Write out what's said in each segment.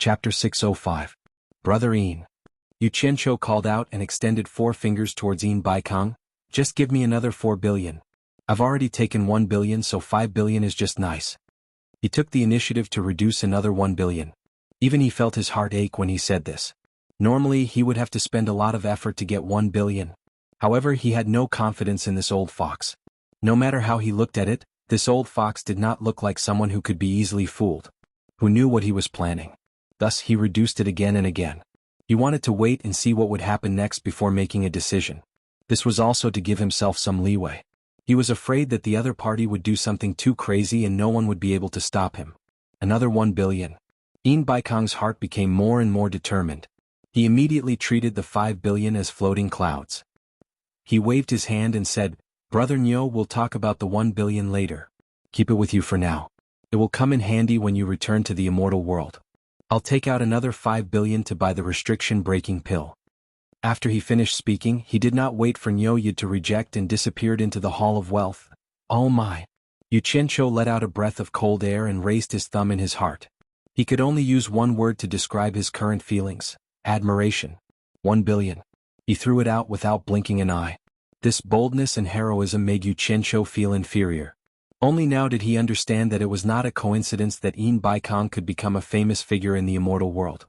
Chapter 605. Brother Yin. Yu Qianqiu called out and extended 4 fingers towards Yin Baikong. Just give me another 4 billion. I've already taken 1 billion, so 5 billion is just nice. He took the initiative to reduce another 1 billion. Even he felt his heart ache when he said this. Normally he would have to spend a lot of effort to get 1 billion. However, he had no confidence in this old fox. No matter how he looked at it, this old fox did not look like someone who could be easily fooled, who knew what he was planning. Thus he reduced it again and again. He wanted to wait and see what would happen next before making a decision. This was also to give himself some leeway. He was afraid that the other party would do something too crazy and no one would be able to stop him. Another 1 billion. Yin Baikong's heart became more and more determined. He immediately treated the 5 billion as floating clouds. He waved his hand and said, "Brother Nyo, we'll talk about the 1 billion later. Keep it with you for now. It will come in handy when you return to the immortal world. I'll take out another 5 billion to buy the restriction-breaking pill." After he finished speaking, he did not wait for Nyo Yid to reject and disappeared into the Hall of Wealth. Oh my! Yu Qianqiu let out a breath of cold air and raised his thumb in his heart. He could only use one word to describe his current feelings: admiration. 1 billion. He threw it out without blinking an eye. This boldness and heroism made Yu Qianqiu feel inferior. Only now did he understand that it was not a coincidence that Yin Baikong could become a famous figure in the immortal world.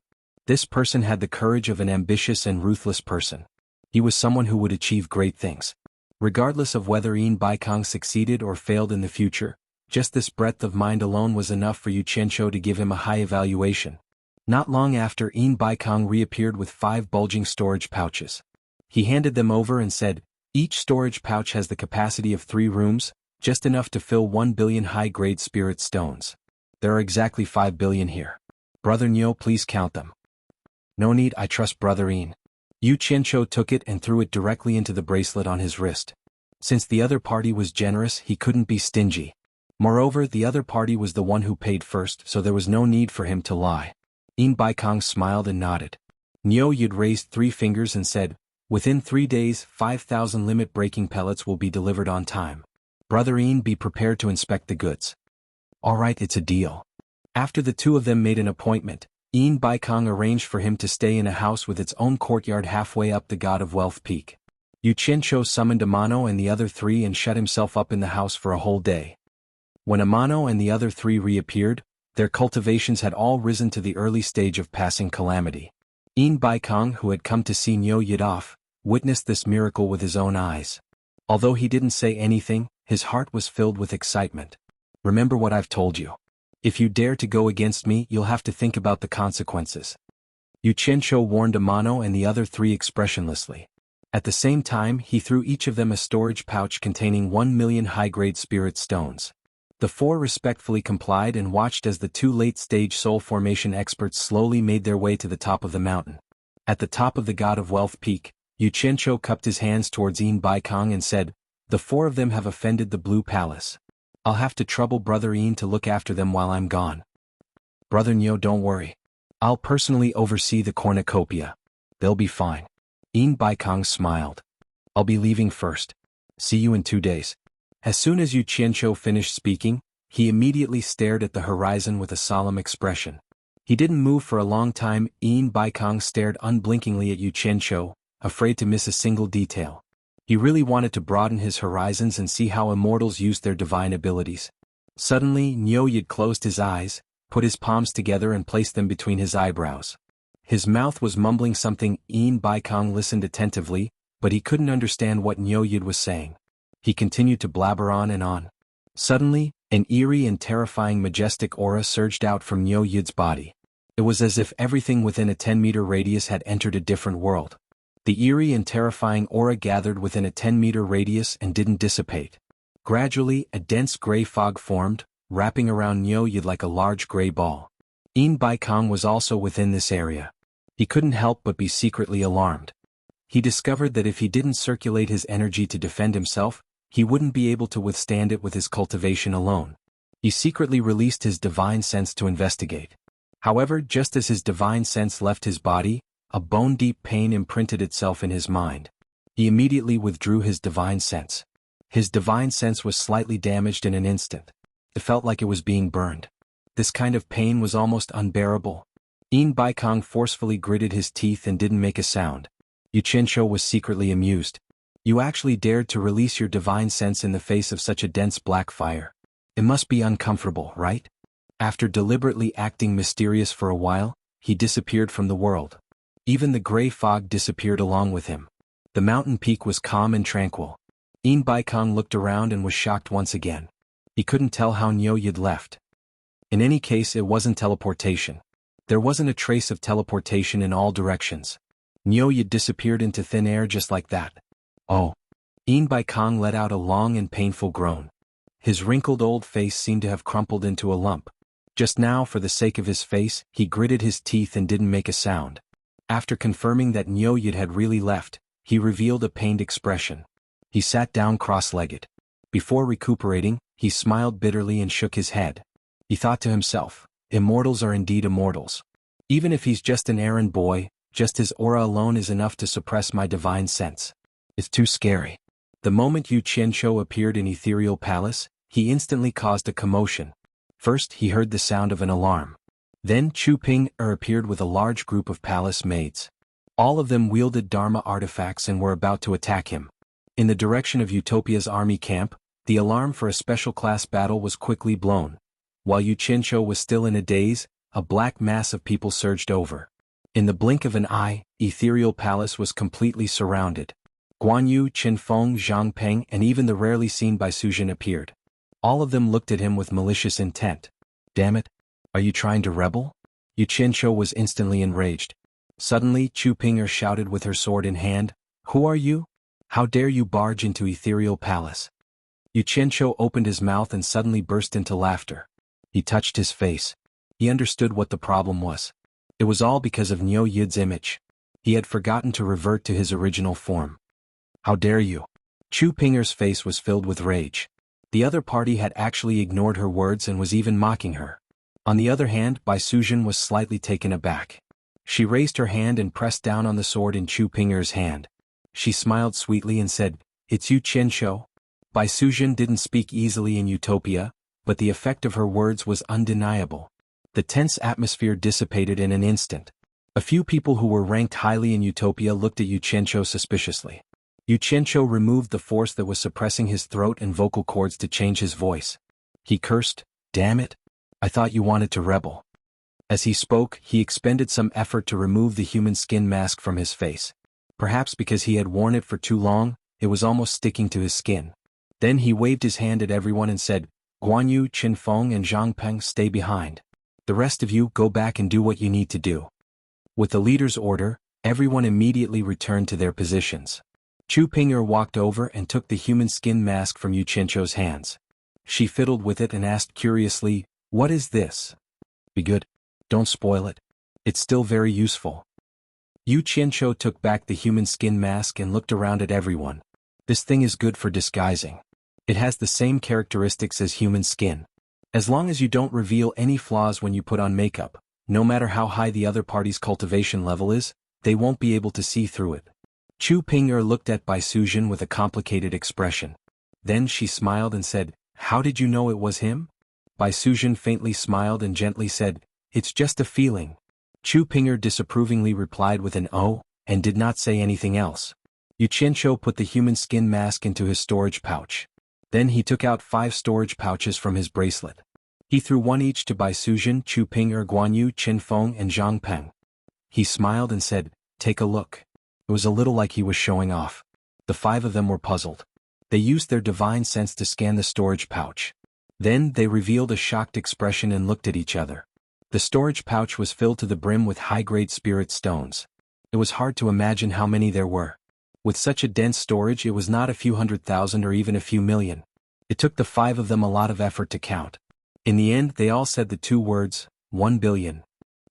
This person had the courage of an ambitious and ruthless person. He was someone who would achieve great things. Regardless of whether Yin Baikong succeeded or failed in the future, just this breadth of mind alone was enough for Yu Qianqiu to give him a high evaluation. Not long after, Yin Baikong reappeared with 5 bulging storage pouches. He handed them over and said, "Each storage pouch has the capacity of 3 rooms, just enough to fill 1 billion high-grade spirit stones. There are exactly 5 billion here. Brother Nyo, please count them." "No need, I trust Brother Yin." Yu Qianqiu took it and threw it directly into the bracelet on his wrist. Since the other party was generous, he couldn't be stingy. Moreover, the other party was the one who paid first, so there was no need for him to lie. Yin Baikong smiled and nodded. Nyo Yid raised 3 fingers and said, "Within 3 days, 5,000 limit-breaking pellets will be delivered on time. Brother Yin, be prepared to inspect the goods." "All right, it's a deal." After the two of them made an appointment, Yin Baikong arranged for him to stay in a house with its own courtyard halfway up the God of Wealth peak. Yu Qianqiu summoned Amano and the other 3 and shut himself up in the house for a whole day. When Amano and the other 3 reappeared, their cultivations had all risen to the early stage of passing calamity. Yin Baikong, who had come to see Nyo Yid off, witnessed this miracle with his own eyes. Although he didn't say anything, his heart was filled with excitement. "Remember what I've told you. If you dare to go against me, you'll have to think about the consequences." Yu Qianqiu warned Amano and the other 3 expressionlessly. At the same time, he threw each of them a storage pouch containing 1 million high-grade spirit stones. The 4 respectfully complied and watched as the 2 late-stage soul formation experts slowly made their way to the top of the mountain. At the top of the God of Wealth peak, Yu Qianqiu cupped his hands towards Yin Baikong and said, "The 4 of them have offended the Blue Palace. I'll have to trouble Brother Yin to look after them while I'm gone. Brother Nyo, don't worry. I'll personally oversee the cornucopia. They'll be fine." Yin Baikong smiled. "I'll be leaving first. See you in 2 days." As soon as Yu Qianqiu finished speaking, he immediately stared at the horizon with a solemn expression. He didn't move for a long time. Yin Baikong stared unblinkingly at Yu Qianqiu, afraid to miss a single detail. He really wanted to broaden his horizons and see how immortals used their divine abilities. Suddenly, Nyo Yid closed his eyes, put his palms together and placed them between his eyebrows. His mouth was mumbling something. Yin Baikong listened attentively, but he couldn't understand what Nyo Yid was saying. He continued to blabber on and on. Suddenly, an eerie and terrifying majestic aura surged out from Nyo Yid's body. It was as if everything within a 10-meter radius had entered a different world. The eerie and terrifying aura gathered within a 10-meter radius and didn't dissipate. Gradually, a dense gray fog formed, wrapping around Nyo Yid like a large gray ball. Yin Baikong was also within this area. He couldn't help but be secretly alarmed. He discovered that if he didn't circulate his energy to defend himself, he wouldn't be able to withstand it with his cultivation alone. He secretly released his divine sense to investigate. However, just as his divine sense left his body, a bone-deep pain imprinted itself in his mind. He immediately withdrew his divine sense. His divine sense was slightly damaged in an instant. It felt like it was being burned. This kind of pain was almost unbearable. Yin Baikong forcefully gritted his teeth and didn't make a sound. Yu Qianzhou was secretly amused. You actually dared to release your divine sense in the face of such a dense black fire. It must be uncomfortable, right? After deliberately acting mysterious for a while, he disappeared from the world. Even the gray fog disappeared along with him. The mountain peak was calm and tranquil. Yin Baikong looked around and was shocked once again. He couldn't tell how Niu Yid left. In any case, it wasn't teleportation. There wasn't a trace of teleportation in all directions. Niu Yid disappeared into thin air just like that. Oh. Yin Baikong let out a long and painful groan. His wrinkled old face seemed to have crumpled into a lump. Just now, for the sake of his face, he gritted his teeth and didn't make a sound. After confirming that Niu Yid had really left, he revealed a pained expression. He sat down cross-legged. Before recuperating, he smiled bitterly and shook his head. He thought to himself, immortals are indeed immortals. Even if he's just an errand boy, just his aura alone is enough to suppress my divine sense. It's too scary. The moment Yu Qianzhou appeared in Ethereal Palace, he instantly caused a commotion. First, he heard the sound of an alarm. Then Chu Ping-er appeared with a large group of palace maids. All of them wielded Dharma artifacts and were about to attack him. In the direction of Utopia's army camp, the alarm for a special class battle was quickly blown. While Yu Qianzhou was still in a daze, a black mass of people surged over. In the blink of an eye, Ethereal Palace was completely surrounded. Guan Yu, Qin Feng, Zhang Peng, and even the rarely seen Bai Suzhen appeared. All of them looked at him with malicious intent. Damn it! Are you trying to rebel? Yu Qianzhou was instantly enraged. Suddenly, Chu Ping-er shouted with her sword in hand, "Who are you? How dare you barge into Ethereal Palace?" Yu Qianzhou opened his mouth and suddenly burst into laughter. He touched his face. He understood what the problem was. It was all because of Niu Yid's image. He had forgotten to revert to his original form. How dare you? Chu Ping-er's face was filled with rage. The other party had actually ignored her words and was even mocking her. On the other hand, Bai Suzhen was slightly taken aback. She raised her hand and pressed down on the sword in Chu Ping-er's hand. She smiled sweetly and said, "It's Yu Qianzhou." Bai Suzhen didn't speak easily in Utopia, but the effect of her words was undeniable. The tense atmosphere dissipated in an instant. A few people who were ranked highly in Utopia looked at Yu Qianzhou suspiciously. Yu Qianzhou removed the force that was suppressing his throat and vocal cords to change his voice. He cursed, "Damn it! I thought you wanted to rebel." As he spoke, he expended some effort to remove the human skin mask from his face. Perhaps because he had worn it for too long, it was almost sticking to his skin. Then he waved his hand at everyone and said, "Guan Yu, Qin Feng and Zhang Peng, stay behind. The rest of you go back and do what you need to do." With the leader's order, everyone immediately returned to their positions. Chu Ping-er walked over and took the human skin mask from Yu Qianzhou's hands. She fiddled with it and asked curiously, "What is this?" "Be good. Don't spoil it. It's still very useful." Yu Qianzhou took back the human skin mask and looked around at everyone. "This thing is good for disguising. It has the same characteristics as human skin. As long as you don't reveal any flaws when you put on makeup, no matter how high the other party's cultivation level is, they won't be able to see through it." Chu Ping-er looked at Bai Suzhen with a complicated expression. Then she smiled and said, "How did you know it was him?" Bai Suzhen faintly smiled and gently said, "It's just a feeling." Chu Ping-er disapprovingly replied with an "oh," and did not say anything else. Yu Qianzhou put the human skin mask into his storage pouch. Then he took out 5 storage pouches from his bracelet. He threw one each to Bai Suzhen, Chu Ping-er, Guan Yu, Qin Feng and Zhang Peng. He smiled and said, "Take a look." It was a little like he was showing off. The 5 of them were puzzled. They used their divine sense to scan the storage pouch. Then they revealed a shocked expression and looked at each other. The storage pouch was filled to the brim with high-grade spirit stones. It was hard to imagine how many there were. With such a dense storage, it was not a few 100,000 or even a few million. It took the 5 of them a lot of effort to count. In the end, they all said the 2 words, 1 billion.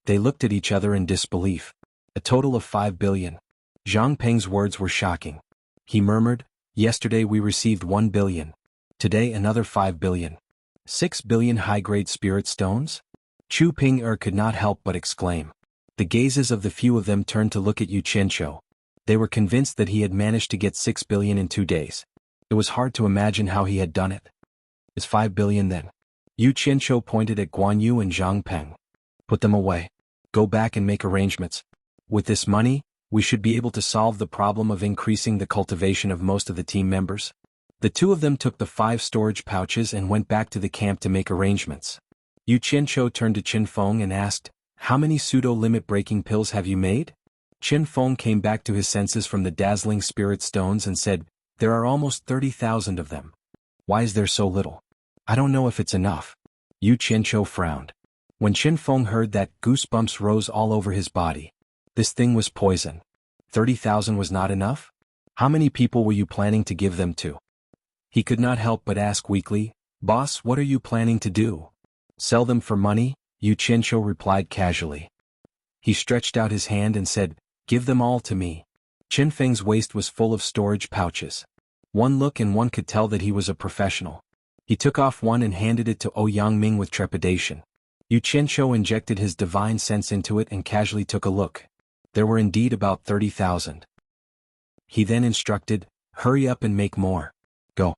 They looked at each other in disbelief. A total of 5 billion. Zhang Peng's words were shocking. He murmured, "Yesterday we received 1 billion. Today another 5 billion. 6 billion high-grade spirit stones?" Chu Ping-er could not help but exclaim. The gazes of the few of them turned to look at Yu Qianzhou. They were convinced that he had managed to get 6 billion in 2 days. It was hard to imagine how he had done it. "Is 5 billion then?" Yu Qianzhou pointed at Guan Yu and Zhang Peng. "Put them away. Go back and make arrangements. With this money, we should be able to solve the problem of increasing the cultivation of most of the team members. The two of them took the 5 storage pouches and went back to the camp to make arrangements. Yu Qianqiu turned to Qin Feng and asked, "How many pseudo-limit breaking pills have you made?" Qin Feng came back to his senses from the dazzling spirit stones and said, "There are almost 30,000 of them. Why is there so little? I don't know if it's enough." Yu Qianqiu frowned. When Qin Feng heard that, goosebumps rose all over his body. This thing was poison. 30,000 was not enough? How many people were you planning to give them to? He could not help but ask weakly, "Boss, what are you planning to do?" "Sell them for money," Yu Qianqiu replied casually. He stretched out his hand and said, "Give them all to me." Qin Feng's waist was full of storage pouches. One look and one could tell that he was a professional. He took off one and handed it to Ouyang with trepidation. Yu Qianqiu injected his divine sense into it and casually took a look. There were indeed about 30,000. He then instructed, "Hurry up and make more. Go."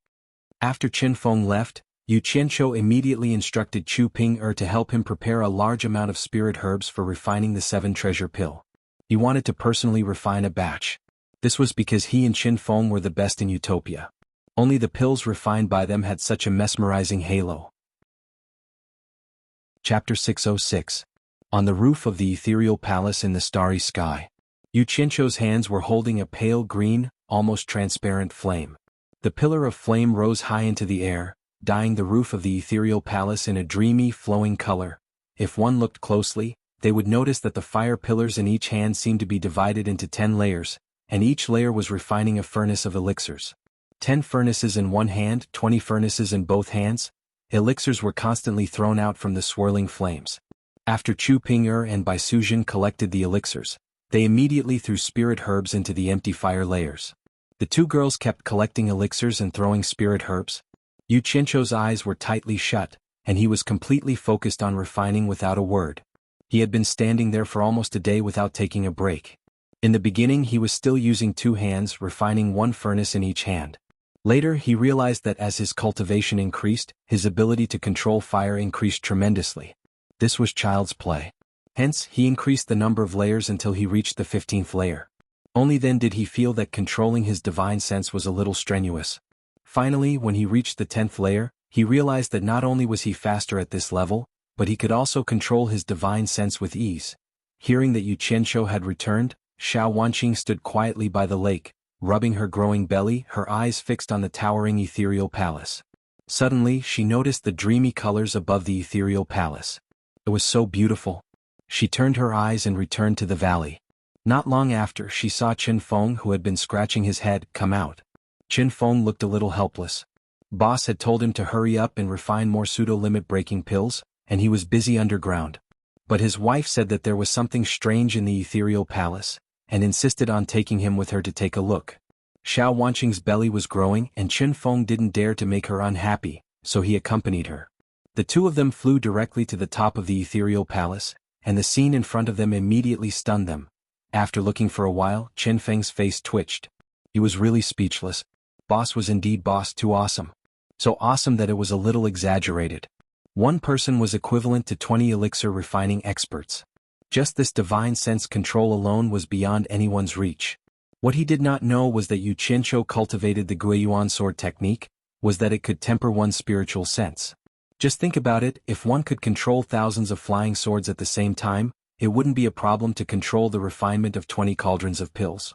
After Qin Feng left, Yu Qianqiu immediately instructed Chu Ping to help him prepare a large amount of spirit herbs for refining the 7 treasure pill. He wanted to personally refine a batch. This was because he and Qin Feng were the best in Utopia. Only the pills refined by them had such a mesmerizing halo. Chapter 606. On the roof of the ethereal palace in the starry sky. Yu Qianqiu's hands were holding a pale green, almost transparent flame. The pillar of flame rose high into the air, dyeing the roof of the ethereal palace in a dreamy, flowing color. If one looked closely, they would notice that the fire pillars in each hand seemed to be divided into 10 layers, and each layer was refining a furnace of elixirs. 10 furnaces in one hand, 20 furnaces in both hands. Elixirs were constantly thrown out from the swirling flames. After Chu Ping and Bai Suzhen collected the elixirs, they immediately threw spirit herbs into the empty fire layers. The two girls kept collecting elixirs and throwing spirit herbs. Yu Qianqiu's eyes were tightly shut, and he was completely focused on refining without a word. He had been standing there for almost a day without taking a break. In the beginning he was still using 2 hands, refining 1 furnace in each hand. Later he realized that as his cultivation increased, his ability to control fire increased tremendously. This was child's play. Hence, he increased the number of layers until he reached the 15th layer. Only then did he feel that controlling his divine sense was a little strenuous. Finally, when he reached the 10th layer, he realized that not only was he faster at this level, but he could also control his divine sense with ease. Hearing that Yu Qianqiu had returned, Xuanhuan stood quietly by the lake, rubbing her growing belly, her eyes fixed on the towering ethereal palace. Suddenly, she noticed the dreamy colors above the ethereal palace. It was so beautiful. She turned her eyes and returned to the valley. Not long after, she saw Qin Feng, who had been scratching his head, come out. Qin Feng looked a little helpless. Boss had told him to hurry up and refine more pseudo-limit breaking pills, and he was busy underground. But his wife said that there was something strange in the ethereal palace, and insisted on taking him with her to take a look. Xuanhuan's belly was growing and Qin Feng didn't dare to make her unhappy, so he accompanied her. The two of them flew directly to the top of the ethereal palace, and the scene in front of them immediately stunned them. After looking for a while, Qin Feng's face twitched. He was really speechless. Boss was indeed boss, too awesome. So awesome that it was a little exaggerated. One person was equivalent to 20 elixir refining experts. Just this divine sense control alone was beyond anyone's reach. What he did not know was that Yu Qianqiu cultivated the Guiyuan sword technique, was that it could temper one's spiritual sense. Just think about it, if one could control thousands of flying swords at the same time, it wouldn't be a problem to control the refinement of 20 cauldrons of pills.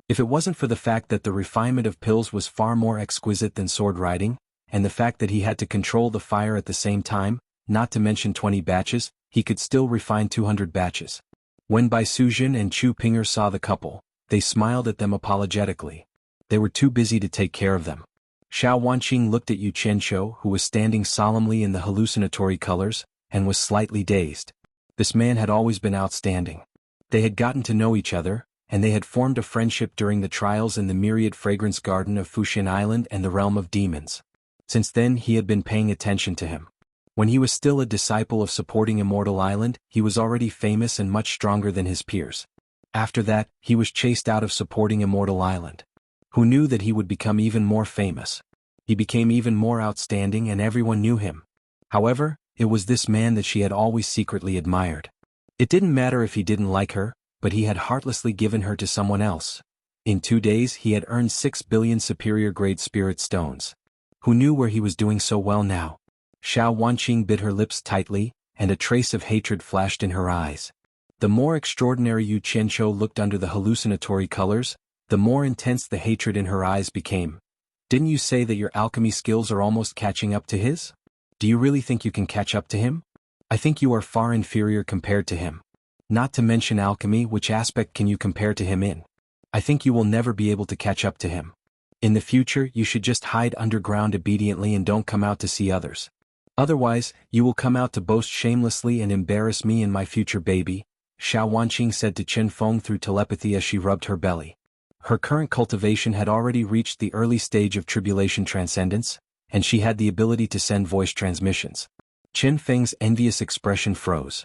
If it wasn't for the fact that the refinement of pills was far more exquisite than sword riding, and the fact that he had to control the fire at the same time, not to mention 20 batches, he could still refine 200 batches. When Bai Suzhen and Chu Ping saw the couple, they smiled at them apologetically. They were too busy to take care of them. Xuanhuan looked at Yu Qianqiu, who was standing solemnly in the hallucinatory colors, and was slightly dazed. This man had always been outstanding. They had gotten to know each other, and they had formed a friendship during the trials in the myriad fragrance garden of Fuxian Island and the realm of demons. Since then he had been paying attention to him. When he was still a disciple of supporting Immortal Island, he was already famous and much stronger than his peers. After that, he was chased out of supporting Immortal Island. Who knew that he would become even more famous? He became even more outstanding and everyone knew him. However, it was this man that she had always secretly admired. It didn't matter if he didn't like her, but he had heartlessly given her to someone else. In 2 days he had earned 6 billion superior grade spirit stones. Who knew where he was doing so well now? Xuanhuan bit her lips tightly, and a trace of hatred flashed in her eyes. The more extraordinary Yu Qianqiu looked under the hallucinatory colors, the more intense the hatred in her eyes became. Didn't you say that your alchemy skills are almost catching up to his? Do you really think you can catch up to him? I think you are far inferior compared to him. Not to mention alchemy, which aspect can you compare to him in? I think you will never be able to catch up to him. In the future you should just hide underground obediently and don't come out to see others. Otherwise, you will come out to boast shamelessly and embarrass me and my future baby, Xuanhuan said to Chen Feng through telepathy as she rubbed her belly. Her current cultivation had already reached the early stage of tribulation transcendence, and she had the ability to send voice transmissions. Chen Feng's envious expression froze.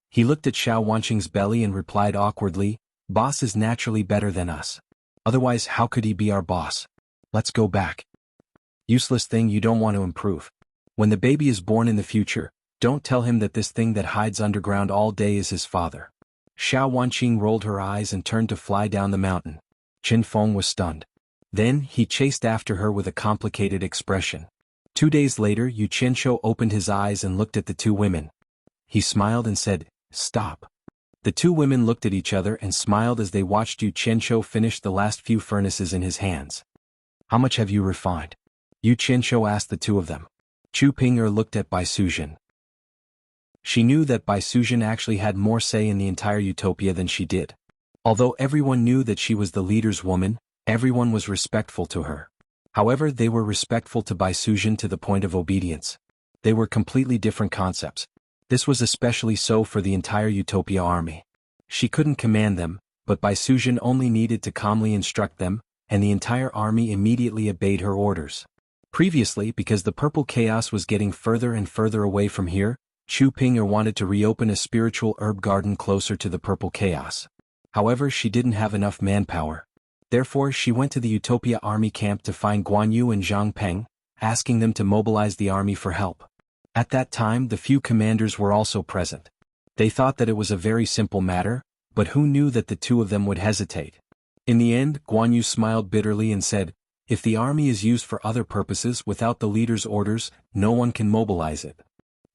He looked at Xuanhuan's belly and replied awkwardly, "Boss is naturally better than us. Otherwise how could he be our boss? Let's go back. Useless thing, you don't want to improve. When the baby is born in the future, don't tell him that this thing that hides underground all day is his father." Xuanhuan rolled her eyes and turned to fly down the mountain. Chen Feng was stunned. Then he chased after her with a complicated expression. 2 days later Yu Qianqiu opened his eyes and looked at the two women. He smiled and said, "Stop." The two women looked at each other and smiled as they watched Yu Qianqiu finish the last few furnaces in his hands. "How much have you refined?" Yu Qianqiu asked the two of them. Chu Ping'er looked at Bai Suzhen. She knew that Bai Suzhen actually had more say in the entire utopia than she did. Although everyone knew that she was the leader's woman, everyone was respectful to her. However, they were respectful to Bai Suzhen to the point of obedience. They were completely different concepts. This was especially so for the entire Utopia army. She couldn't command them, but Bai Suzhen only needed to calmly instruct them, and the entire army immediately obeyed her orders. Previously, because the purple chaos was getting further and further away from here, Chu Ping'er wanted to reopen a spiritual herb garden closer to the purple chaos. However, she didn't have enough manpower. Therefore, she went to the Utopia army camp to find Guanyu and Zhang Peng, asking them to mobilize the army for help. At that time, the few commanders were also present. They thought that it was a very simple matter, but who knew that the two of them would hesitate? In the end, Guanyu smiled bitterly and said, "If the army is used for other purposes without the leader's orders, no one can mobilize it."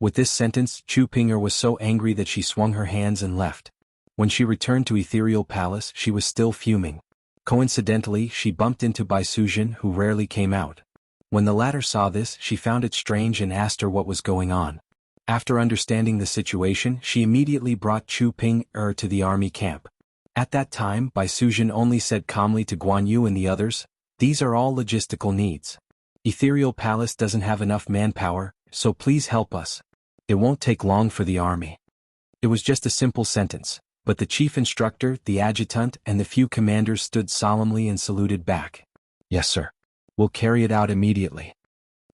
With this sentence, Chu Ping'er was so angry that she swung her hands and left. When she returned to Ethereal Palace, she was still fuming. Coincidentally, she bumped into Bai Suzhen, who rarely came out. When the latter saw this, she found it strange and asked her what was going on. After understanding the situation, she immediately brought Chu Ping'er to the army camp. At that time, Bai Suzhen only said calmly to Guanyu and the others, "These are all logistical needs. Ethereal Palace doesn't have enough manpower, so please help us. It won't take long for the army." It was just a simple sentence, but the chief instructor, the adjutant, and the few commanders stood solemnly and saluted back. "Yes, sir. We'll carry it out immediately."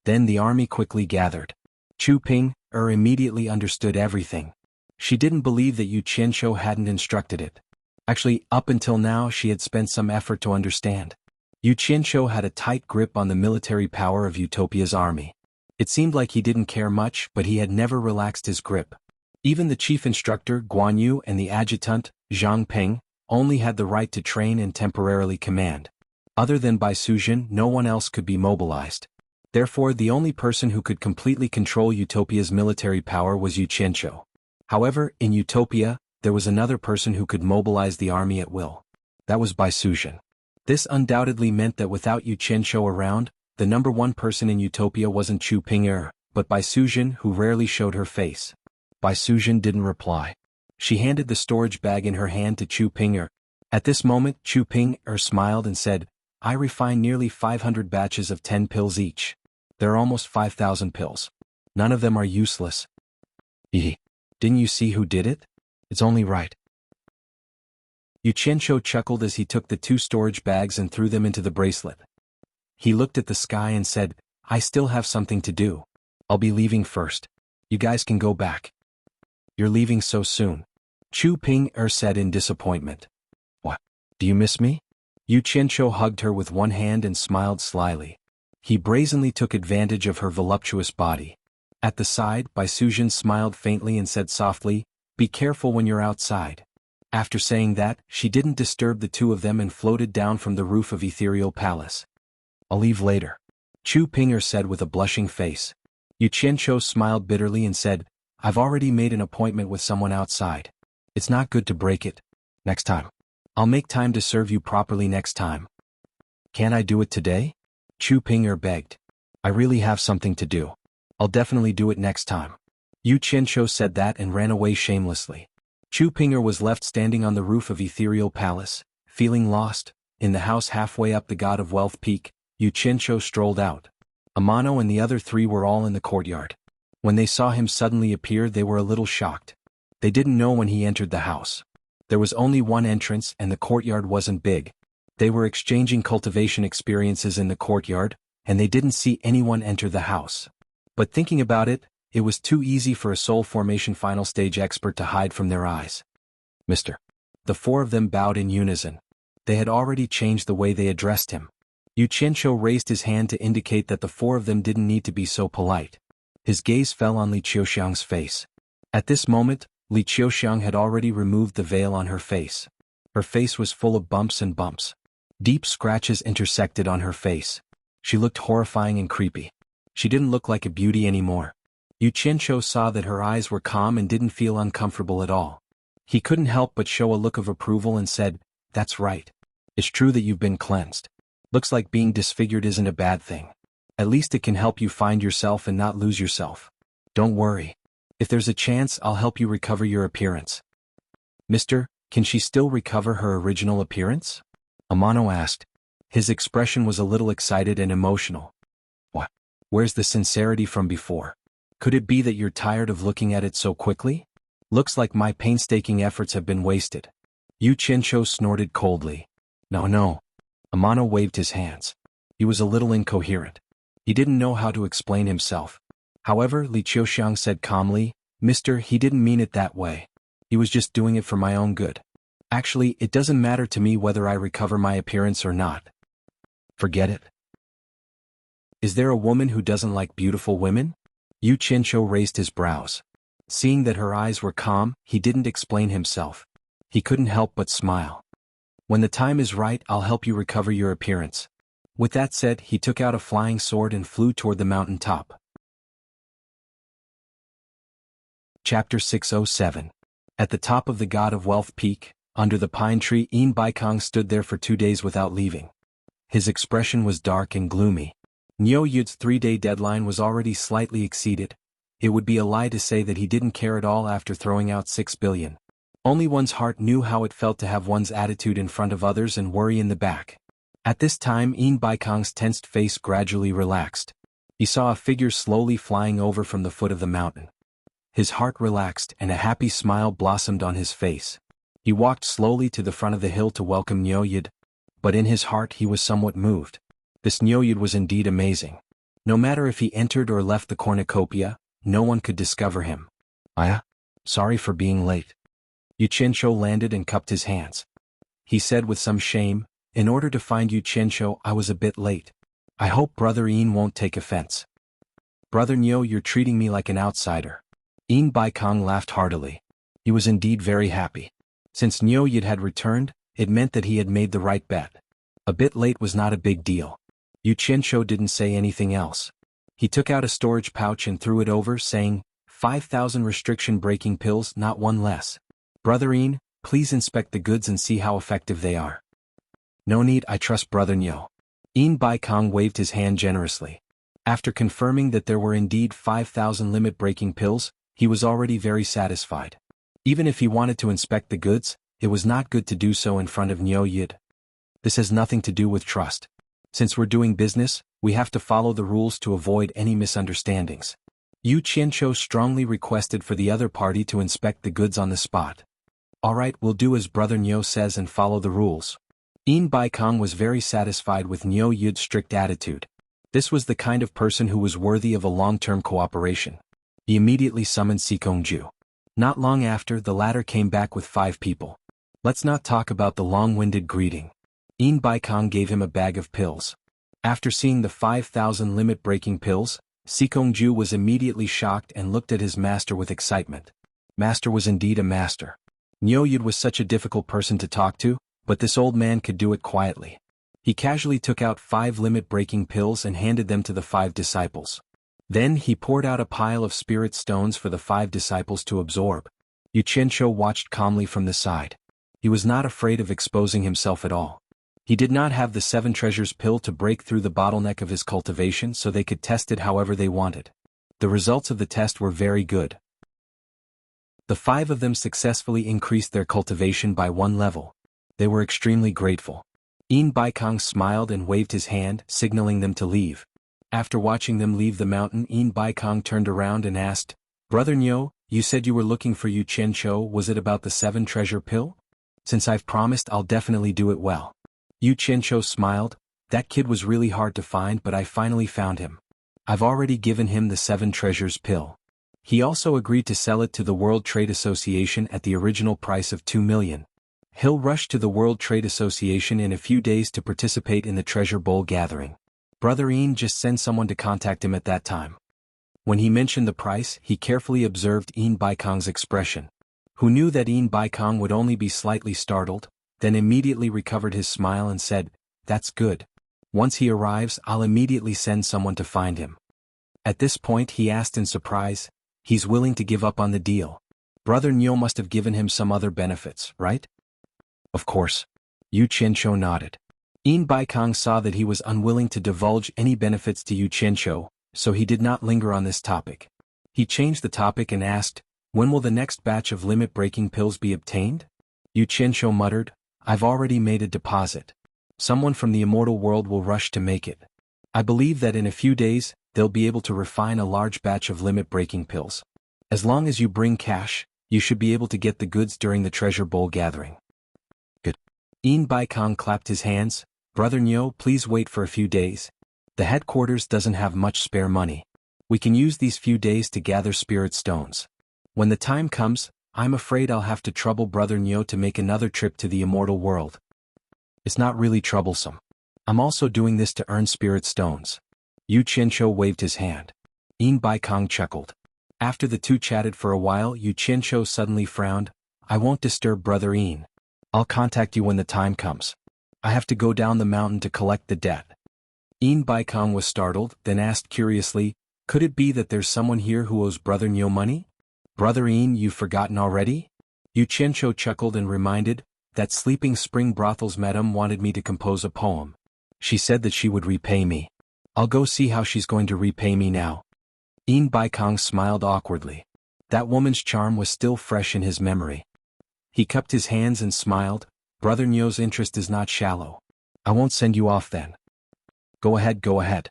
Then the army quickly gathered. Chu Ping'er immediately understood everything. She didn't believe that Yu Qianqiu hadn't instructed it. Actually, up until now she had spent some effort to understand. Yu Qianqiu had a tight grip on the military power of Utopia's army. It seemed like he didn't care much, but he had never relaxed his grip. Even the chief instructor, Guanyu, and the adjutant, Zhang Peng, only had the right to train and temporarily command. Other than Bai Suzhen, no one else could be mobilized. Therefore, the only person who could completely control Utopia's military power was Yu Qianqiu. However, in Utopia, there was another person who could mobilize the army at will. That was Bai Suzhen. This undoubtedly meant that without Yu Qianqiu around, the number one person in Utopia wasn't Chu Ping'er, but Bai Suzhen, who rarely showed her face. Bai Suzhen didn't reply. She handed the storage bag in her hand to Chu Ping'er. At this moment, Chu Ping'er smiled and said, "I refined nearly 500 batches of 10 pills each. There are almost 5,000 pills. None of them are useless." Didn't you see who did it? It's only right." Yu Qianqiu chuckled as he took the 2 storage bags and threw them into the bracelet. He looked at the sky and said, "I still have something to do. I'll be leaving first. You guys can go back." "You're leaving so soon?" Chu Ping'er said in disappointment. "What? Do you miss me?" Yu Qianqiu hugged her with one hand and smiled slyly. He brazenly took advantage of her voluptuous body. At the side, Bai Suzhen smiled faintly and said softly, Be careful when you're outside. After saying that, she didn't disturb the two of them and floated down from the roof of Ethereal Palace. I'll leave later, Chu Ping'er said with a blushing face. Yu Qianzhou smiled bitterly and said, I've already made an appointment with someone outside. It's not good to break it. Next time. I'll make time to serve you properly next time. Can't I do it today? Chu Ping'er begged. I really have something to do. I'll definitely do it next time. Yu Qianzhou said that and ran away shamelessly. Chu Ping'er was left standing on the roof of Ethereal Palace, feeling lost. In the house halfway up the God of Wealth peak, Yu Qianzhou strolled out. Amano and the other three were all in the courtyard. When they saw him suddenly appear, they were a little shocked. They didn't know when he entered the house. There was only one entrance and the courtyard wasn't big. They were exchanging cultivation experiences in the courtyard, and they didn't see anyone enter the house. But thinking about it, it was too easy for a soul formation final stage expert to hide from their eyes. Mr. The four of them bowed in unison. They had already changed the way they addressed him. Yu Qianzhou raised his hand to indicate that the four of them didn't need to be so polite. His gaze fell on Li Qiuxiang's face. At this moment, Li Qiuxiang had already removed the veil on her face. Her face was full of bumps and bumps. Deep scratches intersected on her face. She looked horrifying and creepy. She didn't look like a beauty anymore. Yu Qianzhou saw that her eyes were calm and didn't feel uncomfortable at all. He couldn't help but show a look of approval and said, That's right. It's true that you've been cleansed. Looks like being disfigured isn't a bad thing. At least it can help you find yourself and not lose yourself. Don't worry. If there's a chance, I'll help you recover your appearance. Mister, can she still recover her original appearance? Amano asked. His expression was a little excited and emotional. What? Where's the sincerity from before? Could it be that you're tired of looking at it so quickly? Looks like my painstaking efforts have been wasted. Yu Qianzhou snorted coldly. No. Amano waved his hands. He was a little incoherent. He didn't know how to explain himself. However, Li Qiuxiang said calmly, Mister, he didn't mean it that way. He was just doing it for my own good. Actually, it doesn't matter to me whether I recover my appearance or not. Forget it. Is there a woman who doesn't like beautiful women? Yu Qianzhou raised his brows. Seeing that her eyes were calm, he didn't explain himself. He couldn't help but smile. When the time is right, I'll help you recover your appearance. With that said, he took out a flying sword and flew toward the mountain top. Chapter 607. At the top of the God of Wealth peak, under the pine tree, Yin Baikong stood there for 2 days without leaving. His expression was dark and gloomy. Niu Yud's 3-day deadline was already slightly exceeded. It would be a lie to say that he didn't care at all after throwing out 6 billion. Only one's heart knew how it felt to have one's attitude in front of others and worry in the back. At this time, Yin Baikong's tensed face gradually relaxed. He saw a figure slowly flying over from the foot of the mountain. His heart relaxed and a happy smile blossomed on his face. He walked slowly to the front of the hill to welcome Niu Yud, but in his heart he was somewhat moved. This Niu Yud was indeed amazing. No matter if he entered or left the cornucopia, no one could discover him. Sorry for being late. Yu Qianzhou landed and cupped his hands. He said with some shame, In order to find Yu Qianzhou, I was a bit late. I hope Brother Yin won't take offense. Brother Niu, you're treating me like an outsider. Yin Baikong laughed heartily. He was indeed very happy. Since Niu Yud had returned, it meant that he had made the right bet. A bit late was not a big deal. Yu Qianzhou didn't say anything else. He took out a storage pouch and threw it over, saying, 5,000 restriction-breaking pills, not one less. Brother Yin, please inspect the goods and see how effective they are. No need, I trust Brother Niu. Yin Baikong waved his hand generously. After confirming that there were indeed 5,000 limit-breaking pills, he was already very satisfied. Even if he wanted to inspect the goods, it was not good to do so in front of Niu Yud. This has nothing to do with trust. Since we're doing business, we have to follow the rules to avoid any misunderstandings. Yu Qianzhou strongly requested for the other party to inspect the goods on the spot. All right, we'll do as Brother Niu says and follow the rules. Yin Baikong was very satisfied with Niu Yud's strict attitude. This was the kind of person who was worthy of a long-term cooperation. He immediately summoned Xikongju. Not long after, the latter came back with 5 people. Let's not talk about the long-winded greeting. Yin Baikong gave him a bag of pills. After seeing the 5,000 limit-breaking pills, Xikongju was immediately shocked and looked at his master with excitement. Master was indeed a master. Nyoyud was such a difficult person to talk to, but this old man could do it quietly. He casually took out 5 limit-breaking pills and handed them to the 5 disciples. Then he poured out a pile of spirit stones for the 5 disciples to absorb. Xianxia watched calmly from the side. He was not afraid of exposing himself at all. He did not have the 7 treasures pill to break through the bottleneck of his cultivation, so they could test it however they wanted. The results of the test were very good. The 5 of them successfully increased their cultivation by 1 level. They were extremely grateful. Yin Baikong smiled and waved his hand, signaling them to leave. After watching them leave the mountain, Yin Baikong turned around and asked, "Brother Nyo, you said you were looking for Xianxia. Was it about the 7 treasure pill? Since I've promised, I'll definitely do it well." Xianxia smiled. "That kid was really hard to find, but I finally found him. I've already given him the 7 treasures pill. He also agreed to sell it to the World Trade Association at the original price of 2 million. He'll rush to the World Trade Association in a few days to participate in the treasure bowl gathering. Brother Ian just sent someone to contact him at that time." When he mentioned the price, he carefully observed Ian Baikong's expression. Who knew that Ian Baikong would only be slightly startled, then immediately recovered his smile and said, "That's good. Once he arrives, I'll immediately send someone to find him." At this point he asked in surprise, "He's willing to give up on the deal? Brother Nyo must have given him some other benefits, right?" "Of course." Xianxia nodded. Yin Baikong saw that he was unwilling to divulge any benefits to Xianxia, so he did not linger on this topic. He changed the topic and asked, "When will the next batch of limit-breaking pills be obtained?" Xianxia muttered, "I've already made a deposit. Someone from the immortal world will rush to make it. I believe that in a few days, they'll be able to refine a large batch of limit-breaking pills. As long as you bring cash, you should be able to get the goods during the treasure bowl gathering." "Good." Yin Baikong clapped his hands. "Brother Nyo, please wait for a few days. The headquarters doesn't have much spare money. We can use these few days to gather spirit stones. When the time comes, I'm afraid I'll have to trouble Brother Nyo to make another trip to the immortal world." "It's not really troublesome. I'm also doing this to earn spirit stones." Xianxia waved his hand. Yin Baikong chuckled. After the two chatted for a while, Xianxia suddenly frowned. "I won't disturb Brother Yin. I'll contact you when the time comes. I have to go down the mountain to collect the debt." Yin Baikong was startled, then asked curiously, "Could it be that there's someone here who owes Brother Nyo money?" "Brother Yin, you've forgotten already?" Xianxia chuckled and reminded, "That Sleeping Spring Brothel's madam wanted me to compose a poem. She said that she would repay me. I'll go see how she's going to repay me now." Yin Baikong smiled awkwardly. That woman's charm was still fresh in his memory. He cupped his hands and smiled. "Brother Nyo's interest is not shallow. I won't send you off then." Go ahead, go ahead."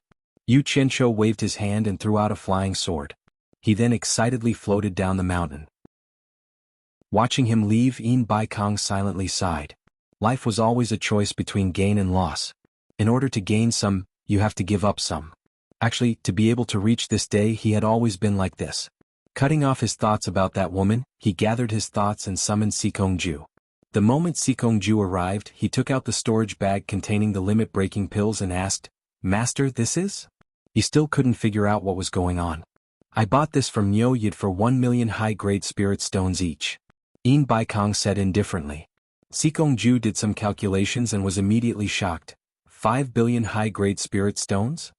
Xianxia waved his hand and threw out a flying sword. He then excitedly floated down the mountain. Watching him leave, Yin Baikong silently sighed. Life was always a choice between gain and loss. In order to gain some, you have to give up some. Actually, to be able to reach this day, he had always been like this. Cutting off his thoughts about that woman, he gathered his thoughts and summoned Sikongju. The moment Sikongju arrived, he took out the storage bag containing the limit-breaking pills and asked, "Master, this is?" He still couldn't figure out what was going on. "I bought this from Nyo Yid for 1 million high-grade spirit stones each," Yin Baikong said indifferently. Sikongju did some calculations and was immediately shocked. 5 billion high-grade spirit stones?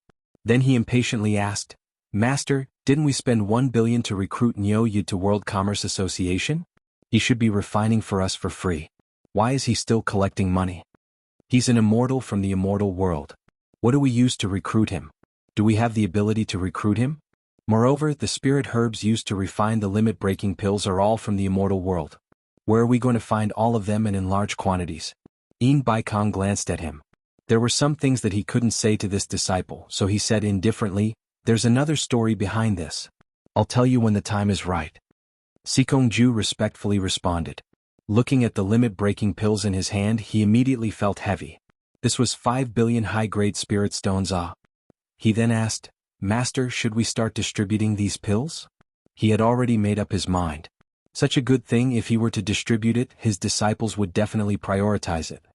Then he impatiently asked, "Master, didn't we spend 1 billion to recruit Nyo Yid to World Commerce Association? He should be refining for us for free. Why is he still collecting money? He's an immortal from the immortal world. What do we use to recruit him? Do we have the ability to recruit him? Moreover, the spirit herbs used to refine the limit-breaking pills are all from the immortal world. Where are we going to find all of them and in large quantities?" Yin Baikong glanced at him. There were some things that he couldn't say to this disciple, so he said indifferently, "There's another story behind this. I'll tell you when the time is right." Sikongju respectfully responded. Looking at the limit-breaking pills in his hand, he immediately felt heavy. This was 5 billion high-grade spirit stones. He then asked, "Master, should we start distributing these pills?" He had already made up his mind. Such a good thing, if he were to distribute it, his disciples would definitely prioritize it.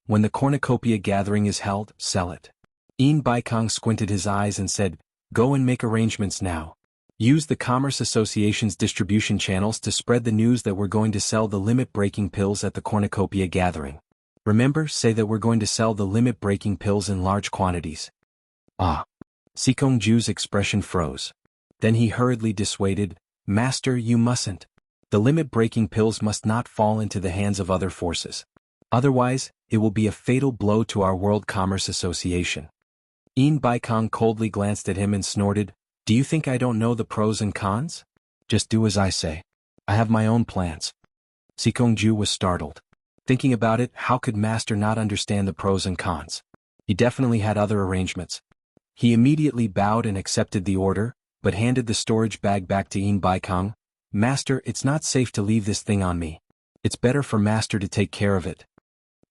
When the cornucopia gathering is held, sell it. Yin Baikong squinted his eyes and said, "Go and make arrangements now." Use the Commerce Association's distribution channels to spread the news that we're going to sell the limit-breaking pills at the cornucopia gathering. Remember, say that we're going to sell the limit-breaking pills in large quantities. Ah. Xianxia's expression froze. Then he hurriedly dissuaded, Master, you mustn't. The limit-breaking pills must not fall into the hands of other forces. Otherwise, it will be a fatal blow to our World Commerce Association. Baikong coldly glanced at him and snorted, Do you think I don't know the pros and cons? Just do as I say. I have my own plans. Xianxia was startled. Thinking about it, how could Master not understand the pros and cons? He definitely had other arrangements. He immediately bowed and accepted the order, but handed the storage bag back to Baikong. Master, it's not safe to leave this thing on me. It's better for Master to take care of it.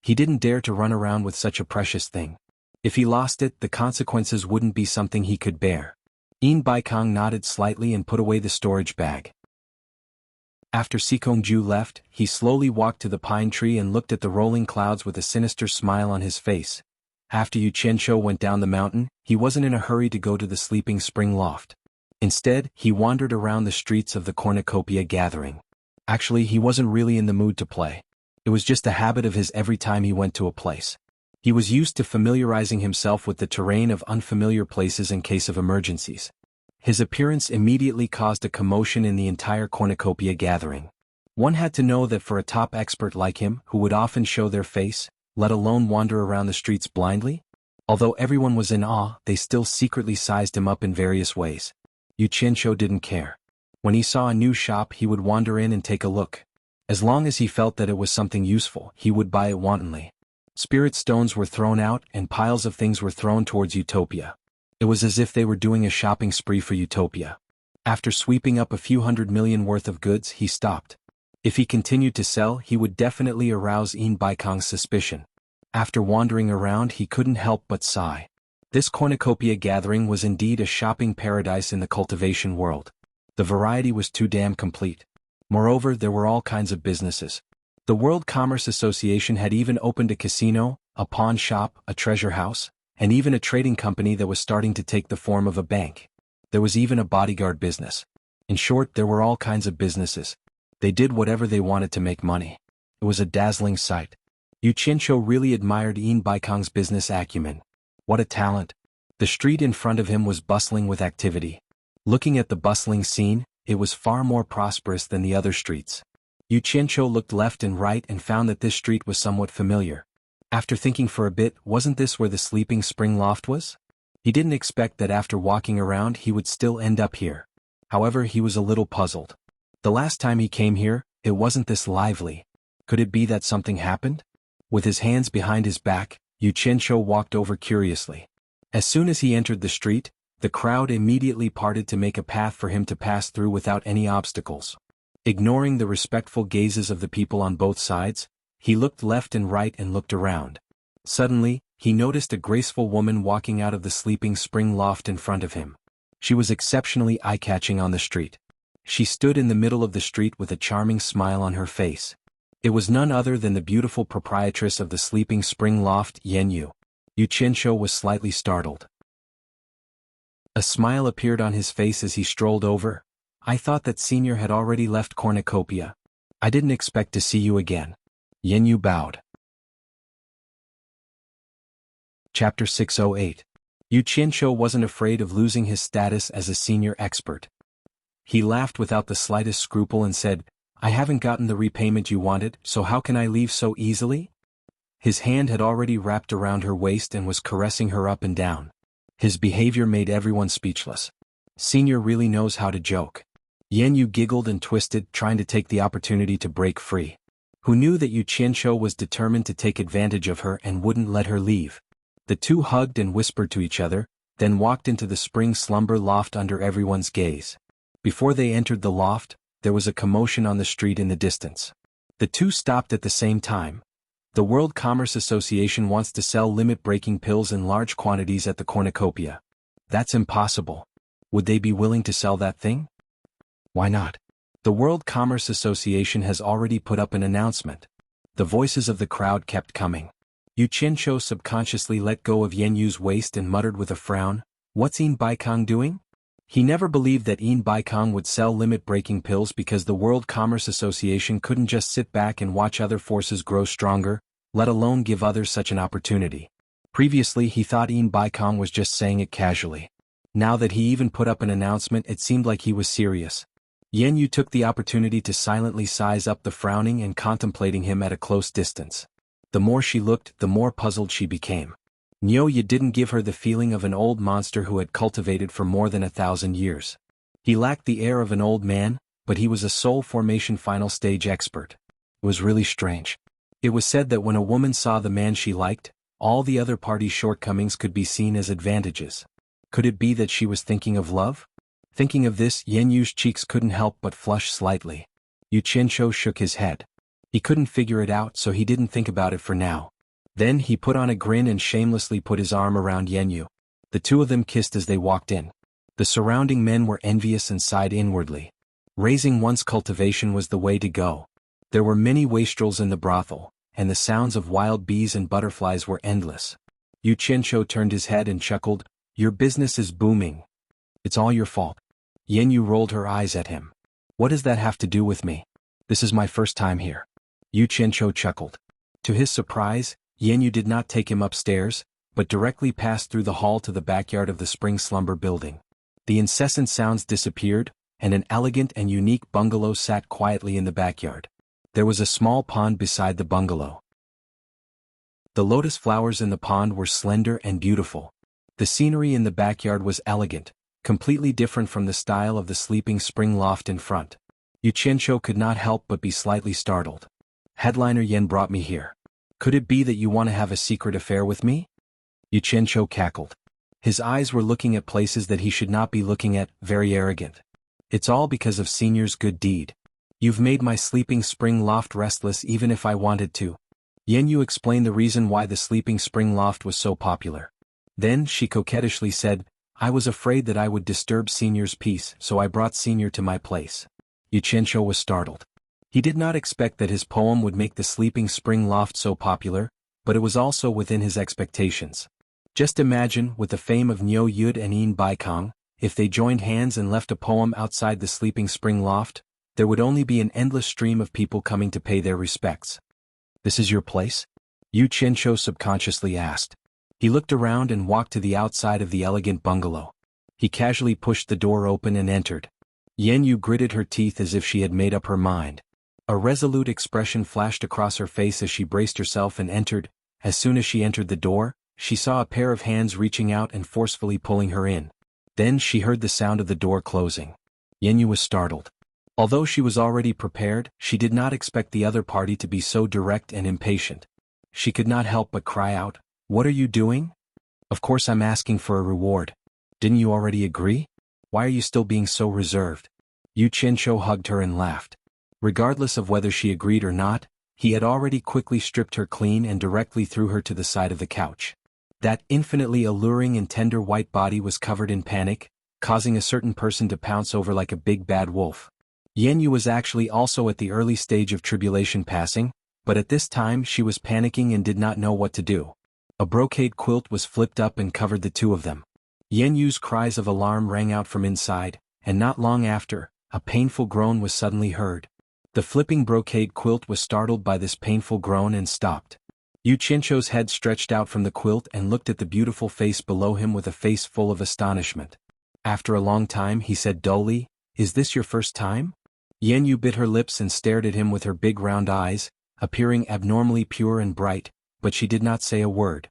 He didn't dare to run around with such a precious thing. If he lost it, the consequences wouldn't be something he could bear. Baikong nodded slightly and put away the storage bag. After Xianxia left, he slowly walked to the pine tree and looked at the rolling clouds with a sinister smile on his face. After Xianxia went down the mountain, he wasn't in a hurry to go to the sleeping spring loft. Instead, he wandered around the streets of the cornucopia gathering. Actually, he wasn't really in the mood to play. It was just a habit of his every time he went to a place. He was used to familiarizing himself with the terrain of unfamiliar places in case of emergencies. His appearance immediately caused a commotion in the entire cornucopia gathering. One had to know that for a top expert like him, who would often show their face, let alone wander around the streets blindly? Although everyone was in awe, they still secretly sized him up in various ways. Xianxia didn't care. When he saw a new shop, he would wander in and take a look. As long as he felt that it was something useful, he would buy it wantonly. Spirit stones were thrown out and piles of things were thrown towards Utopia. It was as if they were doing a shopping spree for Utopia. After sweeping up a few 100 million worth of goods, he stopped. If he continued to sell, he would definitely arouse Baikong's suspicion. After wandering around, he couldn't help but sigh. This cornucopia gathering was indeed a shopping paradise in the cultivation world. The variety was too damn complete. Moreover, there were all kinds of businesses. The World Commerce Association had even opened a casino, a pawn shop, a treasure house, and even a trading company that was starting to take the form of a bank. There was even a bodyguard business. In short, there were all kinds of businesses. They did whatever they wanted to make money. It was a dazzling sight. Xianxia really admired Baikong's business acumen. What a talent. The street in front of him was bustling with activity. Looking at the bustling scene, it was far more prosperous than the other streets. Xianxia looked left and right and found that this street was somewhat familiar. After thinking for a bit, wasn't this where the sleeping spring loft was? He didn't expect that after walking around he would still end up here. However, he was a little puzzled. The last time he came here, it wasn't this lively. Could it be that something happened? With his hands behind his back, Xianxia walked over curiously. As soon as he entered the street, the crowd immediately parted to make a path for him to pass through without any obstacles. Ignoring the respectful gazes of the people on both sides, he looked left and right and looked around. Suddenly, he noticed a graceful woman walking out of the sleeping spring loft in front of him. She was exceptionally eye-catching on the street. She stood in the middle of the street with a charming smile on her face. It was none other than the beautiful proprietress of the sleeping spring loft, Xianxia. Xianxia was slightly startled. A smile appeared on his face as he strolled over. I thought that Senior had already left Cornucopia. I didn't expect to see you again. Xianxia bowed. Chapter 608. Xianxia wasn't afraid of losing his status as a senior expert. He laughed without the slightest scruple and said, I haven't gotten the repayment you wanted, so how can I leave so easily? His hand had already wrapped around her waist and was caressing her up and down. His behavior made everyone speechless. Senior really knows how to joke. Xianxia giggled and twisted, trying to take the opportunity to break free. Who knew that Xianxia was determined to take advantage of her and wouldn't let her leave? The two hugged and whispered to each other, then walked into the spring slumber loft under everyone's gaze. Before they entered the loft, there was a commotion on the street in the distance. The two stopped at the same time. The World Commerce Association wants to sell limit-breaking pills in large quantities at the cornucopia. That's impossible. Would they be willing to sell that thing? Why not? The World Commerce Association has already put up an announcement. The voices of the crowd kept coming. Xianxia subconsciously let go of Xianxu's waist and muttered with a frown, What's Baikong doing? He never believed that Yin Baikong would sell limit-breaking pills because the World Commerce Association couldn't just sit back and watch other forces grow stronger, let alone give others such an opportunity. Previously he thought Yin Baikong was just saying it casually. Now that he even put up an announcement, it seemed like he was serious. Xianyu took the opportunity to silently size up the frowning and contemplating him at a close distance. The more she looked, the more puzzled she became. Nyoye didn't give her the feeling of an old monster who had cultivated for more than 1,000 years. He lacked the air of an old man, but he was a soul formation final stage expert. It was really strange. It was said that when a woman saw the man she liked, all the other party's shortcomings could be seen as advantages. Could it be that she was thinking of love? Thinking of this, Yenyu's cheeks couldn't help but flush slightly. Yu Qianzhou shook his head. He couldn't figure it out, so he didn't think about it for now. Then he put on a grin and shamelessly put his arm around Yenyu. The two of them kissed as they walked in. The surrounding men were envious and sighed inwardly. Raising one's cultivation was the way to go. There were many wastrels in the brothel, and the sounds of wild bees and butterflies were endless. Yu Qianzhou turned his head and chuckled, "Your business is booming. It's all your fault." Yenyu rolled her eyes at him. "What does that have to do with me? This is my first time here." Yu Qianzhou chuckled. To his surprise, Yenyu did not take him upstairs, but directly passed through the hall to the backyard of the Spring Slumber building. The incessant sounds disappeared, and an elegant and unique bungalow sat quietly in the backyard. There was a small pond beside the bungalow. The lotus flowers in the pond were slender and beautiful. The scenery in the backyard was elegant, completely different from the style of the sleeping spring loft in front. Yu Qianzhou could not help but be slightly startled. "Headliner Yen brought me here. Could it be that you want to have a secret affair with me?" Yu Qianzhou cackled. His eyes were looking at places that he should not be looking at, very arrogant. "It's all because of Senior's good deed. You've made my sleeping spring loft restless even if I wanted to." Yenyu explained the reason why the sleeping spring loft was so popular. Then she coquettishly said, "I was afraid that I would disturb Senior's peace, so I brought Senior to my place." Yu Qianzhou was startled. He did not expect that his poem would make the sleeping spring loft so popular, but it was also within his expectations. Just imagine, with the fame of Niu Yud and Yin Baikong, if they joined hands and left a poem outside the sleeping spring loft, there would only be an endless stream of people coming to pay their respects. "This is your place?" Yu Qianzhou subconsciously asked. He looked around and walked to the outside of the elegant bungalow. He casually pushed the door open and entered. Yenyu gritted her teeth as if she had made up her mind. A resolute expression flashed across her face as she braced herself and entered. As soon as she entered the door, she saw a pair of hands reaching out and forcefully pulling her in. Then she heard the sound of the door closing. Yenyu was startled. Although she was already prepared, she did not expect the other party to be so direct and impatient. She could not help but cry out, "What are you doing?" "Of course I'm asking for a reward. Didn't you already agree? Why are you still being so reserved?" Yu Qianzhou hugged her and laughed. Regardless of whether she agreed or not, he had already quickly stripped her clean and directly threw her to the side of the couch. That infinitely alluring and tender white body was covered in panic, causing a certain person to pounce over like a big bad wolf. Yenyu was actually also at the early stage of tribulation passing, but at this time she was panicking and did not know what to do. A brocade quilt was flipped up and covered the two of them. Yenyu's cries of alarm rang out from inside, and not long after, a painful groan was suddenly heard. The flipping brocade quilt was startled by this painful groan and stopped. Yu Qianzhou's head stretched out from the quilt and looked at the beautiful face below him with a face full of astonishment. After a long time he said dully, "Is this your first time?" Yenyu bit her lips and stared at him with her big round eyes, appearing abnormally pure and bright, but she did not say a word.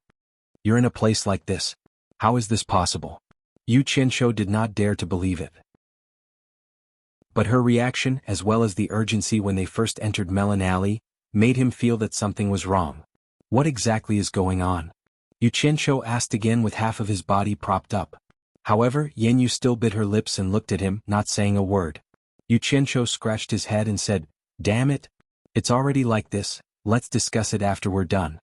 "You're in a place like this. How is this possible?" Yu Qianzhou did not dare to believe it. But her reaction, as well as the urgency when they first entered Melon Alley, made him feel that something was wrong. "What exactly is going on?" Yu Qianzhou asked again with half of his body propped up. However, Yenyu still bit her lips and looked at him, not saying a word. Yu Qianzhou scratched his head and said, "Damn it. It's already like this, let's discuss it after we're done."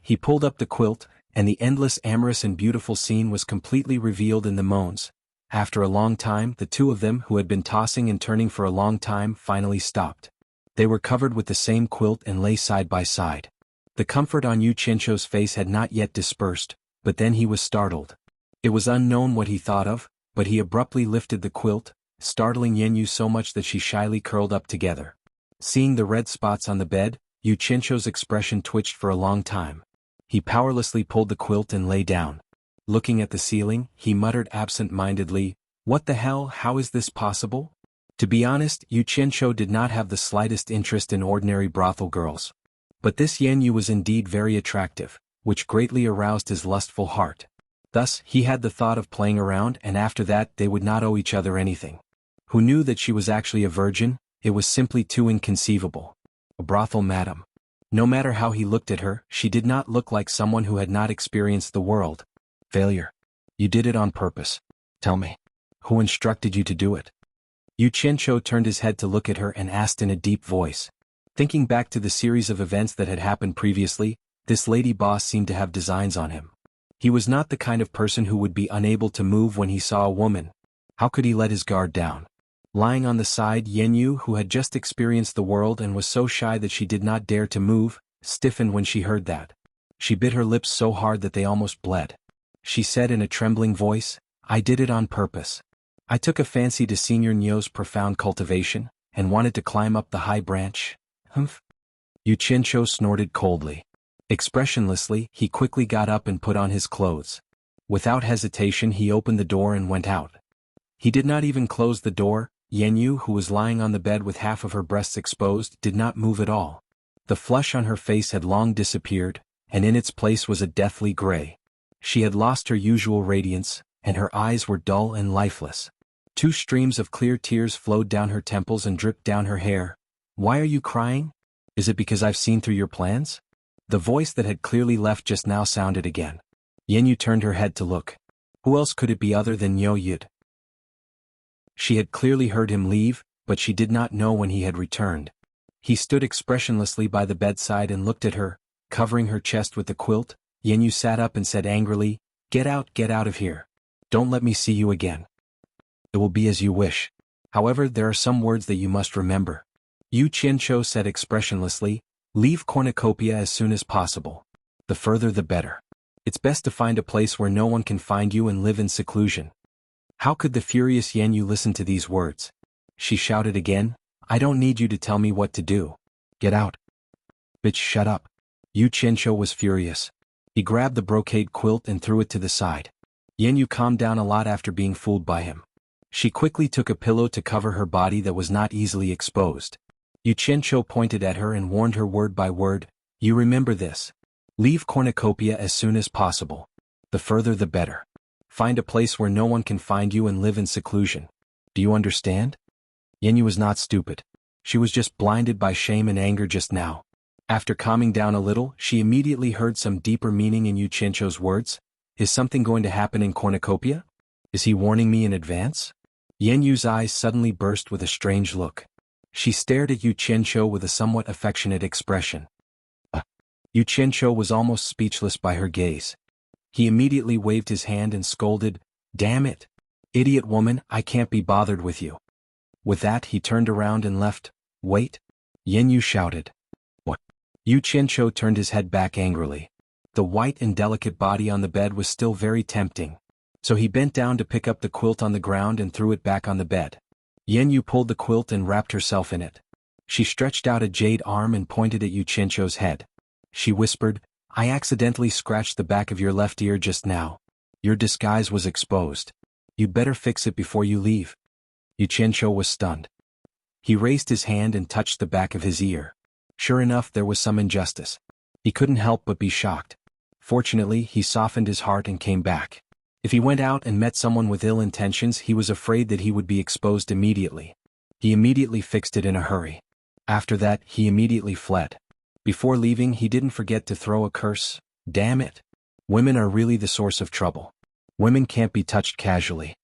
He pulled up the quilt, and the endless amorous and beautiful scene was completely revealed in the moans. After a long time, the two of them who had been tossing and turning for a long time finally stopped. They were covered with the same quilt and lay side by side. The comfort on Yu Qianzhou's face had not yet dispersed, but then he was startled. It was unknown what he thought of, but he abruptly lifted the quilt, startling Yanyu so much that she shyly curled up together. Seeing the red spots on the bed, Yu Qianzhou's expression twitched for a long time. He powerlessly pulled the quilt and lay down. Looking at the ceiling, he muttered absent-mindedly, "What the hell, how is this possible?" To be honest, Yu Qianzhou did not have the slightest interest in ordinary brothel girls. But this Yanyu was indeed very attractive, which greatly aroused his lustful heart. Thus, he had the thought of playing around, and after that they would not owe each other anything. Who knew that she was actually a virgin? It was simply too inconceivable. A brothel madam. No matter how he looked at her, she did not look like someone who had not experienced the world. Failure. You did it on purpose. Tell me. Who instructed you to do it? Yu Qianzhou turned his head to look at her and asked in a deep voice. Thinking back to the series of events that had happened previously, this lady boss seemed to have designs on him. He was not the kind of person who would be unable to move when he saw a woman. How could he let his guard down? Lying on the side, Yanyu, who had just experienced the world and was so shy that she did not dare to move, stiffened when she heard that. She bit her lips so hard that they almost bled. She said in a trembling voice, "I did it on purpose. I took a fancy to Senior Nyo's profound cultivation, and wanted to climb up the high branch." Humph. Yu Qianzhou snorted coldly. Expressionlessly, he quickly got up and put on his clothes. Without hesitation he opened the door and went out. He did not even close the door. Yanyu, who was lying on the bed with half of her breasts exposed, did not move at all. The flush on her face had long disappeared, and in its place was a deathly gray. She had lost her usual radiance, and her eyes were dull and lifeless. 2 streams of clear tears flowed down her temples and dripped down her hair. "Why are you crying? Is it because I've seen through your plans?" The voice that had clearly left just now sounded again. Yanyu turned her head to look. Who else could it be other than Nyo Yid? She had clearly heard him leave, but she did not know when he had returned. He stood expressionlessly by the bedside and looked at her, covering her chest with the quilt. Yanyu sat up and said angrily, get out of here. Don't let me see you again." "It will be as you wish. However, there are some words that you must remember." Yu Qianzhou said expressionlessly, "Leave cornucopia as soon as possible. The further the better. It's best to find a place where no one can find you and live in seclusion." How could the furious Yanyu listen to these words? She shouted again, "I don't need you to tell me what to do. Get out." "Bitch, shut up." Yu Qianzhou was furious. He grabbed the brocade quilt and threw it to the side. Yanyu calmed down a lot after being fooled by him. She quickly took a pillow to cover her body that was not easily exposed. Yu Qianzhou pointed at her and warned her word by word, "You remember this. Leave cornucopia as soon as possible. The further the better. Find a place where no one can find you and live in seclusion. Do you understand?" Yanyu was not stupid. She was just blinded by shame and anger just now. After calming down a little, she immediately heard some deeper meaning in Yu Qianzhou's words. Is something going to happen in cornucopia? Is he warning me in advance? Yanyu's eyes suddenly burst with a strange look. She stared at Yu Qianzhou with a somewhat affectionate expression. Yu Qianzhou was almost speechless by her gaze. He immediately waved his hand and scolded, "Damn it! Idiot woman, I can't be bothered with you." With that he turned around and left. "Wait!" Yanyu shouted. "What?" Yu Qianzhou turned his head back angrily. The white and delicate body on the bed was still very tempting. So he bent down to pick up the quilt on the ground and threw it back on the bed. Yanyu pulled the quilt and wrapped herself in it. She stretched out a jade arm and pointed at Yu Qianzhou's head. She whispered, "I accidentally scratched the back of your left ear just now. Your disguise was exposed. You'd better fix it before you leave." Yu Qianzhou was stunned. He raised his hand and touched the back of his ear. Sure enough, there was some injustice. He couldn't help but be shocked. Fortunately, he softened his heart and came back. If he went out and met someone with ill intentions, he was afraid that he would be exposed immediately. He immediately fixed it in a hurry. After that, he immediately fled. Before leaving, he didn't forget to throw a curse. Damn it! Women are really the source of trouble. Women can't be touched casually.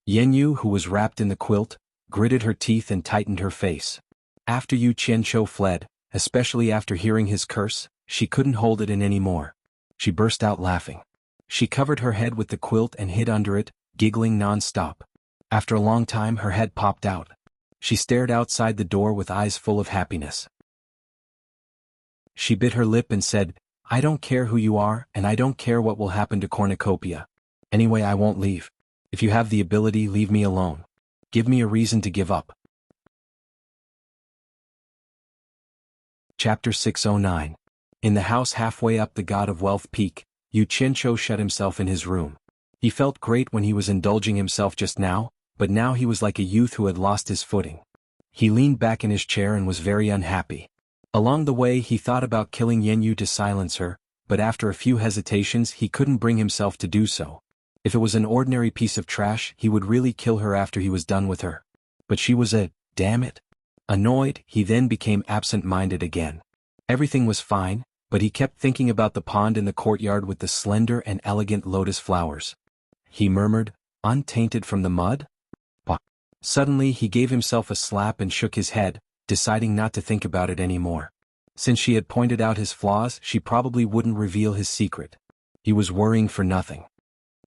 Yanyu, who was wrapped in the quilt, gritted her teeth and tightened her face. After Yu Qianzhou fled, especially after hearing his curse, she couldn't hold it in anymore. She burst out laughing. She covered her head with the quilt and hid under it, giggling non-stop. After a long time, her head popped out. She stared outside the door with eyes full of happiness. She bit her lip and said, "I don't care who you are, and I don't care what will happen to cornucopia. Anyway, I won't leave. If you have the ability, leave me alone. Give me a reason to give up. Chapter 609. In the house halfway up the God of Wealth peak, Yu Qianqiu shut himself in his room. He felt great when he was indulging himself just now, but now he was like a youth who had lost his footing. He leaned back in his chair and was very unhappy. Along the way he thought about killing Yanyu to silence her, but after a few hesitations he couldn't bring himself to do so. If it was an ordinary piece of trash, he would really kill her after he was done with her. But she was a, damn it. Annoyed, he then became absent-minded again. Everything was fine, but he kept thinking about the pond in the courtyard with the slender and elegant lotus flowers. He murmured, untainted from the mud? Bah. Suddenly he gave himself a slap and shook his head, deciding not to think about it anymore. Since she had pointed out his flaws, she probably wouldn't reveal his secret. He was worrying for nothing.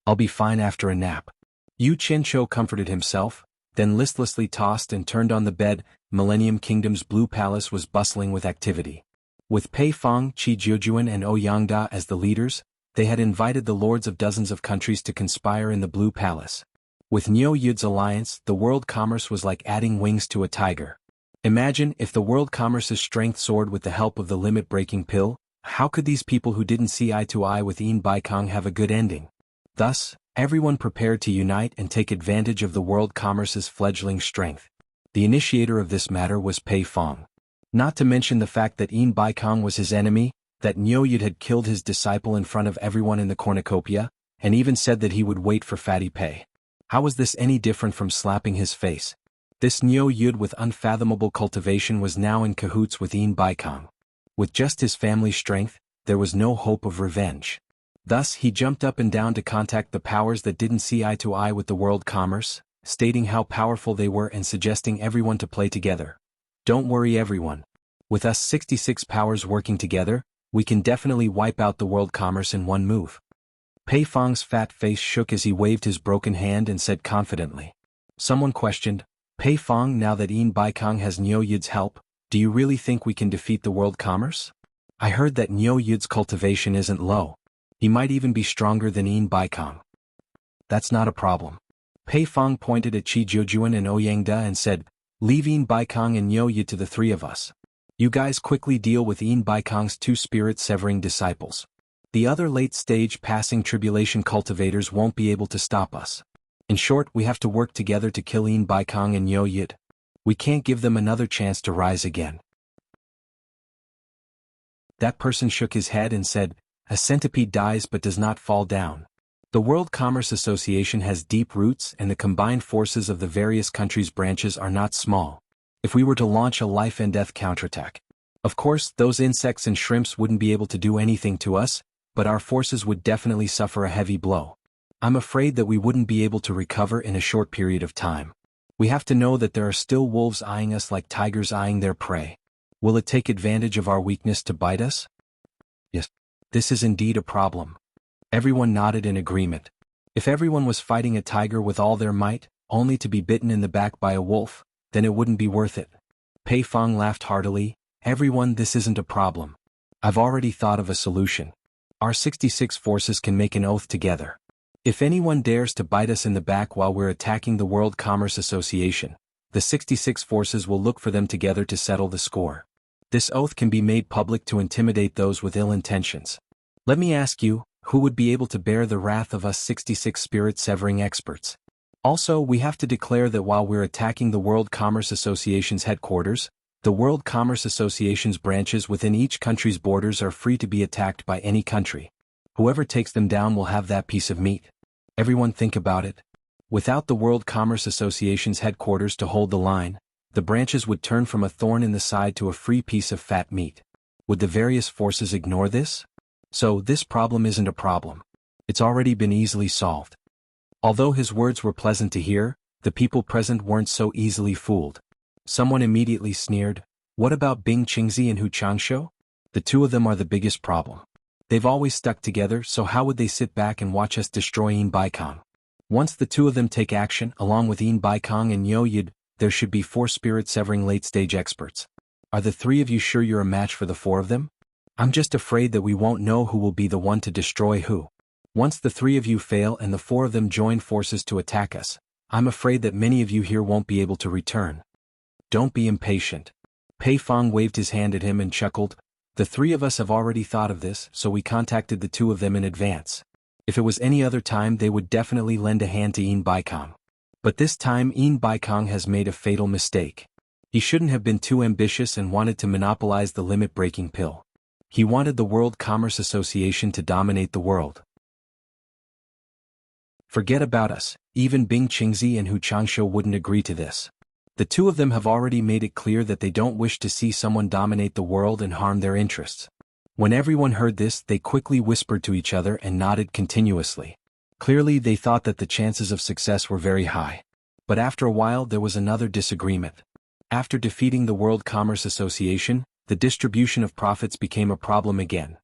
I'll be fine after a nap. Yu Qianqiu comforted himself, then listlessly tossed and turned on the bed. Millennium Kingdom's Blue Palace was bustling with activity. With Pei Fong, Qi Jiujuan and Ouyangda as the leaders, they had invited the lords of dozens of countries to conspire in the Blue Palace. With Niu Yud's alliance, the world commerce was like adding wings to a tiger. Imagine if the world commerce's strength soared with the help of the limit-breaking pill. How could these people who didn't see eye to eye with Yin Baikong have a good ending? Thus, everyone prepared to unite and take advantage of the world commerce's fledgling strength. The initiator of this matter was Pei Fong. Not to mention the fact that Yin Baikong was his enemy, that Niu Yud had killed his disciple in front of everyone in the cornucopia, and even said that he would wait for Fatty Pei. How was this any different from slapping his face? This Niu Yud with unfathomable cultivation was now in cahoots with Yin Baikong. With just his family strength, there was no hope of revenge. Thus he jumped up and down to contact the powers that didn't see eye to eye with the world commerce, stating how powerful they were and suggesting everyone to play together. Don't worry everyone. With us 66 powers working together, we can definitely wipe out the world commerce in one move. Pei Fong's fat face shook as he waved his broken hand and said confidently. Someone questioned, Pei Fong, now that Yin Baikong has Niu Yud's help, do you really think we can defeat the world commerce? I heard that Niu Yud's cultivation isn't low. He might even be stronger than Yin Baikong. That's not a problem. Pei Fong pointed at Qi Jiujuan and Ouyangda and said, leave Yin Baikong and Niu Yud to the three of us. You guys quickly deal with Yin Baikong's two spirit-severing disciples. The other late-stage passing tribulation cultivators won't be able to stop us. In short, we have to work together to kill Yin Baikong and Niu Yud. We can't give them another chance to rise again. That person shook his head and said, a centipede dies but does not fall down. The World Commerce Association has deep roots and the combined forces of the various countries' branches are not small. If we were to launch a life and death counterattack, of course those insects and shrimps wouldn't be able to do anything to us, but our forces would definitely suffer a heavy blow. I'm afraid that we wouldn't be able to recover in a short period of time. We have to know that there are still wolves eyeing us like tigers eyeing their prey. Will it take advantage of our weakness to bite us? Yes, this is indeed a problem. Everyone nodded in agreement. If everyone was fighting a tiger with all their might, only to be bitten in the back by a wolf, then it wouldn't be worth it. Pei Fong laughed heartily. Everyone, this isn't a problem. I've already thought of a solution. Our 66 forces can make an oath together. If anyone dares to bite us in the back while we're attacking the World Commerce Association, the 66 forces will look for them together to settle the score. This oath can be made public to intimidate those with ill intentions. Let me ask you, who would be able to bear the wrath of us 66 spirit-severing experts? Also, we have to declare that while we're attacking the World Commerce Association's headquarters, the World Commerce Association's branches within each country's borders are free to be attacked by any country. Whoever takes them down will have that piece of meat. Everyone think about it. Without the World Commerce Association's headquarters to hold the line, the branches would turn from a thorn in the side to a free piece of fat meat. Would the various forces ignore this? So, this problem isn't a problem. It's already been easily solved. Although his words were pleasant to hear, the people present weren't so easily fooled. Someone immediately sneered, what about Bing Qingzi and Hu Changshou? The two of them are the biggest problem. They've always stuck together, so how would they sit back and watch us destroy Yin Baikong? Once the two of them take action, along with Yin Baikong and Niu Yud, there should be 4 spirit-severing late-stage experts. Are the 3 of you sure you're a match for the 4 of them? I'm just afraid that we won't know who will be the one to destroy who. Once the 3 of you fail and the 4 of them join forces to attack us, I'm afraid that many of you here won't be able to return. Don't be impatient. Pei Fong waved his hand at him and chuckled. The 3 of us have already thought of this, so we contacted the 2 of them in advance. If it was any other time, they would definitely lend a hand to Yin Baikong. But this time Yin Baikong has made a fatal mistake. He shouldn't have been too ambitious and wanted to monopolize the limit-breaking pill. He wanted the World Commerce Association to dominate the world. Forget about us, even Bing Qingzi and Hu Changshu wouldn't agree to this. The 2 of them have already made it clear that they don't wish to see someone dominate the world and harm their interests. When everyone heard this, they quickly whispered to each other and nodded continuously. Clearly they thought that the chances of success were very high. But after a while there was another disagreement. After defeating the World Commerce Association, the distribution of profits became a problem again.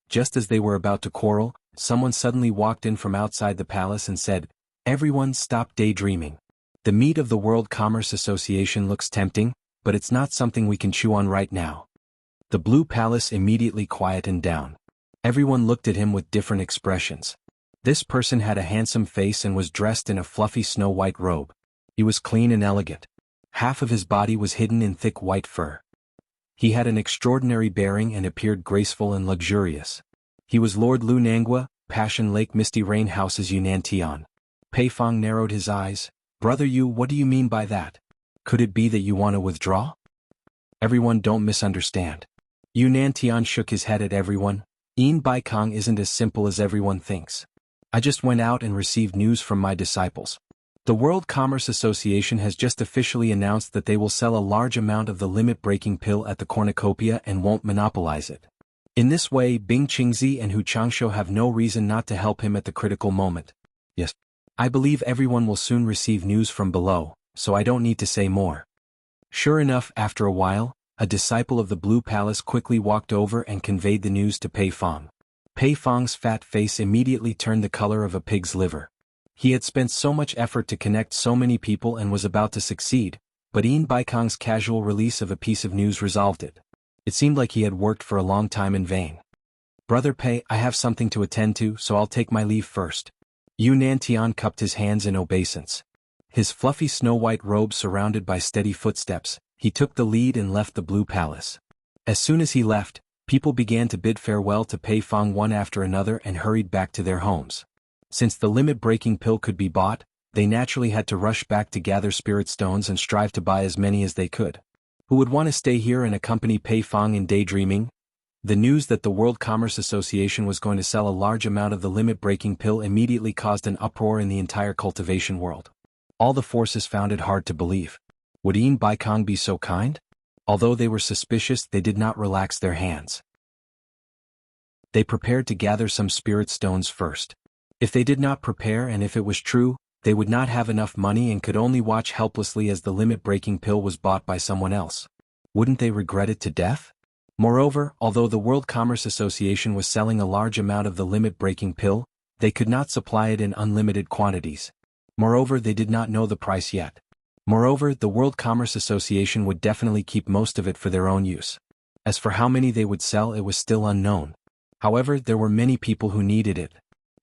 Just as they were about to quarrel, someone suddenly walked in from outside the palace and said, "Everyone stop daydreaming. The meat of the World Commerce Association looks tempting, but it's not something we can chew on right now." The Blue Palace immediately quietened down. Everyone looked at him with different expressions. This person had a handsome face and was dressed in a fluffy snow-white robe. He was clean and elegant. Half of his body was hidden in thick white fur. He had an extraordinary bearing and appeared graceful and luxurious. He was Lord Lu Nangua, Passion Lake Misty Rain House's Yunnan Tian. Pei Fong narrowed his eyes. "Brother Yu, what do you mean by that? Could it be that you want to withdraw?" "Everyone, don't misunderstand." Yunnan Tian shook his head at everyone. "Yin Baikong isn't as simple as everyone thinks. I just went out and received news from my disciples. The World Commerce Association has just officially announced that they will sell a large amount of the limit-breaking pill at the cornucopia and won't monopolize it. In this way, Bing Qingzi and Hu Changshu have no reason not to help him at the critical moment. Yes, I believe everyone will soon receive news from below, so I don't need to say more." Sure enough, after a while, a disciple of the Blue Palace quickly walked over and conveyed the news to Pei Fong. Pei Fong's fat face immediately turned the color of a pig's liver. He had spent so much effort to connect so many people and was about to succeed, but Yin Baikong's casual release of a piece of news resolved it. It seemed like he had worked for a long time in vain. "Brother Pei, I have something to attend to, so I'll take my leave first." Yunnan Tian cupped his hands in obeisance. His fluffy snow-white robe surrounded by steady footsteps, he took the lead and left the Blue Palace. As soon as he left, people began to bid farewell to Pei Fong one after another and hurried back to their homes. Since the limit-breaking pill could be bought, they naturally had to rush back to gather spirit stones and strive to buy as many as they could. Who would want to stay here and accompany Pei Fong in daydreaming? The news that the World Commerce Association was going to sell a large amount of the limit-breaking pill immediately caused an uproar in the entire cultivation world. All the forces found it hard to believe. Would Yin Baikong be so kind? Although they were suspicious, they did not relax their hands. They prepared to gather some spirit stones first. If they did not prepare, and if it was true, they would not have enough money and could only watch helplessly as the limit-breaking pill was bought by someone else. Wouldn't they regret it to death? Moreover, although the World Commerce Association was selling a large amount of the limit-breaking pill, they could not supply it in unlimited quantities. Moreover, they did not know the price yet. Moreover, the World Commerce Association would definitely keep most of it for their own use. As for how many they would sell, it was still unknown. However, there were many people who needed it.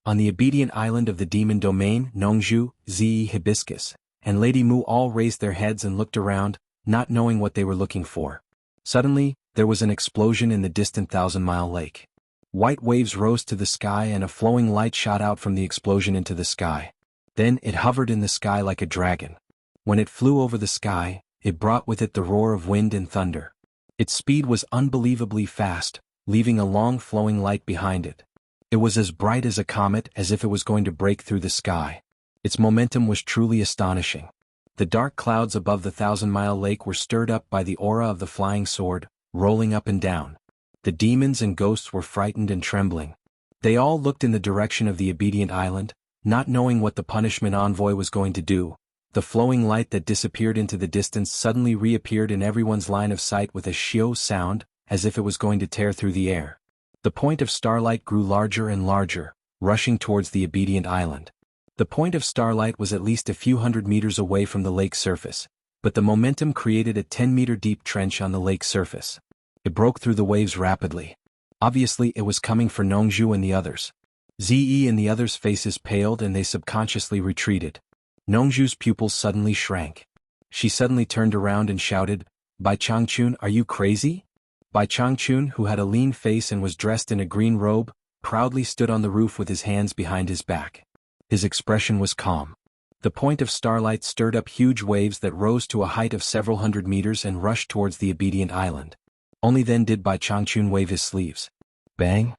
On the obedient island of the demon domain, Nongzhu, Zi Hibiscus, and Lady Mu all raised their heads and looked around, not knowing what they were looking for. Suddenly, there was an explosion in the distant 1,000-mile lake. White waves rose to the sky and a flowing light shot out from the explosion into the sky. Then it hovered in the sky like a dragon. When it flew over the sky, it brought with it the roar of wind and thunder. Its speed was unbelievably fast, leaving a long flowing light behind it. It was as bright as a comet, as if it was going to break through the sky. Its momentum was truly astonishing. The dark clouds above the 1,000-mile lake were stirred up by the aura of the flying sword, rolling up and down. The demons and ghosts were frightened and trembling. They all looked in the direction of the obedient island, not knowing what the punishment envoy was going to do. The flowing light that disappeared into the distance suddenly reappeared in everyone's line of sight with a shio sound, as if it was going to tear through the air. The point of starlight grew larger and larger, rushing towards the obedient island. The point of starlight was at least a few hundred meters away from the lake's surface, but the momentum created a 10-meter deep trench on the lake's surface. It broke through the waves rapidly. Obviously, it was coming for Nongzhu and the others. Ze and the others' faces paled and they subconsciously retreated. Nongju's pupils suddenly shrank. She suddenly turned around and shouted, "Bai Changchun, are you crazy?" Bai Changchun, who had a lean face and was dressed in a green robe, proudly stood on the roof with his hands behind his back. His expression was calm. The point of starlight stirred up huge waves that rose to a height of several hundred meters and rushed towards the obedient island. Only then did Bai Changchun wave his sleeves. Bang!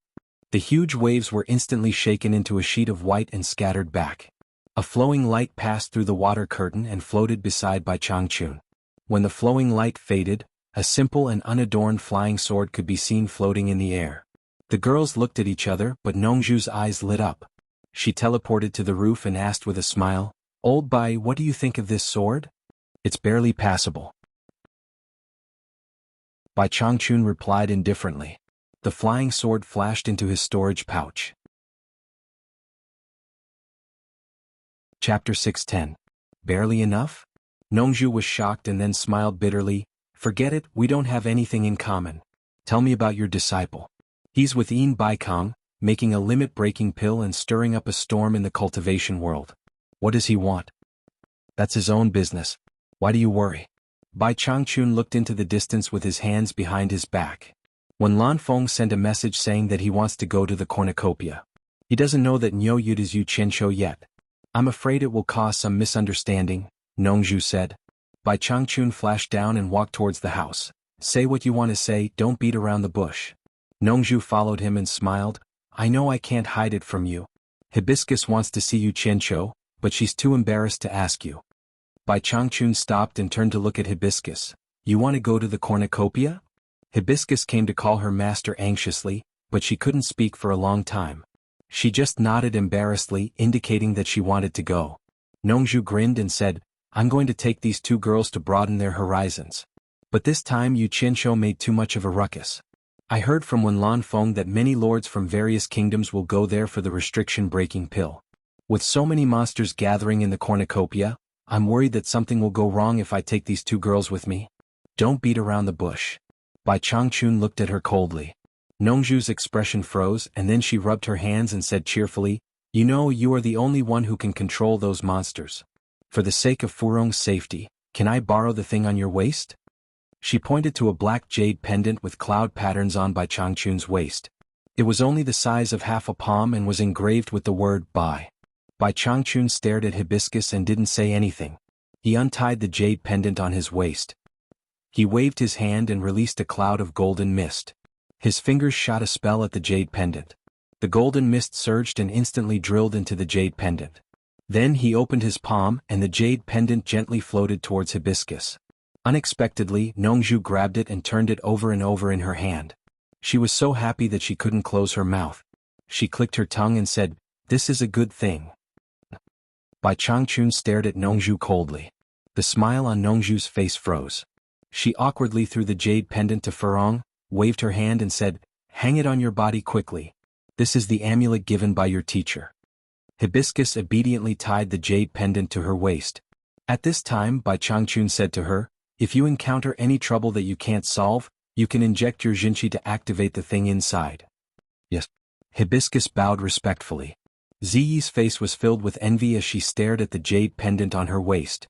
The huge waves were instantly shaken into a sheet of white and scattered back. A flowing light passed through the water curtain and floated beside Bai Changchun. When the flowing light faded, a simple and unadorned flying sword could be seen floating in the air. The girls looked at each other, but Nongju's eyes lit up. She teleported to the roof and asked with a smile, "Old Bai, what do you think of this sword?" "It's barely passable." Bai Changchun replied indifferently. The flying sword flashed into his storage pouch. Chapter 610. Barely enough? Nongju was shocked and then smiled bitterly. "Forget it, we don't have anything in common. Tell me about your disciple." "He's with Yin Baikong, making a limit-breaking pill and stirring up a storm in the cultivation world." "What does he want?" "That's his own business. Why do you worry?" Bai Changchun looked into the distance with his hands behind his back. When Lan Feng sent a message saying that he wants to go to the cornucopia. He doesn't know that Niu Yud is Yu Qianshou yet. "I'm afraid it will cause some misunderstanding," Nongju said. Bai Changchun flashed down and walked towards the house. "Say what you want to say, don't beat around the bush." Nongju followed him and smiled. "I know I can't hide it from you. Hibiscus wants to see Yu Qianshou, but she's too embarrassed to ask you." Bai Changchun stopped and turned to look at Hibiscus. "You want to go to the cornucopia?" Hibiscus came to call her master anxiously, but she couldn't speak for a long time. She just nodded embarrassedly, indicating that she wanted to go. Nongju grinned and said, "I'm going to take these two girls to broaden their horizons." But this time Yu Qianshou made too much of a ruckus. "I heard from Lan Feng that many lords from various kingdoms will go there for the restriction-breaking pill. With so many monsters gathering in the cornucopia, I'm worried that something will go wrong if I take these two girls with me." "Don't beat around the bush." Bai Changchun looked at her coldly. Nongju's expression froze and then she rubbed her hands and said cheerfully, "You know you are the only one who can control those monsters. For the sake of Furong's safety, can I borrow the thing on your waist?" She pointed to a black jade pendant with cloud patterns on Bai Changchun's waist. It was only the size of half a palm and was engraved with the word Bai. Bai Changchun stared at Hibiscus and didn't say anything. He untied the jade pendant on his waist. He waved his hand and released a cloud of golden mist. His fingers shot a spell at the jade pendant. The golden mist surged and instantly drilled into the jade pendant. Then he opened his palm and the jade pendant gently floated towards Hibiscus. Unexpectedly, Nongju grabbed it and turned it over and over in her hand. She was so happy that she couldn't close her mouth. She clicked her tongue and said, "This is a good thing." Bai Changchun stared at Nongju coldly. The smile on Nongju's face froze. She awkwardly threw the jade pendant to Furong, waved her hand and said, "Hang it on your body quickly. This is the amulet given by your teacher." Hibiscus obediently tied the jade pendant to her waist. At this time Bai Changchun said to her, "If you encounter any trouble that you can't solve, you can inject your xianxia to activate the thing inside." "Yes." Hibiscus bowed respectfully. Ziyi's face was filled with envy as she stared at the jade pendant on her waist.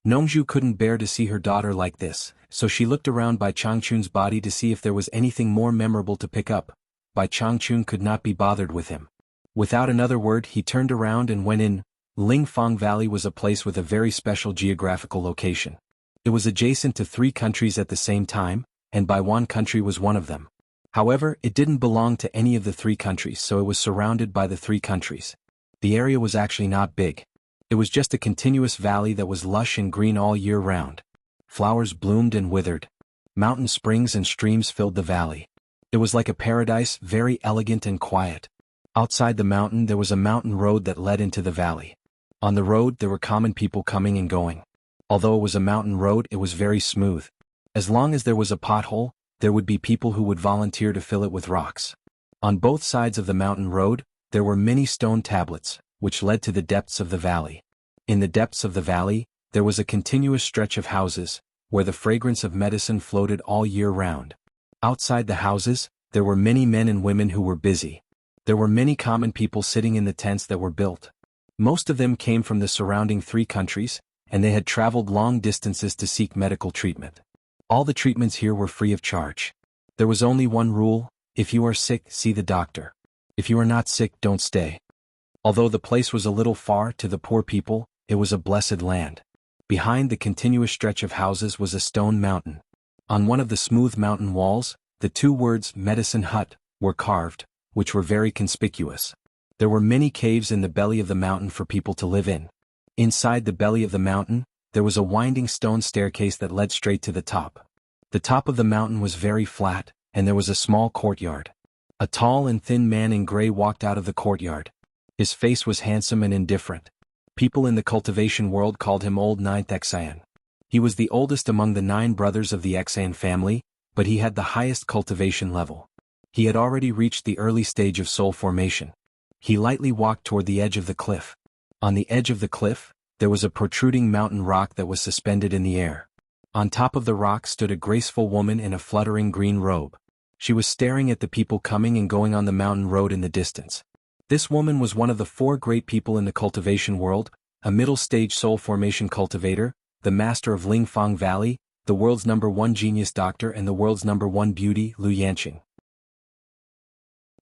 Nongju couldn't bear to see her daughter like this, so she looked around Bai Changchun's body to see if there was anything more memorable to pick up. Bai Changchun could not be bothered with him. Without another word he turned around and went in. Lingfang Valley was a place with a very special geographical location. It was adjacent to 3 countries at the same time, and Baiwan country was one of them. However, it didn't belong to any of the 3 countries, so it was surrounded by the 3 countries. The area was actually not big. It was just a continuous valley that was lush and green all year round. Flowers bloomed and withered. Mountain springs and streams filled the valley. It was like a paradise, very elegant and quiet. Outside the mountain there was a mountain road that led into the valley. On the road there were common people coming and going. Although it was a mountain road, it was very smooth. As long as there was a pothole, there would be people who would volunteer to fill it with rocks. On both sides of the mountain road, there were many stone tablets, which led to the depths of the valley. In the depths of the valley, there was a continuous stretch of houses, where the fragrance of medicine floated all year round. Outside the houses, there were many men and women who were busy. There were many common people sitting in the tents that were built. Most of them came from the surrounding 3 countries, and they had traveled long distances to seek medical treatment. All the treatments here were free of charge. There was only one rule: if you are sick, see the doctor. If you are not sick, don't stay. Although the place was a little far to the poor people, it was a blessed land. Behind the continuous stretch of houses was a stone mountain. On one of the smooth mountain walls, the 2 words "medicine hut" were carved, which were very conspicuous. There were many caves in the belly of the mountain for people to live in. Inside the belly of the mountain, there was a winding stone staircase that led straight to the top. The top of the mountain was very flat, and there was a small courtyard. A tall and thin man in gray walked out of the courtyard. His face was handsome and indifferent. People in the cultivation world called him Old Ninth Xian. He was the oldest among the 9 brothers of the Xian family, but he had the highest cultivation level. He had already reached the early stage of soul formation. He lightly walked toward the edge of the cliff. On the edge of the cliff, there was a protruding mountain rock that was suspended in the air. On top of the rock stood a graceful woman in a fluttering green robe. She was staring at the people coming and going on the mountain road in the distance. This woman was one of the 4 great people in the cultivation world: a middle-stage soul formation cultivator, the master of Lingfang Valley, the world's #1 genius doctor, and the world's #1 beauty, Xianxia.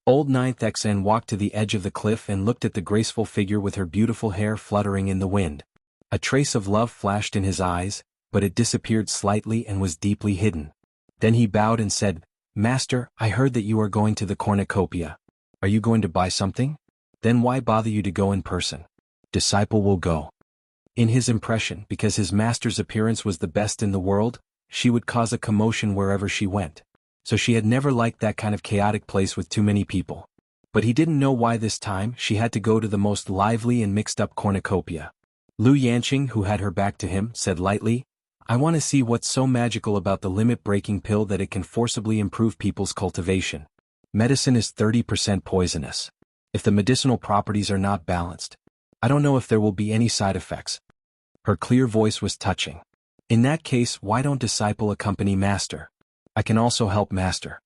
Old Ninth Xian walked to the edge of the cliff and looked at the graceful figure with her beautiful hair fluttering in the wind. A trace of love flashed in his eyes, but it disappeared slightly and was deeply hidden. Then he bowed and said, "Master, I heard that you are going to the cornucopia. Are you going to buy something? Then why bother you to go in person? Disciple will go." In his impression, because his master's appearance was the best in the world, she would cause a commotion wherever she went. So she had never liked that kind of chaotic place with too many people. But he didn't know why this time she had to go to the most lively and mixed-up cornucopia. Xianxia, who had her back to him, said lightly, "I want to see what's so magical about the limit-breaking pill that it can forcibly improve people's cultivation. Medicine is 30% poisonous. If the medicinal properties are not balanced, I don't know if there will be any side effects." Her clear voice was touching. "In that case, why don't disciple accompany master? I can also help master."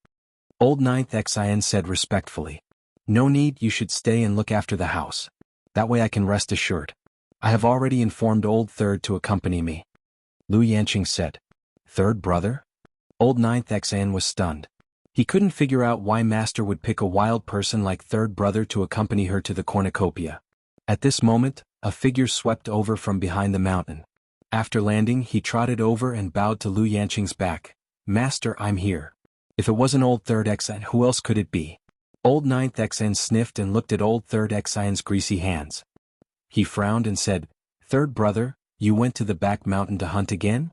Old Ninth Xian said respectfully, "No need, you should stay and look after the house. That way I can rest assured. I have already informed Old Third to accompany me." Xianxia said. "Third brother?" Old Ninth Xian was stunned. He couldn't figure out why master would pick a wild person like Third brother to accompany her to the cornucopia. At this moment, a figure swept over from behind the mountain. After landing, he trotted over and bowed to Xianxia's back. "Master, I'm here. If it wasn't Old Third Xian, who else could it be?" Old Ninth Xian sniffed and looked at Old Third Xian's greasy hands. He frowned and said, "Third brother, you went to the back mountain to hunt again?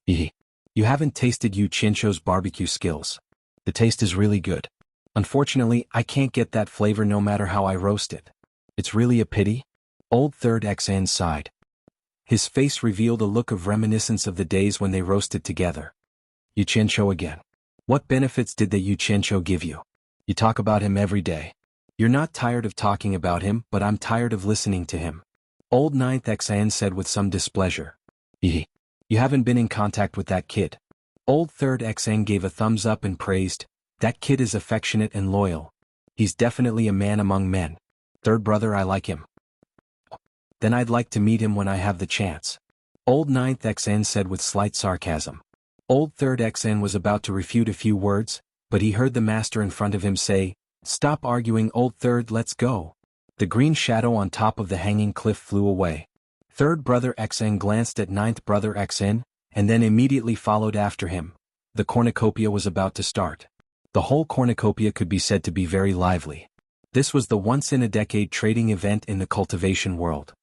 You haven't tasted Xianxia's barbecue skills. The taste is really good. Unfortunately, I can't get that flavor no matter how I roast it. It's really a pity." Old Third Xian sighed. His face revealed a look of reminiscence of the days when they roasted together. "Xianxia again. What benefits did the Xianxia give you? You talk about him every day. You're not tired of talking about him, but I'm tired of listening to him." Old Ninth Xian said with some displeasure. You haven't been in contact with that kid." Old Third Xian gave a thumbs up and praised, "That kid is affectionate and loyal. He's definitely a man among men. Third brother, I like him. Then I'd like to meet him when I have the chance." Old Ninth Xian said with slight sarcasm. Old Third Xian was about to refute a few words, but he heard the master in front of him say, "Stop arguing, Old Third, let's go." The green shadow on top of the hanging cliff flew away. Third brother Xian glanced at Ninth brother Xian, and then immediately followed after him. The cornucopia was about to start. The whole cornucopia could be said to be very lively. This was the once-in-a-decade trading event in the cultivation world.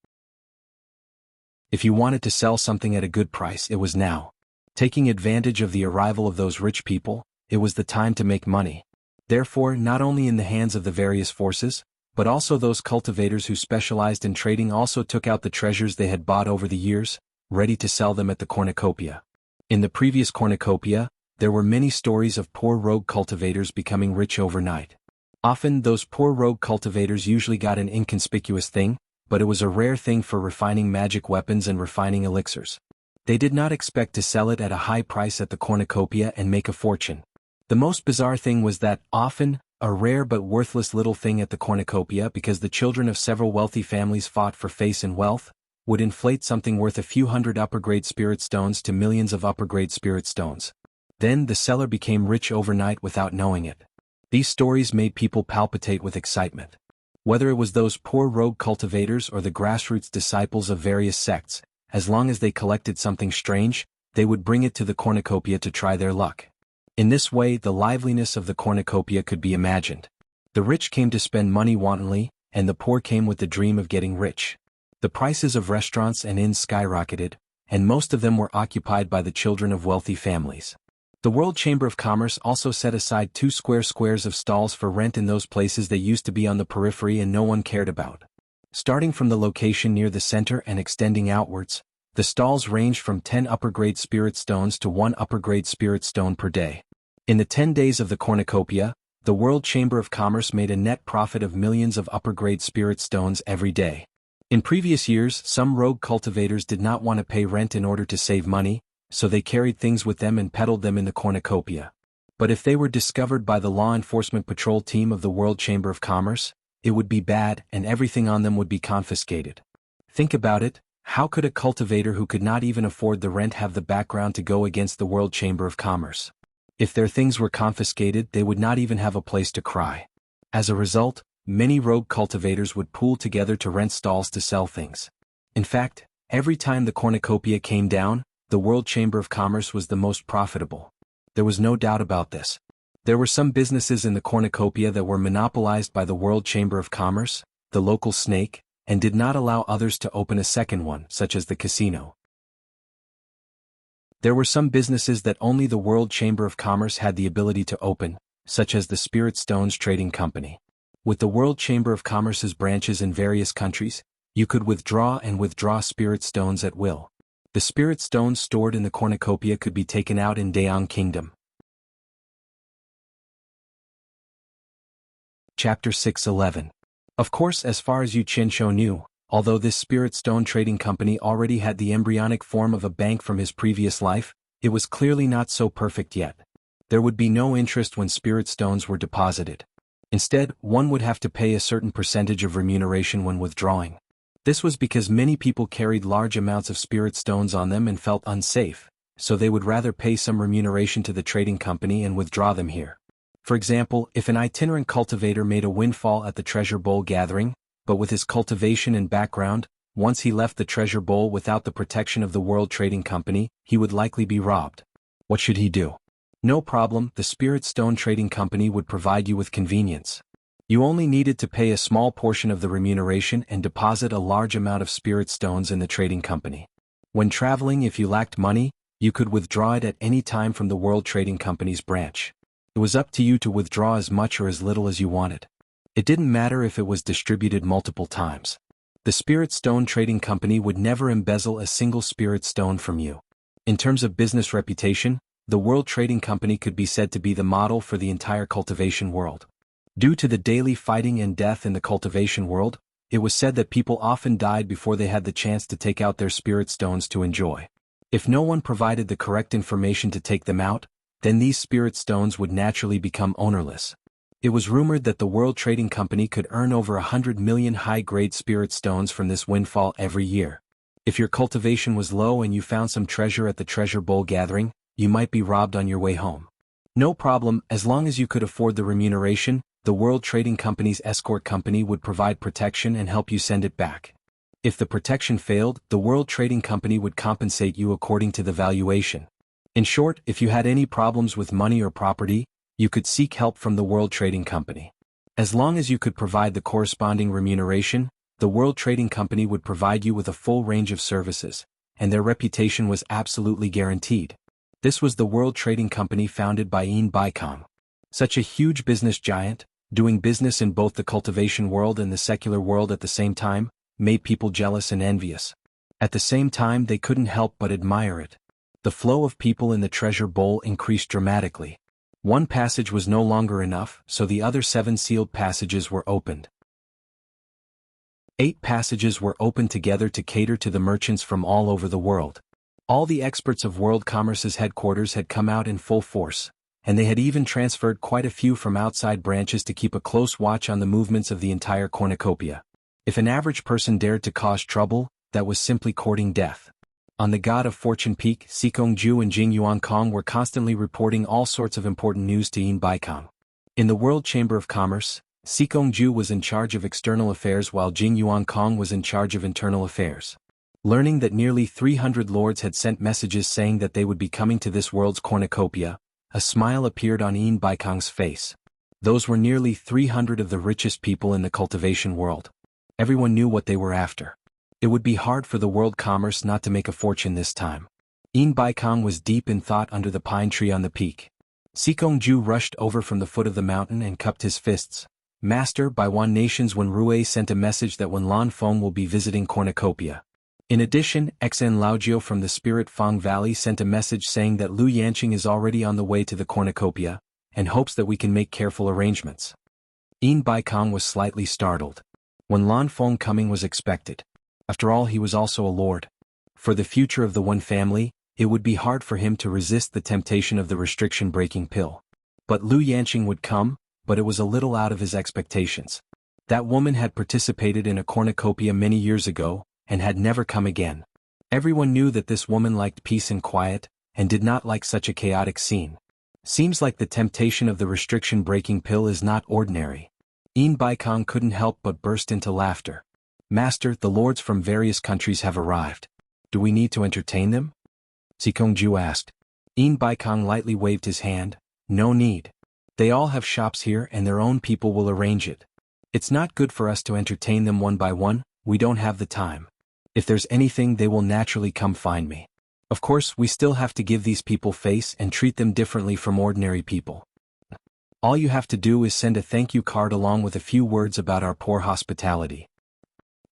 If you wanted to sell something at a good price, it was now. Taking advantage of the arrival of those rich people, it was the time to make money. Therefore, not only in the hands of the various forces, but also those cultivators who specialized in trading also took out the treasures they had bought over the years, ready to sell them at the cornucopia. In the previous cornucopia, there were many stories of poor rogue cultivators becoming rich overnight. Often those poor rogue cultivators usually got an inconspicuous thing, but it was a rare thing for refining magic weapons and refining elixirs. They did not expect to sell it at a high price at the cornucopia and make a fortune. The most bizarre thing was that, often, a rare but worthless little thing at the cornucopia because the children of several wealthy families fought for face and wealth, would inflate something worth a few hundred upper-grade spirit stones to millions of upper-grade spirit stones. Then the seller became rich overnight without knowing it. These stories made people palpitate with excitement. Whether it was those poor rogue cultivators or the grassroots disciples of various sects, as long as they collected something strange, they would bring it to the cornucopia to try their luck. In this way, the liveliness of the cornucopia could be imagined. The rich came to spend money wantonly, and the poor came with the dream of getting rich. The prices of restaurants and inns skyrocketed, and most of them were occupied by the children of wealthy families. The World Chamber of Commerce also set aside 2 square squares of stalls for rent in those places that used to be on the periphery and no one cared about. Starting from the location near the center and extending outwards, the stalls ranged from 10 upper-grade spirit stones to 1 upper-grade spirit stone per day. In the 10 days of the cornucopia, the World Chamber of Commerce made a net profit of millions of upper-grade spirit stones every day. In previous years, some rogue cultivators did not want to pay rent in order to save money, so they carried things with them and peddled them in the cornucopia. But if they were discovered by the law enforcement patrol team of the World Chamber of Commerce, it would be bad and everything on them would be confiscated. Think about it, how could a cultivator who could not even afford the rent have the background to go against the World Chamber of Commerce? If their things were confiscated, they would not even have a place to cry. As a result, many rogue cultivators would pool together to rent stalls to sell things. In fact, every time the cornucopia came down, the World Chamber of Commerce was the most profitable. There was no doubt about this. There were some businesses in the cornucopia that were monopolized by the World Chamber of Commerce, the local snake, and did not allow others to open a second one, such as the casino. There were some businesses that only the World Chamber of Commerce had the ability to open, such as the Spirit Stones Trading Company. With the World Chamber of Commerce's branches in various countries, you could withdraw and withdraw spirit stones at will. The spirit stones stored in the cornucopia could be taken out in Jianghu Kingdom. Chapter 6:11. Of course, as far as Xianxia knew, although this spirit stone trading company already had the embryonic form of a bank from his previous life, it was clearly not so perfect yet. There would be no interest when spirit stones were deposited. Instead, one would have to pay a certain percentage of remuneration when withdrawing. This was because many people carried large amounts of spirit stones on them and felt unsafe, so they would rather pay some remuneration to the trading company and withdraw them here. For example, if an itinerant cultivator made a windfall at the treasure bowl gathering, but with his cultivation and background, once he left the treasure bowl without the protection of the World Trading Company, he would likely be robbed. What should he do? No problem, the Spirit Stone Trading Company would provide you with convenience. You only needed to pay a small portion of the remuneration and deposit a large amount of spirit stones in the trading company. When traveling, if you lacked money, you could withdraw it at any time from the World Trading Company's branch. It was up to you to withdraw as much or as little as you wanted. It didn't matter if it was distributed multiple times. The Spirit Stone Trading Company would never embezzle a single spirit stone from you. In terms of business reputation, the World Trading Company could be said to be the model for the entire cultivation world. Due to the daily fighting and death in the cultivation world, it was said that people often died before they had the chance to take out their spirit stones to enjoy. If no one provided the correct information to take them out, then these spirit stones would naturally become ownerless. It was rumored that the World Trading Company could earn over 100 million high-grade spirit stones from this windfall every year. If your cultivation was low and you found some treasure at the treasure bowl gathering, you might be robbed on your way home. No problem, as long as you could afford the remuneration, the World Trading Company's escort company would provide protection and help you send it back. If the protection failed, the World Trading Company would compensate you according to the valuation. In short, if you had any problems with money or property, you could seek help from the World Trading Company. As long as you could provide the corresponding remuneration, the World Trading Company would provide you with a full range of services, and their reputation was absolutely guaranteed. This was the World Trading Company founded by Baikong. Such a huge business giant, doing business in both the cultivation world and the secular world at the same time, made people jealous and envious. At the same time, they couldn't help but admire it. The flow of people in the treasure bowl increased dramatically. One passage was no longer enough, so the other 7 sealed passages were opened. 8 passages were opened together to cater to the merchants from all over the world. All the experts of World Commerce's headquarters had come out in full force, and they had even transferred quite a few from outside branches to keep a close watch on the movements of the entire cornucopia. If an average person dared to cause trouble, that was simply courting death. On the God of Fortune Peak, Xikongju and Jingyuankong were constantly reporting all sorts of important news to Yin Baikong. In the World Chamber of Commerce, Xikongju was in charge of external affairs while Jingyuankong was in charge of internal affairs. Learning that nearly 300 lords had sent messages saying that they would be coming to this world's cornucopia, a smile appeared on Yin Baikong's face. Those were nearly 300 of the richest people in the cultivation world. Everyone knew what they were after. It would be hard for the world commerce not to make a fortune this time. Yin Baikong was deep in thought under the pine tree on the peak. Xikongju rushed over from the foot of the mountain and cupped his fists. Master, by Wan Nations Wen Rui sent a message that Wen Lanfeng will be visiting cornucopia. In addition, Xen Laojiu from the Spirit Fang Valley sent a message saying that Lu Yanqing is already on the way to the cornucopia, and hopes that we can make careful arrangements. Yin Baikong was slightly startled. Wen Lanfeng coming was expected. After all, he was also a lord. For the future of the Wen family, it would be hard for him to resist the temptation of the restriction-breaking pill. But Lu Yanqing would come, but it was a little out of his expectations. That woman had participated in a cornucopia many years ago, and had never come again. Everyone knew that this woman liked peace and quiet, and did not like such a chaotic scene. Seems like the temptation of the restriction-breaking pill is not ordinary. Yin Baikong couldn't help but burst into laughter. Master, the lords from various countries have arrived. Do we need to entertain them? Xikongju asked. Yin Baikong lightly waved his hand. No need. They all have shops here and their own people will arrange it. It's not good for us to entertain them one by one, we don't have the time. If there's anything they will naturally come find me. Of course, we still have to give these people face and treat them differently from ordinary people. All you have to do is send a thank you card along with a few words about our poor hospitality.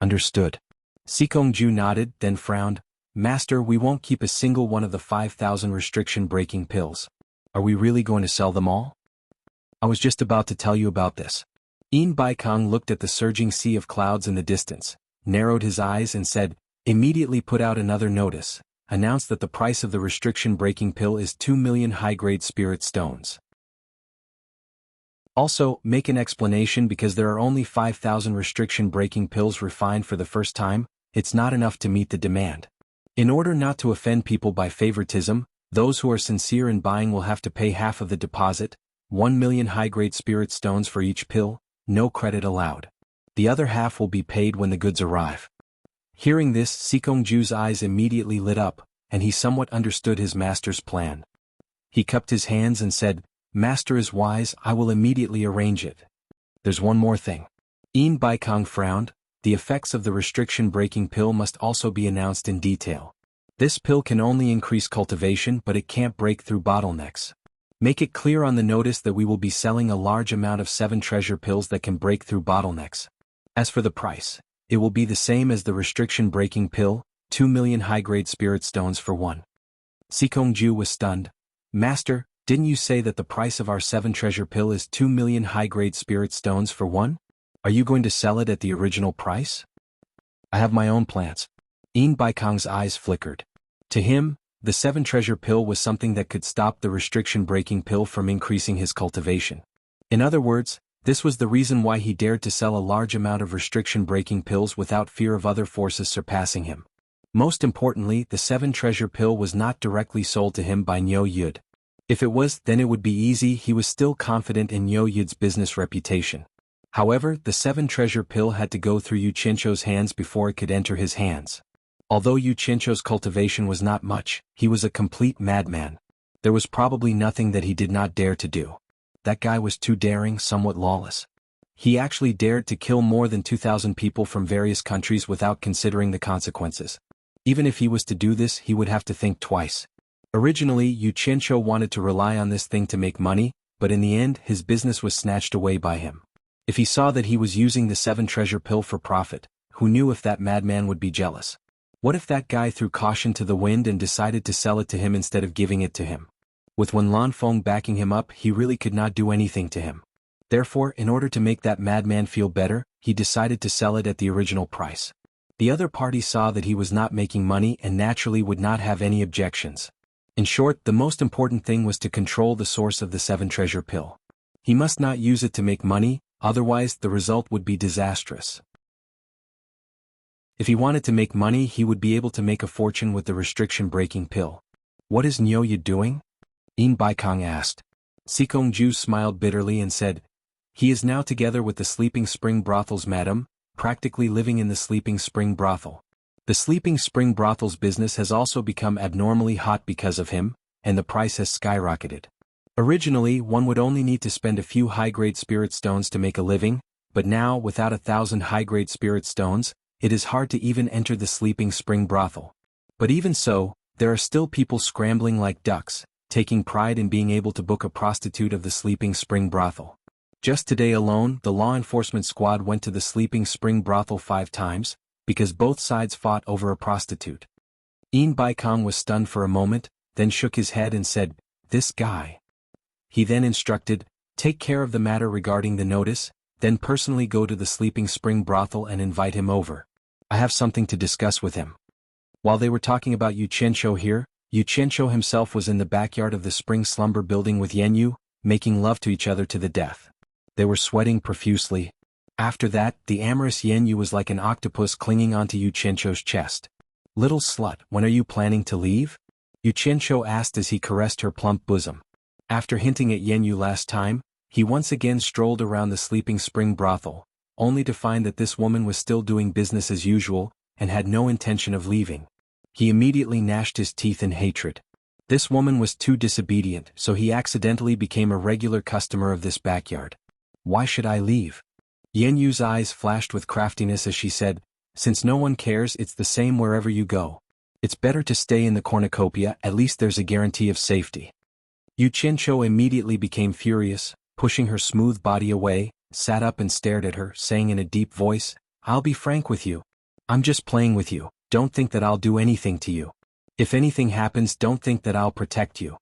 Understood. Xikongju nodded, then frowned. Master, we won't keep a single one of the 5,000 restriction-breaking pills. Are we really going to sell them all? I was just about to tell you about this. Yin Baikong looked at the surging sea of clouds in the distance, narrowed his eyes and said, immediately put out another notice, announced that the price of the restriction-breaking pill is 2 million high-grade spirit stones. Also, make an explanation because there are only 5,000 restriction-breaking pills refined for the first time, it's not enough to meet the demand. In order not to offend people by favoritism, those who are sincere in buying will have to pay half of the deposit, 1 million high-grade spirit stones for each pill, no credit allowed. The other half will be paid when the goods arrive. Hearing this, Xikongju's eyes immediately lit up, and he somewhat understood his master's plan. He cupped his hands and said, Master is wise, I will immediately arrange it. There's one more thing. Yin Baikong frowned. The effects of the restriction-breaking pill must also be announced in detail. This pill can only increase cultivation, but it can't break through bottlenecks. Make it clear on the notice that we will be selling a large amount of 7 treasure pills that can break through bottlenecks. As for the price, it will be the same as the restriction-breaking pill, 2 million high-grade spirit stones for one. Xikongju was stunned. Master, didn't you say that the price of our 7 treasure pill is 2 million high-grade spirit stones for one? Are you going to sell it at the original price? I have my own plans. Yin Baikong's eyes flickered. To him, the 7 treasure pill was something that could stop the restriction-breaking pill from increasing his cultivation. In other words, this was the reason why he dared to sell a large amount of restriction-breaking pills without fear of other forces surpassing him. Most importantly, the 7 treasure pill was not directly sold to him by Niu Yud. If it was, then it would be easy. He was still confident in Niu Yud's business reputation. However, the 7 treasure pill had to go through Yu Qianzhou's hands before it could enter his hands. Although Yu Qianzhou's cultivation was not much, he was a complete madman. There was probably nothing that he did not dare to do. That guy was too daring, somewhat lawless. He actually dared to kill more than 2,000 people from various countries without considering the consequences. Even if he was to do this, he would have to think twice. Originally, Yu Qianzhou wanted to rely on this thing to make money, but in the end, his business was snatched away by him. If he saw that he was using the 7 treasure pill for profit, who knew if that madman would be jealous? What if that guy threw caution to the wind and decided to sell it to him instead of giving it to him? With Wen Lanfeng backing him up, he really could not do anything to him. Therefore, in order to make that madman feel better, he decided to sell it at the original price. The other party saw that he was not making money and naturally would not have any objections. In short, the most important thing was to control the source of the 7 treasure pill. He must not use it to make money, otherwise the result would be disastrous. If he wanted to make money, he would be able to make a fortune with the restriction-breaking pill. What is Nyoye doing? Yin Baikong asked. Sikong Ju smiled bitterly and said, he is now together with the Sleeping Spring Brothels madam, practically living in the Sleeping Spring Brothel. The Sleeping Spring Brothel's business has also become abnormally hot because of him, and the price has skyrocketed. Originally, one would only need to spend a few high-grade spirit stones to make a living, but now, without 1,000 high-grade spirit stones, it is hard to even enter the Sleeping Spring Brothel. But even so, there are still people scrambling like ducks, taking pride in being able to book a prostitute of the Sleeping Spring Brothel. Just today alone, the law enforcement squad went to the Sleeping Spring Brothel 5 times, because both sides fought over a prostitute. Yin Baikong was stunned for a moment, then shook his head and said, this guy. He then instructed, take care of the matter regarding the notice, then personally go to the Sleeping Spring Brothel and invite him over. I have something to discuss with him. While they were talking about Yu Qianzhou here, Yu Qianzhou himself was in the backyard of the Spring Slumber building with Yanyu, making love to each other to the death. They were sweating profusely. After that, the amorous Yanyu was like an octopus clinging onto Yu Qianzhou's chest. Little slut, when are you planning to leave? Yu Qianzhou asked as he caressed her plump bosom. After hinting at Yanyu last time, he once again strolled around the Sleeping Spring Brothel, only to find that this woman was still doing business as usual, and had no intention of leaving. He immediately gnashed his teeth in hatred. This woman was too disobedient, so he accidentally became a regular customer of this backyard. Why should I leave? Yanyu's eyes flashed with craftiness as she said, since no one cares, it's the same wherever you go. It's better to stay in the cornucopia, at least there's a guarantee of safety. Yu Qianzhou immediately became furious, pushing her smooth body away, sat up and stared at her, saying in a deep voice, I'll be frank with you. I'm just playing with you, don't think that I'll do anything to you. If anything happens, don't think that I'll protect you.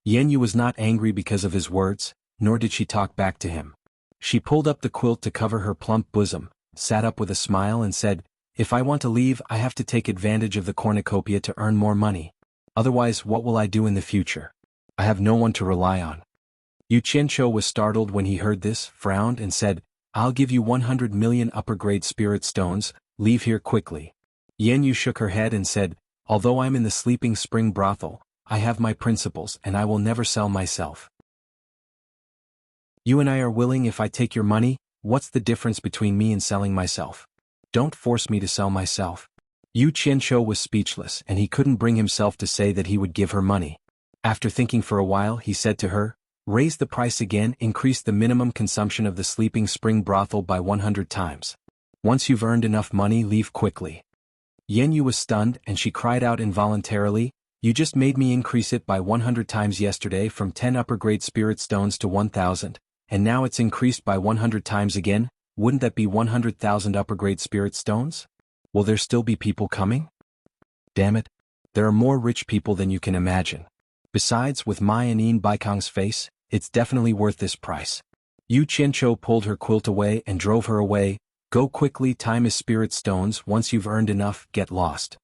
Yanyu was not angry because of his words, nor did she talk back to him. She pulled up the quilt to cover her plump bosom, sat up with a smile and said, if I want to leave, I have to take advantage of the cornucopia to earn more money. Otherwise, what will I do in the future? I have no one to rely on. Yu Qianzhou was startled when he heard this, frowned and said, I'll give you 100 million upper-grade spirit stones, leave here quickly. Yanyu shook her head and said, although I'm in the Sleeping Spring Brothel, I have my principles and I will never sell myself. You and I are willing if I take your money, what's the difference between me and selling myself? Don't force me to sell myself. Yu Qianzhou was speechless and he couldn't bring himself to say that he would give her money. After thinking for a while, he said to her, raise the price again, increase the minimum consumption of the Sleeping Spring Brothel by 100 times. Once you've earned enough money, leave quickly. Yanyu was stunned and she cried out involuntarily, you just made me increase it by 100 times yesterday from 10 upper-grade spirit stones to 1,000, and now it's increased by 100 times again, wouldn't that be 100,000 upper-grade spirit stones? Will there still be people coming? Damn it. There are more rich people than you can imagine. Besides, with Mai and Yin Baikong's face, it's definitely worth this price. Yu Qianzhou pulled her quilt away and drove her away, go quickly, time is spirit stones, once you've earned enough, get lost.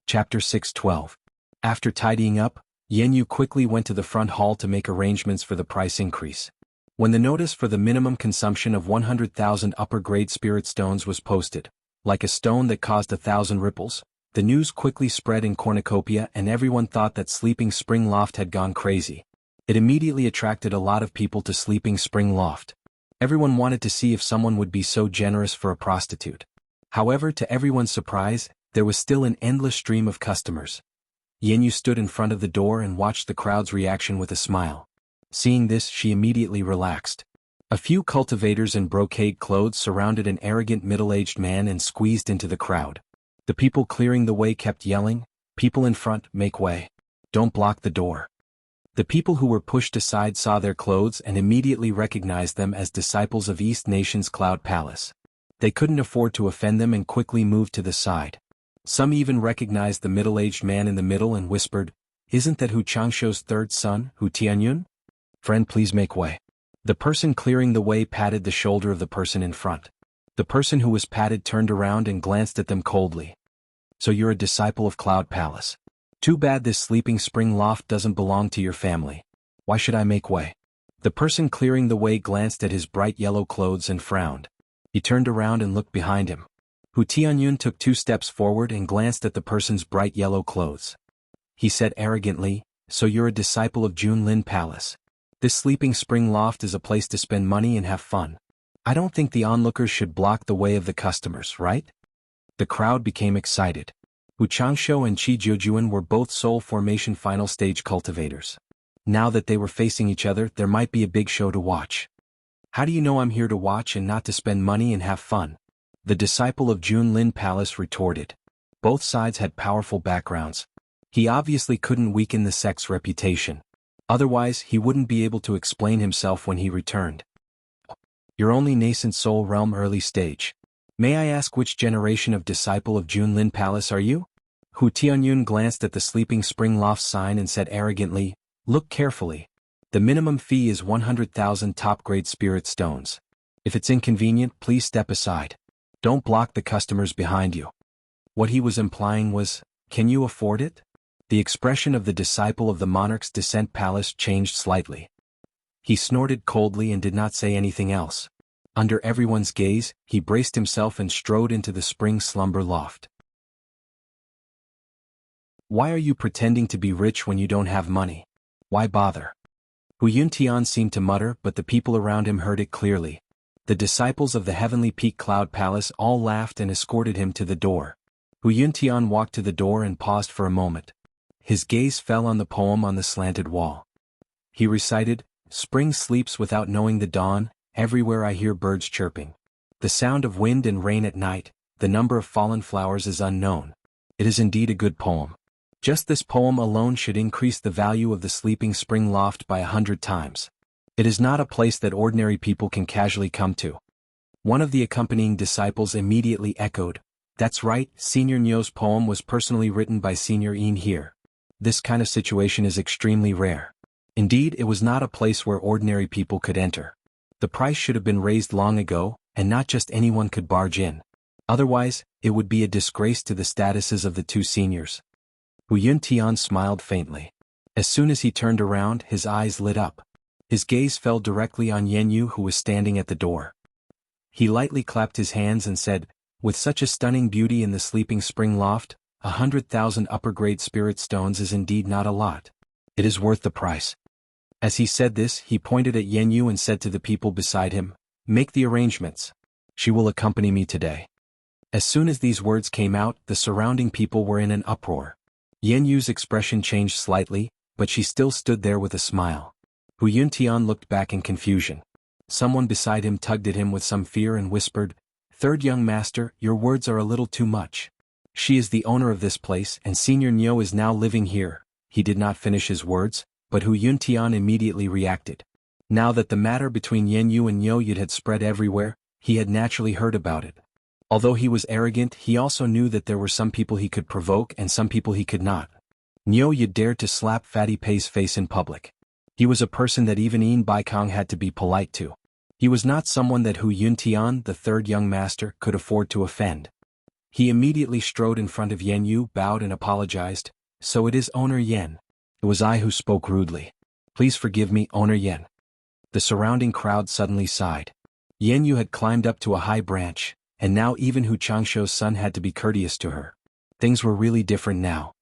Chapter 6:12. After tidying up, Yanyu quickly went to the front hall to make arrangements for the price increase. When the notice for the minimum consumption of 100,000 upper-grade spirit stones was posted, like a stone that caused 1,000 ripples, the news quickly spread in Cornucopia and everyone thought that Sleeping Spring Loft had gone crazy. It immediately attracted a lot of people to Sleeping Spring Loft. Everyone wanted to see if someone would be so generous for a prostitute. However, to everyone's surprise, there was still an endless stream of customers. Yanyu stood in front of the door and watched the crowd's reaction with a smile. Seeing this, she immediately relaxed. A few cultivators in brocade clothes surrounded an arrogant middle-aged man and squeezed into the crowd. The people clearing the way kept yelling, people in front, make way. Don't block the door. The people who were pushed aside saw their clothes and immediately recognized them as disciples of East Nation's Cloud Palace. They couldn't afford to offend them and quickly moved to the side. Some even recognized the middle-aged man in the middle and whispered, isn't that Hu Changshou's third son, Hu Tianyun? Friend, please make way. The person clearing the way patted the shoulder of the person in front. The person who was patted turned around and glanced at them coldly. So you're a disciple of Cloud Palace. Too bad this sleeping spring loft doesn't belong to your family. Why should I make way? The person clearing the way glanced at his bright yellow clothes and frowned. He turned around and looked behind him. Xianhuan took 2 steps forward and glanced at the person's bright yellow clothes. He said arrogantly, "So you're a disciple of Junlin Palace. This sleeping spring loft is a place to spend money and have fun. I don't think the onlookers should block the way of the customers, right?" The crowd became excited. Xianxia and Jianghu were both soul formation final stage cultivators. Now that they were facing each other, there might be a big show to watch. "How do you know I'm here to watch and not to spend money and have fun?" The disciple of Junlin Palace retorted. Both sides had powerful backgrounds. He obviously couldn't weaken the sect's reputation. Otherwise, he wouldn't be able to explain himself when he returned. "You're only nascent soul realm early stage. May I ask which generation of disciple of Junlin Palace are you?" Xianhuan glanced at the sleeping spring loft sign and said arrogantly, "Look carefully. The minimum fee is 100,000 top-grade spirit stones. If it's inconvenient, please step aside. Don't block the customers behind you." What he was implying was, "Can you afford it?" The expression of the disciple of the monarch's descent palace changed slightly. He snorted coldly and did not say anything else. Under everyone's gaze, he braced himself and strode into the spring slumber loft. "Why are you pretending to be rich when you don't have money? Why bother?" Tian seemed to mutter, but the people around him heard it clearly. The disciples of the Heavenly Peak Cloud Palace all laughed and escorted him to the door. Tian walked to the door and paused for a moment. His gaze fell on the poem on the slanted wall. He recited, "Spring sleeps without knowing the dawn, everywhere I hear birds chirping. The sound of wind and rain at night, the number of fallen flowers is unknown." It is indeed a good poem. Just this poem alone should increase the value of the sleeping spring loft by 100 times. It is not a place that ordinary people can casually come to. One of the accompanying disciples immediately echoed, "That's right, Senior Nyo's poem was personally written by Senior Yin here. This kind of situation is extremely rare. Indeed, it was not a place where ordinary people could enter. The price should have been raised long ago, and not just anyone could barge in. Otherwise, it would be a disgrace to the statuses of the 2 seniors." Tian smiled faintly. As soon as he turned around, his eyes lit up. His gaze fell directly on Xianyu, who was standing at the door. He lightly clapped his hands and said, "With such a stunning beauty in the sleeping spring loft, 100,000 upper-grade spirit stones is indeed not a lot. It is worth the price." As he said this, he pointed at Xianyu and said to the people beside him, "Make the arrangements. She will accompany me today." As soon as these words came out, the surrounding people were in an uproar. Yenyu's expression changed slightly, but she still stood there with a smile. Tian looked back in confusion. Someone beside him tugged at him with some fear and whispered, "Third young master, your words are a little too much. She is the owner of this place and Senior Nyo is now living here." He did not finish his words, but Tian immediately reacted. Now that the matter between Yenyu and Nyo Yid had spread everywhere, he had naturally heard about it. Although he was arrogant, he also knew that there were some people he could provoke and some people he could not. Nyo Yid dared to slap Fatty Pei's face in public. He was a person that even Yin Baikong had to be polite to. He was not someone that Tian, the third young master, could afford to offend. He immediately strode in front of Yenyu, bowed and apologized. "So it is Owner Yen. It was I who spoke rudely. Please forgive me, Owner Yen." The surrounding crowd suddenly sighed. Yenyu had climbed up to a high branch, and now even Changshou's son had to be courteous to her. Things were really different now.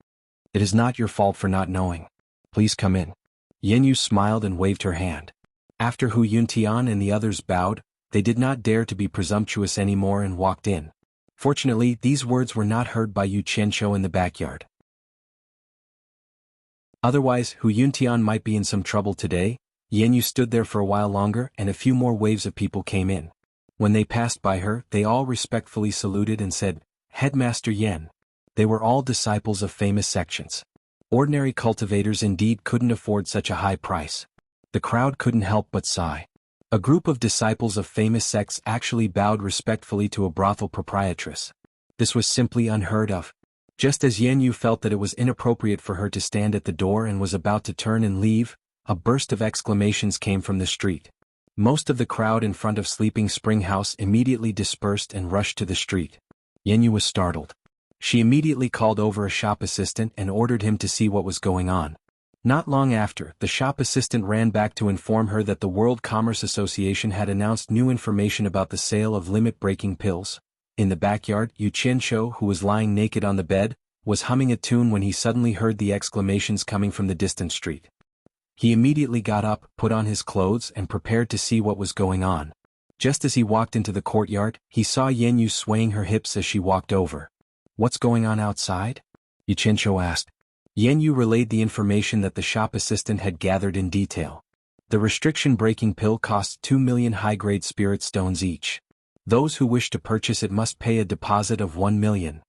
"It is not your fault for not knowing. Please come in." Yenyu smiled and waved her hand. After Tian and the others bowed, they did not dare to be presumptuous anymore and walked in. Fortunately, these words were not heard by Xianxia in the backyard. Otherwise, Tian might be in some trouble today. Yenyu stood there for a while longer and a few more waves of people came in. When they passed by her, they all respectfully saluted and said, "Headmaster Yen." They were all disciples of famous sections. Ordinary cultivators indeed couldn't afford such a high price. The crowd couldn't help but sigh. A group of disciples of famous sects actually bowed respectfully to a brothel proprietress. This was simply unheard of. Just as Yenyu felt that it was inappropriate for her to stand at the door and was about to turn and leave, a burst of exclamations came from the street. Most of the crowd in front of Sleeping Spring House immediately dispersed and rushed to the street. Yenyu was startled. She immediately called over a shop assistant and ordered him to see what was going on. Not long after, the shop assistant ran back to inform her that the World Commerce Association had announced new information about the sale of limit-breaking pills. In the backyard, Xianxia, who was lying naked on the bed, was humming a tune when he suddenly heard the exclamations coming from the distant street. He immediately got up, put on his clothes and prepared to see what was going on. Just as he walked into the courtyard, he saw Yanyu swaying her hips as she walked over. "What's going on outside?" Xianxia asked. Yanyu relayed the information that the shop assistant had gathered in detail. The restriction-breaking pill costs 2 million high-grade spirit stones each. Those who wish to purchase it must pay a deposit of 1 million.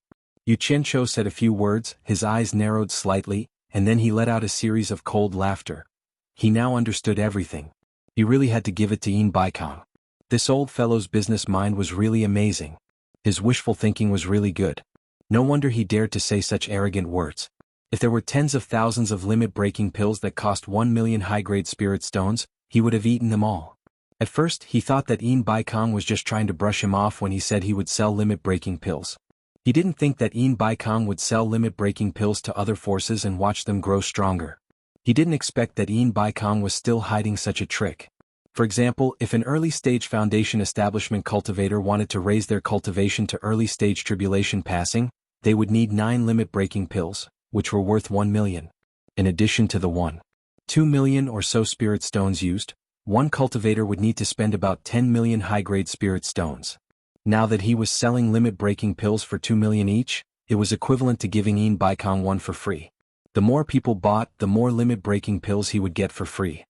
Xianxia said a few words, his eyes narrowed slightly, and then he let out a series of cold laughter. He now understood everything. He really had to give it to Yin Baikong. This old fellow's business mind was really amazing. His wishful thinking was really good. No wonder he dared to say such arrogant words. If there were tens of thousands of limit-breaking pills that cost 1 million high-grade spirit stones, he would have eaten them all. At first, he thought that Yin Baikong was just trying to brush him off when he said he would sell limit-breaking pills. He didn't think that Yin Baikong would sell limit-breaking pills to other forces and watch them grow stronger. He didn't expect that Yin Baikong was still hiding such a trick. For example, if an early-stage foundation establishment cultivator wanted to raise their cultivation to early-stage tribulation passing, they would need 9 limit-breaking pills, which were worth 1 million. In addition to the 1.2 million or so spirit stones used, one cultivator would need to spend about 10 million high-grade spirit stones. Now that he was selling limit-breaking pills for 2 million each, it was equivalent to giving Yin Baikong one for free. The more people bought, the more limit-breaking pills he would get for free.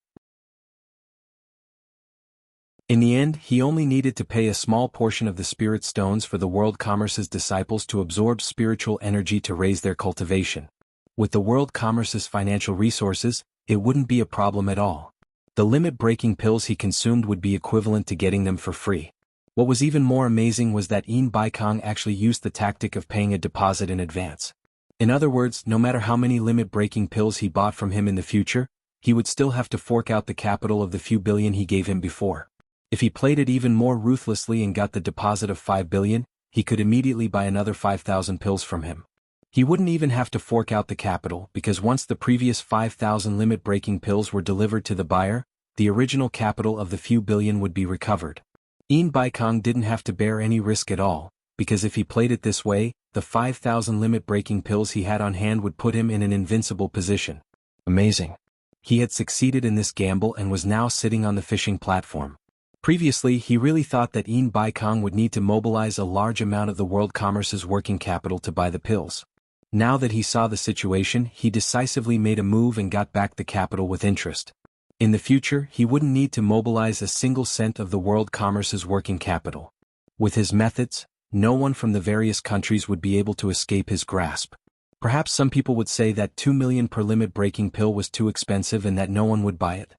In the end, he only needed to pay a small portion of the spirit stones for the World Commerce's disciples to absorb spiritual energy to raise their cultivation. With the World Commerce's financial resources, it wouldn't be a problem at all. The limit-breaking pills he consumed would be equivalent to getting them for free. What was even more amazing was that Yin Baikong actually used the tactic of paying a deposit in advance. In other words, no matter how many limit-breaking pills he bought from him in the future, he would still have to fork out the capital of the few billion he gave him before. If he played it even more ruthlessly and got the deposit of 5 billion, he could immediately buy another 5,000 pills from him. He wouldn't even have to fork out the capital because once the previous 5,000 limit-breaking pills were delivered to the buyer, the original capital of the few billion would be recovered. Yin Baikong didn't have to bear any risk at all, because if he played it this way, the 5,000 limit-breaking pills he had on hand would put him in an invincible position. Amazing. He had succeeded in this gamble and was now sitting on the fishing platform. Previously, he really thought that Yin Baikong would need to mobilize a large amount of the world commerce's working capital to buy the pills. Now that he saw the situation, he decisively made a move and got back the capital with interest. In the future, he wouldn't need to mobilize a single cent of the world commerce's working capital. With his methods, no one from the various countries would be able to escape his grasp. Perhaps some people would say that 2 million per limit-breaking pill was too expensive and that no one would buy it.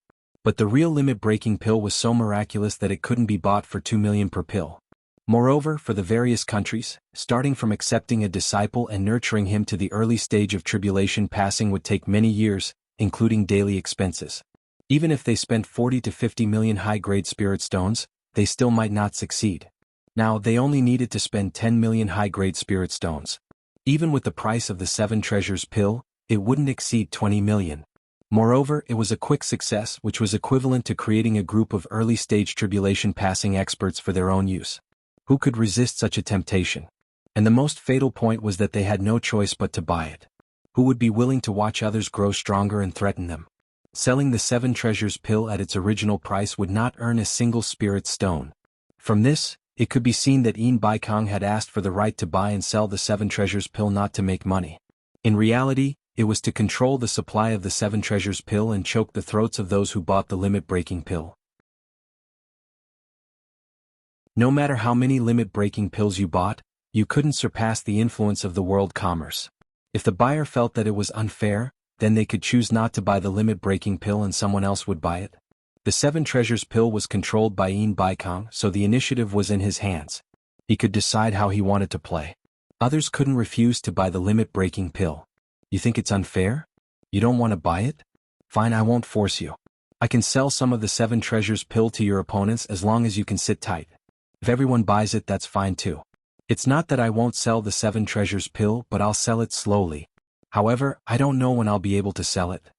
But the real limit-breaking pill was so miraculous that it couldn't be bought for 2 million per pill. Moreover, for the various countries, starting from accepting a disciple and nurturing him to the early stage of tribulation passing would take many years, including daily expenses. Even if they spent 40 to 50 million high-grade spirit stones, they still might not succeed. Now, they only needed to spend 10 million high-grade spirit stones. Even with the price of the 7 treasures pill, it wouldn't exceed 20 million. Moreover, it was a quick success which was equivalent to creating a group of early-stage tribulation passing experts for their own use. Who could resist such a temptation? And the most fatal point was that they had no choice but to buy it. Who would be willing to watch others grow stronger and threaten them? Selling the 7 treasures pill at its original price would not earn a single spirit stone. From this, it could be seen that Yin Baikong had asked for the right to buy and sell the 7 treasures pill not to make money. In reality, it was to control the supply of the 7 treasures pill and choke the throats of those who bought the limit-breaking pill. No matter how many limit-breaking pills you bought, you couldn't surpass the influence of the world commerce. If the buyer felt that it was unfair, then they could choose not to buy the limit-breaking pill and someone else would buy it. The 7 treasures pill was controlled by Yin Baikong, so the initiative was in his hands. He could decide how he wanted to play. Others couldn't refuse to buy the limit-breaking pill. You think it's unfair? You don't want to buy it? Fine, I won't force you. I can sell some of the 7 treasures pill to your opponents as long as you can sit tight. If everyone buys it, that's fine too. It's not that I won't sell the 7 treasures pill, but I'll sell it slowly. However, I don't know when I'll be able to sell it.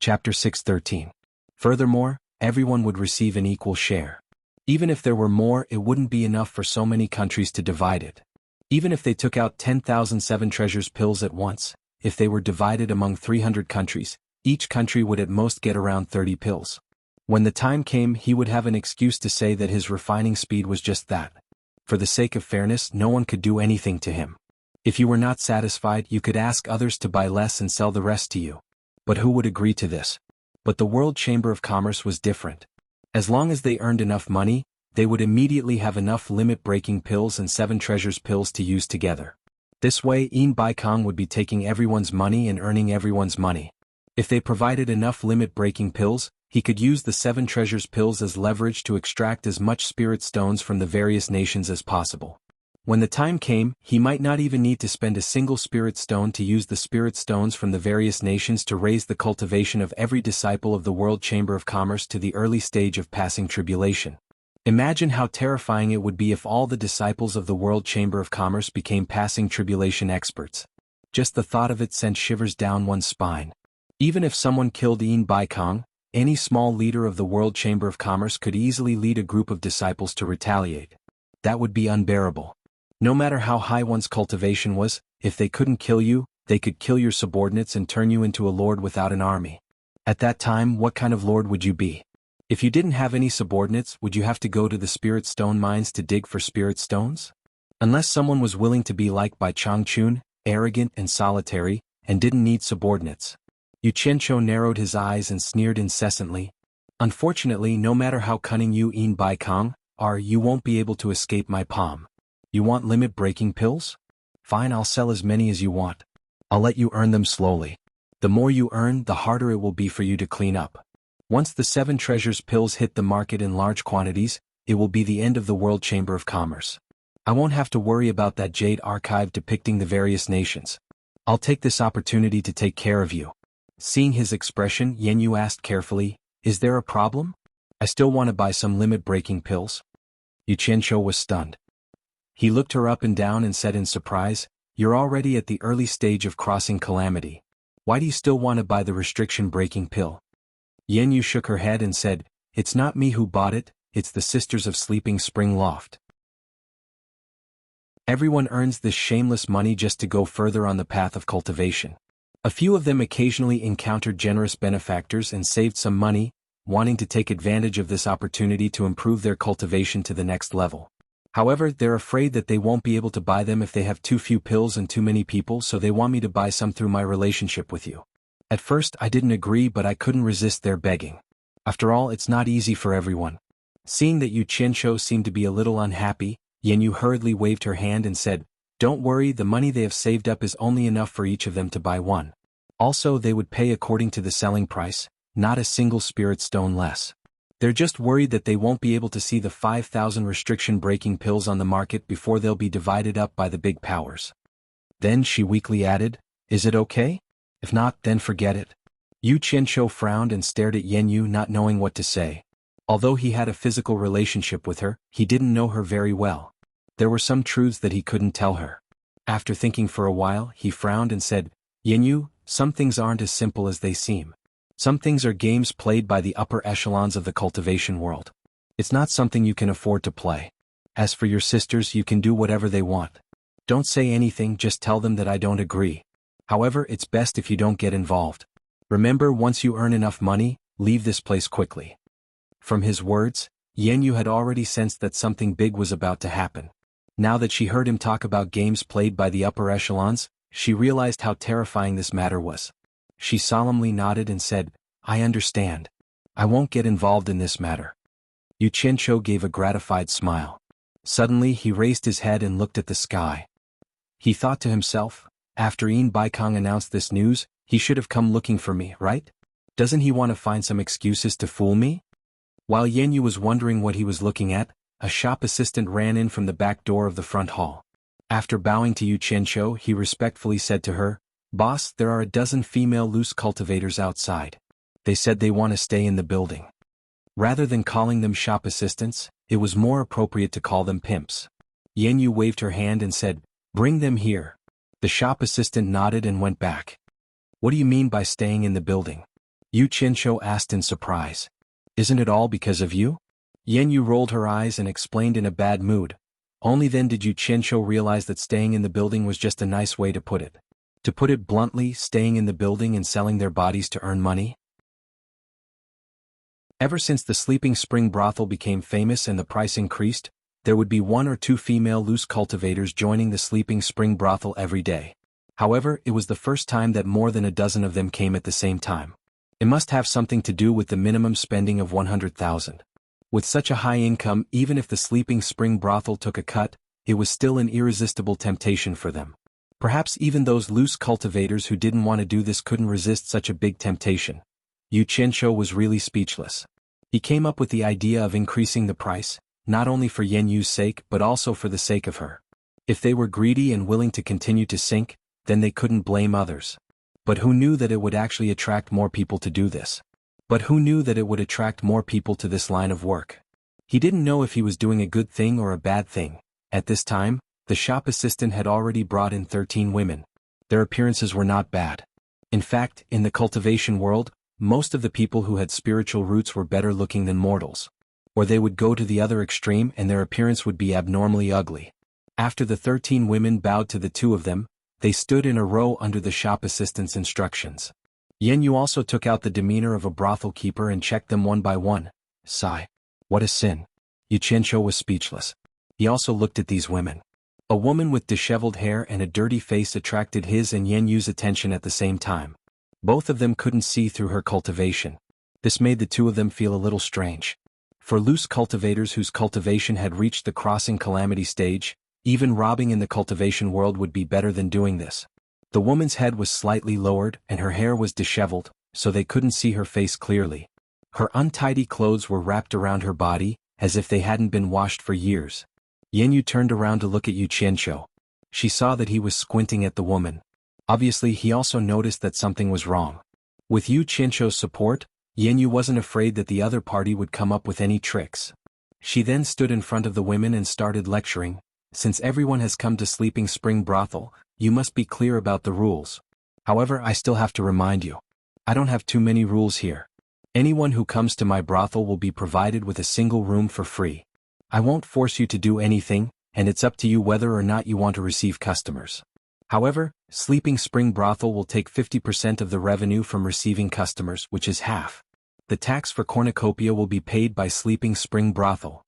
Chapter 6:13. Furthermore, everyone would receive an equal share. Even if there were more, it wouldn't be enough for so many countries to divide it. Even if they took out 10,007 treasures pills at once, if they were divided among 300 countries, each country would at most get around 30 pills. When the time came, he would have an excuse to say that his refining speed was just that. For the sake of fairness, no one could do anything to him. If you were not satisfied, you could ask others to buy less and sell the rest to you. But who would agree to this? But the World Chamber of Commerce was different. As long as they earned enough money, they would immediately have enough limit-breaking pills and 7 treasures pills to use together. This way, Yin Baikong would be taking everyone's money and earning everyone's money. If they provided enough limit-breaking pills, he could use the 7 treasures pills as leverage to extract as much spirit stones from the various nations as possible. When the time came, he might not even need to spend a single spirit stone to use the spirit stones from the various nations to raise the cultivation of every disciple of the World Chamber of Commerce to the early stage of passing tribulation. Imagine how terrifying it would be if all the disciples of the World Chamber of Commerce became passing tribulation experts. Just the thought of it sent shivers down one's spine. Even if someone killed Yin Baikong, any small leader of the World Chamber of Commerce could easily lead a group of disciples to retaliate. That would be unbearable. No matter how high one's cultivation was, if they couldn't kill you, they could kill your subordinates and turn you into a lord without an army. At that time, what kind of lord would you be? If you didn't have any subordinates, would you have to go to the spirit stone mines to dig for spirit stones? Unless someone was willing to be like Bai Changchun, arrogant and solitary, and didn't need subordinates. Yu Qianzhou narrowed his eyes and sneered incessantly. Unfortunately, no matter how cunning you Yin Baikong are, you won't be able to escape my palm. You want limit-breaking pills? Fine, I'll sell as many as you want. I'll let you earn them slowly. The more you earn, the harder it will be for you to clean up. Once the 7 treasures pills hit the market in large quantities, it will be the end of the World Chamber of Commerce. I won't have to worry about that jade archive depicting the various nations. I'll take this opportunity to take care of you. Seeing his expression, Yanyu asked carefully, "Is there a problem? I still want to buy some limit-breaking pills." Yu Qianzhou was stunned. He looked her up and down and said in surprise, "You're already at the early stage of crossing calamity. Why do you still want to buy the restriction-breaking pill?" Yanyu shook her head and said, "It's not me who bought it, it's the Sisters of Sleeping Spring Loft. Everyone earns this shameless money just to go further on the path of cultivation. A few of them occasionally encountered generous benefactors and saved some money, wanting to take advantage of this opportunity to improve their cultivation to the next level. However, they're afraid that they won't be able to buy them if they have too few pills and too many people, so they want me to buy some through my relationship with you. At first I didn't agree, but I couldn't resist their begging. After all, it's not easy for everyone." Seeing that Yu Qianzhou seemed to be a little unhappy, Yanyu hurriedly waved her hand and said, "Don't worry, the money they have saved up is only enough for each of them to buy one. Also, they would pay according to the selling price, not a single spirit stone less. They're just worried that they won't be able to see the 5,000 restriction-breaking pills on the market before they'll be divided up by the big powers." Then she weakly added, "Is it okay? If not, then forget it." Yu Qianzhou frowned and stared at Yanyu, not knowing what to say. Although he had a physical relationship with her, he didn't know her very well. There were some truths that he couldn't tell her. After thinking for a while, he frowned and said, "Yanyu, some things aren't as simple as they seem. Some things are games played by the upper echelons of the cultivation world. It's not something you can afford to play. As for your sisters, you can do whatever they want. Don't say anything, just tell them that I don't agree. However, it's best if you don't get involved. Remember, once you earn enough money, leave this place quickly." From his words, Yanyu had already sensed that something big was about to happen. Now that she heard him talk about games played by the upper echelons, she realized how terrifying this matter was. She solemnly nodded and said, "I understand. I won't get involved in this matter." Yu Qianzhou gave a gratified smile. Suddenly he raised his head and looked at the sky. He thought to himself, after Yin Baikong announced this news, he should have come looking for me, right? Doesn't he want to find some excuses to fool me? While Yanyu was wondering what he was looking at, a shop assistant ran in from the back door of the front hall. After bowing to Yu Qianzhou, he respectfully said to her, "Boss, there are a dozen female loose cultivators outside. They said they want to stay in the building." Rather than calling them shop assistants, it was more appropriate to call them pimps. Xianyu waved her hand and said, "Bring them here." The shop assistant nodded and went back. "What do you mean by staying in the building?" Yu Qianzhou asked in surprise. "Isn't it all because of you?" Xianyu rolled her eyes and explained in a bad mood. Only then did Yu Qianzhou realize that staying in the building was just a nice way to put it. To put it bluntly, staying in the building and selling their bodies to earn money. Ever since the Sleeping Spring brothel became famous and the price increased, there would be 1 or 2 female loose cultivators joining the Sleeping Spring brothel every day. However, it was the first time that more than a dozen of them came at the same time. It must have something to do with the minimum spending of 100,000. With such a high income, even if the Sleeping Spring brothel took a cut, it was still an irresistible temptation for them. Perhaps even those loose cultivators who didn't want to do this couldn't resist such a big temptation. Yu Qianzhou was really speechless. He came up with the idea of increasing the price, not only for Xianyu's sake but also for the sake of her. If they were greedy and willing to continue to sink, then they couldn't blame others. But who knew that it would actually attract more people to do this? But who knew that it would attract more people to this line of work? He didn't know if he was doing a good thing or a bad thing. At this time, the shop assistant had already brought in 13 women. Their appearances were not bad. In fact, in the cultivation world, most of the people who had spiritual roots were better looking than mortals. Or they would go to the other extreme and their appearance would be abnormally ugly. After the 13 women bowed to the 2 of them, they stood in a row under the shop assistant's instructions. Xianyu also took out the demeanor of a brothel keeper and checked them one by one. Sigh. What a sin. Yu Qianzhou was speechless. He also looked at these women. A woman with disheveled hair and a dirty face attracted his and Yanyu's attention at the same time. Both of them couldn't see through her cultivation. This made the 2 of them feel a little strange. For loose cultivators whose cultivation had reached the crossing calamity stage, even robbing in the cultivation world would be better than doing this. The woman's head was slightly lowered and her hair was disheveled, so they couldn't see her face clearly. Her untidy clothes were wrapped around her body, as if they hadn't been washed for years. Yanyu turned around to look at Yu Qianzhou. She saw that he was squinting at the woman. Obviously he also noticed that something was wrong. With Yu Qianzhou's support, Yanyu wasn't afraid that the other party would come up with any tricks. She then stood in front of the women and started lecturing. Since everyone has come to Sleeping Spring brothel, you must be clear about the rules. However, I still have to remind you. I don't have too many rules here. Anyone who comes to my brothel will be provided with a single room for free. I won't force you to do anything, and it's up to you whether or not you want to receive customers. However, Sleeping Spring brothel will take 50% of the revenue from receiving customers, which is half. The tax for cornucopia will be paid by Sleeping Spring brothel.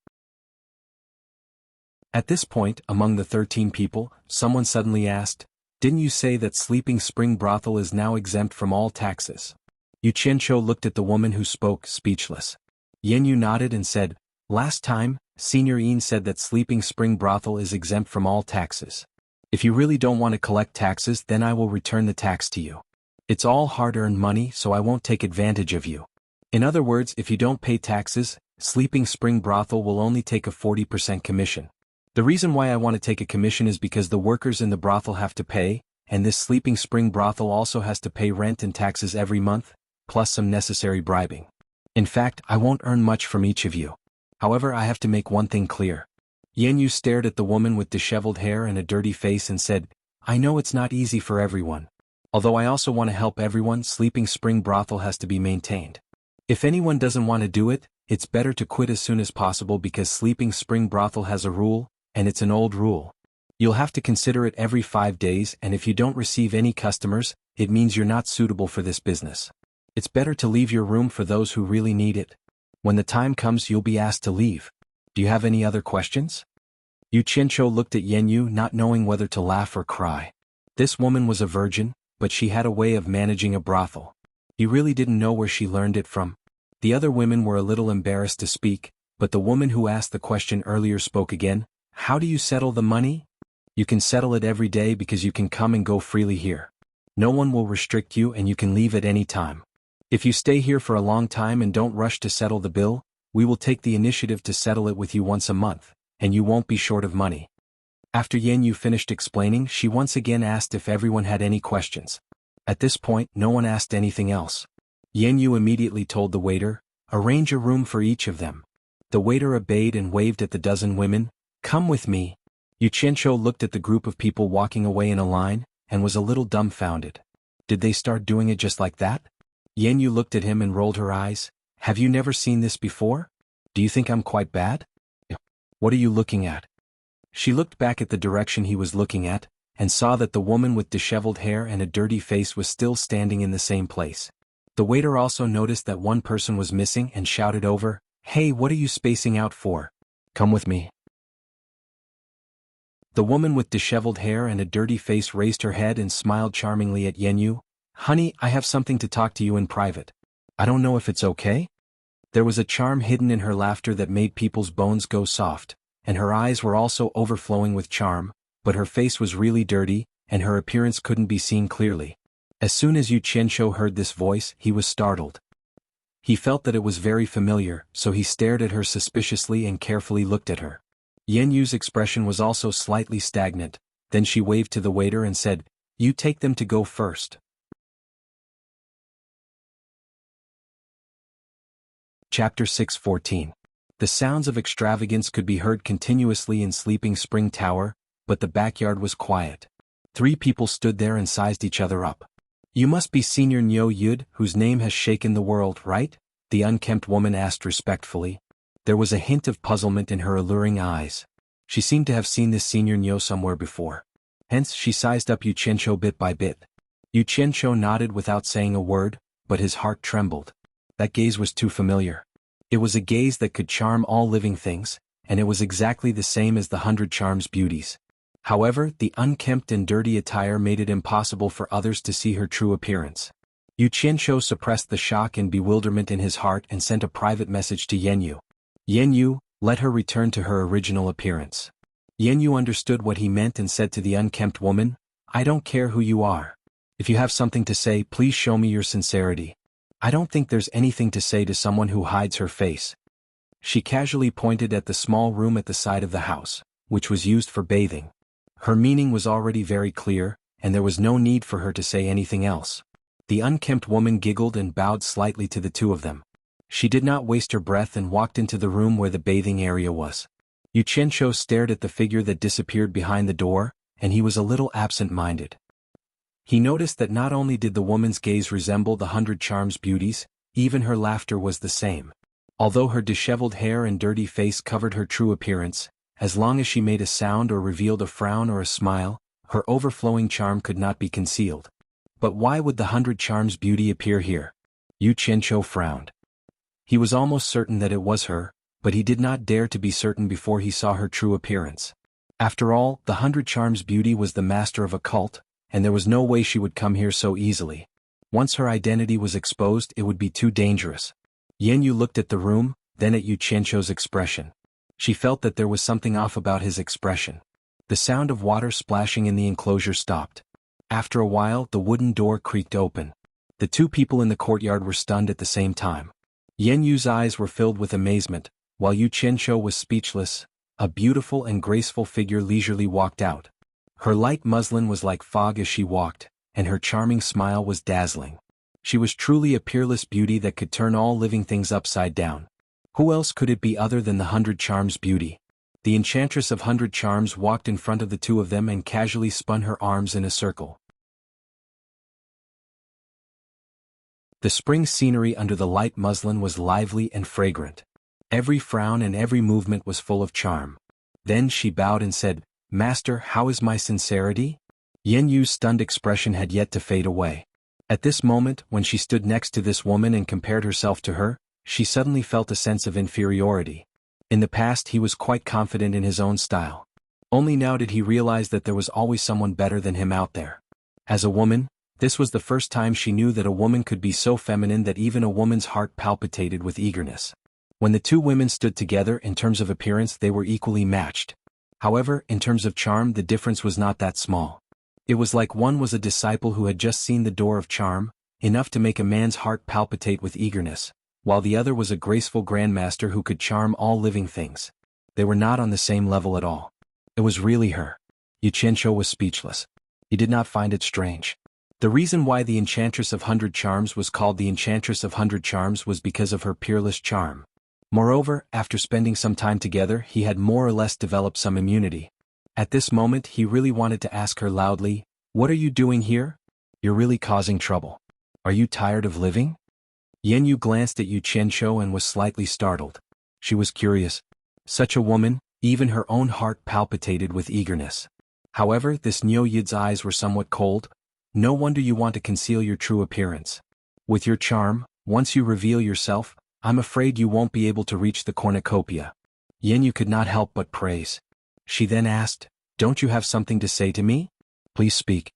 At this point, among the 13 people, someone suddenly asked, "Didn't you say that Sleeping Spring brothel is now exempt from all taxes?" Yu Qianzhou looked at the woman who spoke, speechless. Yanyu nodded and said, "Last time, Senior Yin said that Sleeping Spring brothel is exempt from all taxes. If you really don't want to collect taxes, then I will return the tax to you. It's all hard-earned money, so I won't take advantage of you. In other words, if you don't pay taxes, Sleeping Spring brothel will only take a 40% commission. The reason why I want to take a commission is because the workers in the brothel have to pay, and this Sleeping Spring brothel also has to pay rent and taxes every month, plus some necessary bribing. In fact, I won't earn much from each of you. However, I have to make one thing clear." Yanyu stared at the woman with disheveled hair and a dirty face and said, "I know it's not easy for everyone. Although I also want to help everyone, Sleeping Spring brothel has to be maintained. If anyone doesn't want to do it, it's better to quit as soon as possible because Sleeping Spring brothel has a rule, and it's an old rule. You'll have to consider it every 5 days, and if you don't receive any customers, it means you're not suitable for this business. It's better to leave your room for those who really need it. When the time comes, you'll be asked to leave. Do you have any other questions?" Yu Qianzhou looked at Yanyu, not knowing whether to laugh or cry. This woman was a virgin, but she had a way of managing a brothel. He really didn't know where she learned it from. The other women were a little embarrassed to speak, but the woman who asked the question earlier spoke again. "How do you settle the money?" "You can settle it every day because you can come and go freely here. No one will restrict you and you can leave at any time. If you stay here for a long time and don't rush to settle the bill, we will take the initiative to settle it with you once a month, and you won't be short of money." After Yanyu finished explaining, she once again asked if everyone had any questions. At this point, no one asked anything else. Yanyu immediately told the waiter, Arrange a room for each of them. The waiter obeyed and waved at the dozen women. Come with me. Xianxia looked at the group of people walking away in a line, and was a little dumbfounded. Did they start doing it just like that? Yanyu looked at him and rolled her eyes. Have you never seen this before? Do you think I'm quite bad? What are you looking at? She looked back at the direction he was looking at, and saw that the woman with disheveled hair and a dirty face was still standing in the same place. The waiter also noticed that one person was missing and shouted over, Hey, what are you spacing out for? Come with me. The woman with disheveled hair and a dirty face raised her head and smiled charmingly at Yanyu. Honey, I have something to talk to you in private. I don't know if it's okay? There was a charm hidden in her laughter that made people's bones go soft, and her eyes were also overflowing with charm, but her face was really dirty, and her appearance couldn't be seen clearly. As soon as Xianxia heard this voice, he was startled. He felt that it was very familiar, so he stared at her suspiciously and carefully looked at her. Yanyu's expression was also slightly stagnant, then she waved to the waiter and said, You take them to go first. Chapter 6:14. The sounds of extravagance could be heard continuously in Sleeping Spring Tower, but the backyard was quiet. 3 people stood there and sized each other up. You must be Senior Nyo Yud, whose name has shaken the world, right? The unkempt woman asked respectfully. There was a hint of puzzlement in her alluring eyes. She seemed to have seen this Senior Nyo somewhere before. Hence she sized up Xianxia bit by bit. Xianxia nodded without saying a word, but his heart trembled. That gaze was too familiar. It was a gaze that could charm all living things, and it was exactly the same as the 100 Charms beauties. However, the unkempt and dirty attire made it impossible for others to see her true appearance. Xianxia suppressed the shock and bewilderment in his heart and sent a private message to Yanyu. Yanyu, let her return to her original appearance. Yanyu understood what he meant and said to the unkempt woman, I don't care who you are. If you have something to say, please show me your sincerity. I don't think there's anything to say to someone who hides her face. She casually pointed at the small room at the side of the house, which was used for bathing. Her meaning was already very clear, and there was no need for her to say anything else. The unkempt woman giggled and bowed slightly to the 2 of them. She did not waste her breath and walked into the room where the bathing area was. Xianxia stared at the figure that disappeared behind the door, and he was a little absent-minded. He noticed that not only did the woman's gaze resemble the 100 Charms beauties, even her laughter was the same. Although her disheveled hair and dirty face covered her true appearance, as long as she made a sound or revealed a frown or a smile, her overflowing charm could not be concealed. But why would the 100 Charms beauty appear here? Xianxia frowned. He was almost certain that it was her, but he did not dare to be certain before he saw her true appearance. After all, the 100 Charms beauty was the master of a cult, and there was no way she would come here so easily. Once her identity was exposed, it would be too dangerous. Yanyu looked at the room, then at Xianxia's expression. She felt that there was something off about his expression. The sound of water splashing in the enclosure stopped. After a while, the wooden door creaked open. The 2 people in the courtyard were stunned at the same time. Yanyu's eyes were filled with amazement, while Xianxia was speechless. A beautiful and graceful figure leisurely walked out. Her light muslin was like fog as she walked, and her charming smile was dazzling. She was truly a peerless beauty that could turn all living things upside down. Who else could it be other than the 100 Charms beauty? The enchantress of 100 Charms walked in front of the 2 of them and casually spun her arms in a circle. The spring scenery under the light muslin was lively and fragrant. Every frown and every movement was full of charm. Then she bowed and said, Master, how is my sincerity? Yanyu's stunned expression had yet to fade away. At this moment, when she stood next to this woman and compared herself to her, she suddenly felt a sense of inferiority. In the past he was quite confident in his own style. Only now did he realize that there was always someone better than him out there. As a woman, this was the first time she knew that a woman could be so feminine that even a woman's heart palpitated with eagerness. When the 2 women stood together, in terms of appearance they were equally matched. However, in terms of charm the difference was not that small. It was like one was a disciple who had just seen the door of charm, enough to make a man's heart palpitate with eagerness, while the other was a graceful grandmaster who could charm all living things. They were not on the same level at all. It was really her. Xianxia was speechless. He did not find it strange. The reason why the Enchantress of 100 Charms was called the Enchantress of 100 Charms was because of her peerless charm. Moreover, after spending some time together, he had more or less developed some immunity. At this moment, he really wanted to ask her loudly, "What are you doing here? You're really causing trouble. Are you tired of living?" Yanyu glanced at Yu Qianqiu and was slightly startled. She was curious. Such a woman, even her own heart palpitated with eagerness. However, this Niu Yid's eyes were somewhat cold. No wonder you want to conceal your true appearance. With your charm, once you reveal yourself, I'm afraid you won't be able to reach the cornucopia. Yanyu could not help but praise. She then asked, "Don't you have something to say to me? Please speak."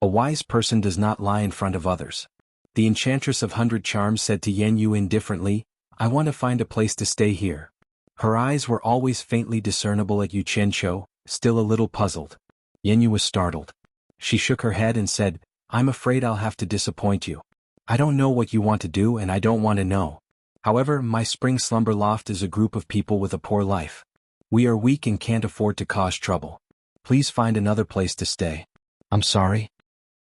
A wise person does not lie in front of others. The Enchantress of 100 Charms said to Yanyu indifferently, "I want to find a place to stay here." Her eyes were always faintly discernible at Yu Qianqiu, still a little puzzled. Yanyu was startled. She shook her head and said, "I'm afraid I'll have to disappoint you. I don't know what you want to do and I don't want to know. However, my spring slumber loft is a group of people with a poor life. We are weak and can't afford to cause trouble. Please find another place to stay." "I'm sorry,"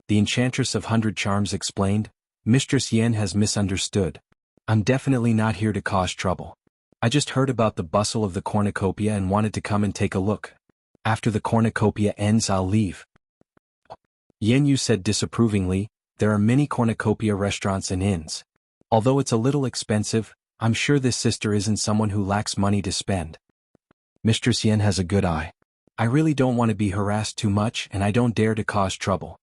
the Enchantress of 100 Charms explained. "Mistress Yan has misunderstood. I'm definitely not here to cause trouble. I just heard about the bustle of the cornucopia and wanted to come and take a look. After the cornucopia ends, I'll leave." Yanyu said disapprovingly, "There are many cornucopia restaurants and inns. Although it's a little expensive, I'm sure this sister isn't someone who lacks money to spend. Mistress Yan has a good eye. I really don't want to be harassed too much and I don't dare to cause trouble."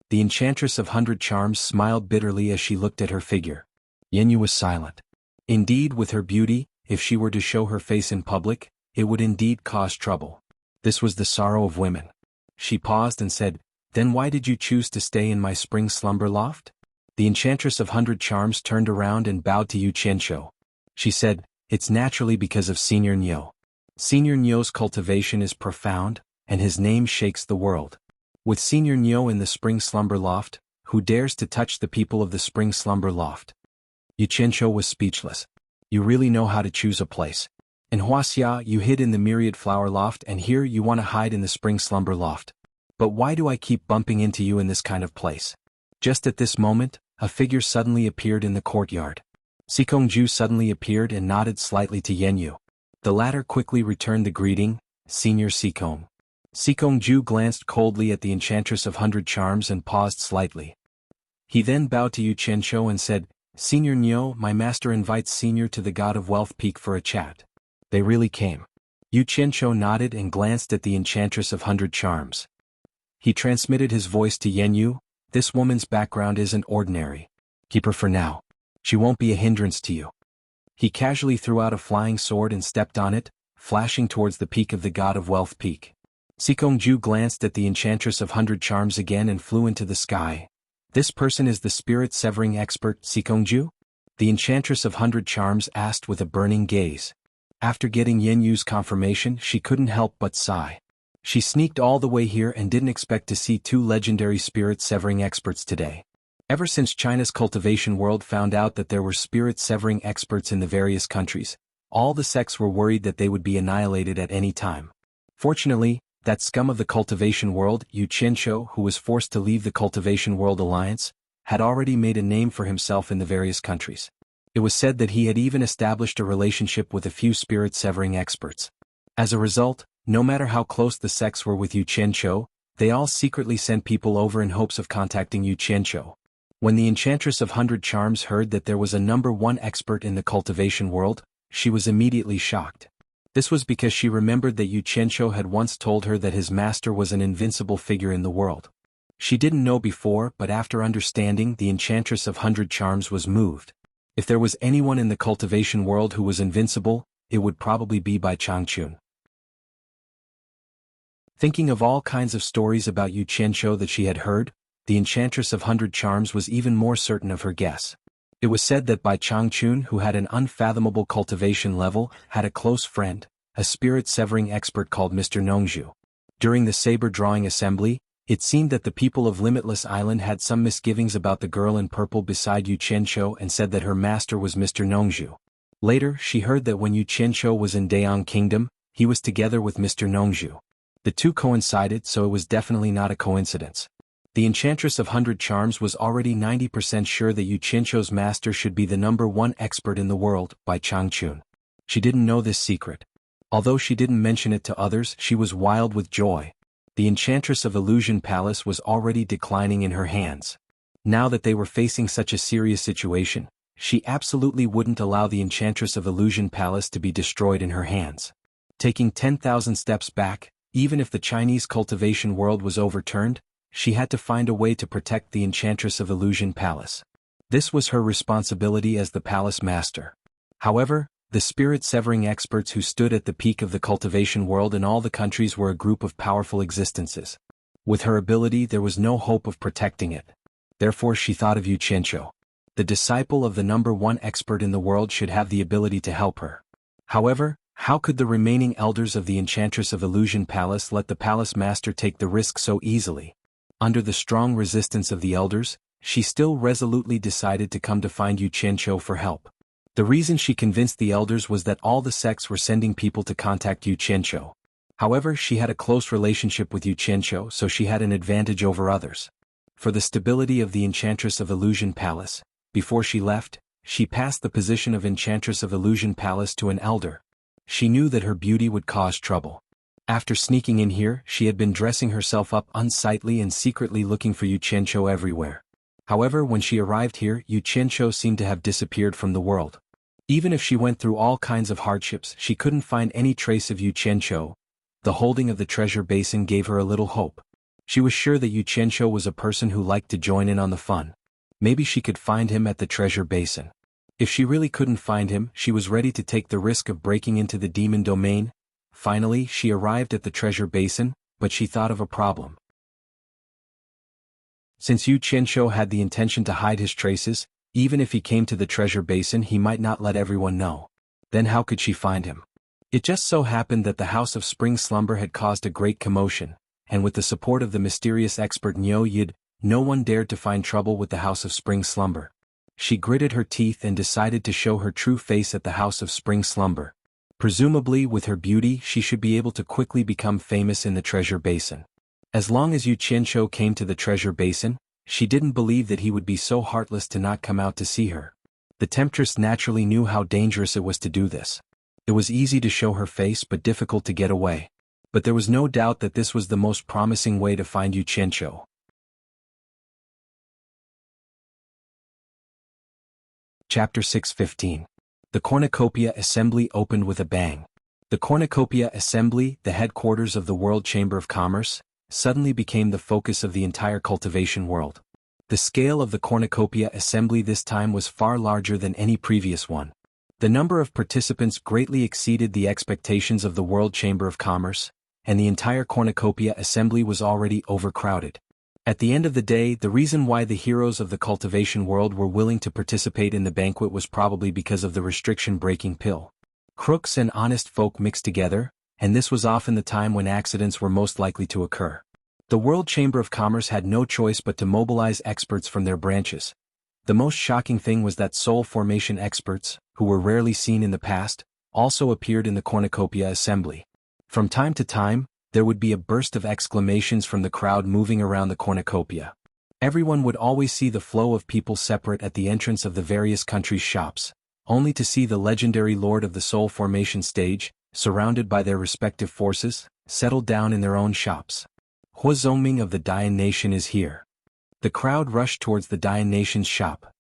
The Enchantress of 100 Charms smiled bitterly as she looked at her figure. Yanyu was silent. Indeed, with her beauty, if she were to show her face in public, it would indeed cause trouble. This was the sorrow of women. She paused and said, "Then why did you choose to stay in my spring slumber loft?" The Enchantress of 100 Charms turned around and bowed to Yu Qianqiu. She said, "It's naturally because of Senior Niu. Senior Niu's cultivation is profound, and his name shakes the world. With Senior Niu in the spring slumber loft, who dares to touch the people of the spring slumber loft?" Yu Qianqiu was speechless. "You really know how to choose a place. In wuxia you hid in the myriad flower loft and here you want to hide in the spring slumber loft. But why do I keep bumping into you in this kind of place?" Just at this moment, a figure suddenly appeared in the courtyard. Xianxia suddenly appeared and nodded slightly to Yanyu. The latter quickly returned the greeting, "Senior Xianxia." Xianxia glanced coldly at the Enchantress of 100 Charms and paused slightly. He then bowed to Yu Qianqiu and said, "Senior Niu, my master invites Senior to the God of Wealth Peak for a chat." They really came. Yu Qianqiu nodded and glanced at the Enchantress of 100 Charms. He transmitted his voice to Yanyu, "This woman's background isn't ordinary. Keep her for now. She won't be a hindrance to you." He casually threw out a flying sword and stepped on it, flashing towards the peak of the God of Wealth Peak. Xianxia glanced at the Enchantress of 100 Charms again and flew into the sky. "This person is the spirit-severing expert, Xianxia?" The Enchantress of 100 Charms asked with a burning gaze. After getting Yanyu's confirmation, she couldn't help but sigh. She sneaked all the way here and didn't expect to see two legendary spirit-severing experts today. Ever since China's cultivation world found out that there were spirit-severing experts in the various countries, all the sects were worried that they would be annihilated at any time. Fortunately, that scum of the cultivation world, Yu Qianqiu, who was forced to leave the cultivation world alliance, had already made a name for himself in the various countries. It was said that he had even established a relationship with a few spirit-severing experts. As a result, no matter how close the sects were with Yu Qianqiu, they all secretly sent people over in hopes of contacting Yu Qianqiu. When the Enchantress of 100 Charms heard that there was a #1 expert in the cultivation world, she was immediately shocked. This was because she remembered that Yu Qianqiu had once told her that his master was an invincible figure in the world. She didn't know before, but after understanding, the Enchantress of 100 Charms was moved. If there was anyone in the cultivation world who was invincible, it would probably be Bai Changchun. Thinking of all kinds of stories about Yu Qianqiu that she had heard, the Enchantress of 100 Charms was even more certain of her guess. It was said that Bai Changchun, who had an unfathomable cultivation level, had a close friend, a spirit-severing expert called Mr. Nongzhu. During the saber drawing assembly, it seemed that the people of Limitless Island had some misgivings about the girl in purple beside Yu Qianqiu and said that her master was Mr. Nongzhu. Later, she heard that when Yu Qianqiu was in Dayang Kingdom, he was together with Mr. Nongzhu. The two coincided, so it was definitely not a coincidence. The Enchantress of 100 Charms was already 90% sure that Xianxia's master should be the #1 expert in the world, by Changchun. She didn't know this secret. Although she didn't mention it to others, she was wild with joy. The Enchantress of Illusion Palace was already declining in her hands. Now that they were facing such a serious situation, she absolutely wouldn't allow the Enchantress of Illusion Palace to be destroyed in her hands. Taking 10,000 steps back, even if the Chinese cultivation world was overturned, she had to find a way to protect the Enchantress of Illusion Palace. This was her responsibility as the palace master. However, the spirit-severing experts who stood at the peak of the cultivation world in all the countries were a group of powerful existences. With her ability, there was no hope of protecting it. Therefore she thought of Xianxia. The disciple of the #1 expert in the world should have the ability to help her. However, how could the remaining elders of the Enchantress of Illusion Palace let the palace master take the risk so easily? Under the strong resistance of the elders, she still resolutely decided to come to find Xianxia for help. The reason she convinced the elders was that all the sects were sending people to contact Xianxia. However, she had a close relationship with Xianxia, so she had an advantage over others. For the stability of the Enchantress of Illusion Palace, before she left, she passed the position of Enchantress of Illusion Palace to an elder. She knew that her beauty would cause trouble. After sneaking in here, she had been dressing herself up unsightly and secretly looking for Xianxia everywhere. However, when she arrived here, Xianxia seemed to have disappeared from the world. Even if she went through all kinds of hardships, she couldn't find any trace of Xianxia. The holding of the treasure basin gave her a little hope. She was sure that Xianxia was a person who liked to join in on the fun. Maybe she could find him at the treasure basin. If she really couldn't find him, she was ready to take the risk of breaking into the demon domain. Finally, she arrived at the treasure basin, but she thought of a problem. Since Xianxia had the intention to hide his traces, even if he came to the treasure basin, he might not let everyone know. Then how could she find him? It just so happened that the House of Spring Slumber had caused a great commotion, and with the support of the mysterious expert Niu Yid, no one dared to find trouble with the House of Spring Slumber. She gritted her teeth and decided to show her true face at the House of Spring Slumber. Presumably, with her beauty, she should be able to quickly become famous in the treasure basin. As long as Xianxia came to the treasure basin, she didn't believe that he would be so heartless to not come out to see her. The temptress naturally knew how dangerous it was to do this. It was easy to show her face but difficult to get away. But there was no doubt that this was the most promising way to find Xianxia. Chapter 6:15. The Cornucopia Assembly opened with a bang. The Cornucopia Assembly, the headquarters of the World Chamber of Commerce, suddenly became the focus of the entire cultivation world. The scale of the Cornucopia Assembly this time was far larger than any previous one. The number of participants greatly exceeded the expectations of the World Chamber of Commerce, and the entire Cornucopia Assembly was already overcrowded. At the end of the day, the reason why the heroes of the cultivation world were willing to participate in the banquet was probably because of the restriction-breaking pill. Crooks and honest folk mixed together, and this was often the time when accidents were most likely to occur. The World Chamber of Commerce had no choice but to mobilize experts from their branches. The most shocking thing was that soul formation experts, who were rarely seen in the past, also appeared in the Cornucopia Assembly. From time to time, there would be a burst of exclamations from the crowd moving around the cornucopia. Everyone would always see the flow of people separate at the entrance of the various countries' shops, only to see the legendary lord of the soul formation stage, surrounded by their respective forces, settled down in their own shops. Hua Zongming of the Dayan Nation is here. The crowd rushed towards the Dayan Nation's shop.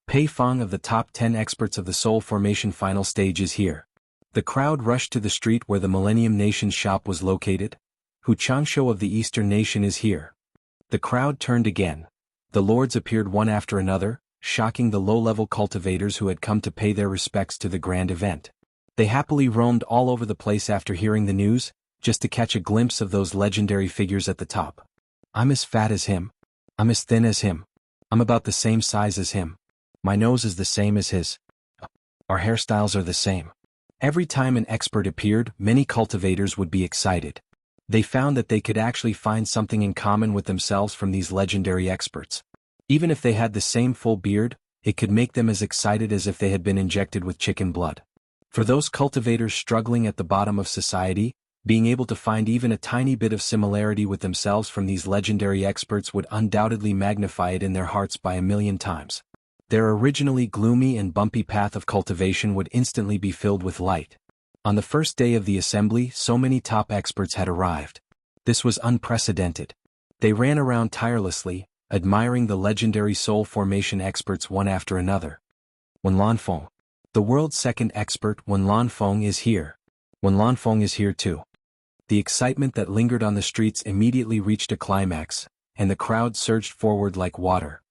Pei Fong of the top 10 experts of the soul formation final stage is here. The crowd rushed to the street where the Millennium Nation's shop was located. Hu Changshou of the Eastern Nation is here. The crowd turned again. The lords appeared one after another, shocking the low-level cultivators who had come to pay their respects to the grand event. They happily roamed all over the place after hearing the news, just to catch a glimpse of those legendary figures at the top. I'm as fat as him. I'm as thin as him. I'm about the same size as him. My nose is the same as his. Our hairstyles are the same. Every time an expert appeared, many cultivators would be excited. They found that they could actually find something in common with themselves from these legendary experts. Even if they had the same full beard, it could make them as excited as if they had been injected with chicken blood. For those cultivators struggling at the bottom of society, Being able to find even a tiny bit of similarity with themselves from these legendary experts would undoubtedly magnify it in their hearts by a million times. Their originally gloomy and bumpy path of cultivation would instantly be filled with light. On the first day of the assembly, so many top experts had arrived. This was unprecedented. They ran around tirelessly, admiring the legendary soul formation experts one after another. Xuanhuan, the world's second expert, Xuanhuan is here. Xuanhuan is here too. The excitement that lingered on the streets immediately reached a climax, and the crowd surged forward like water.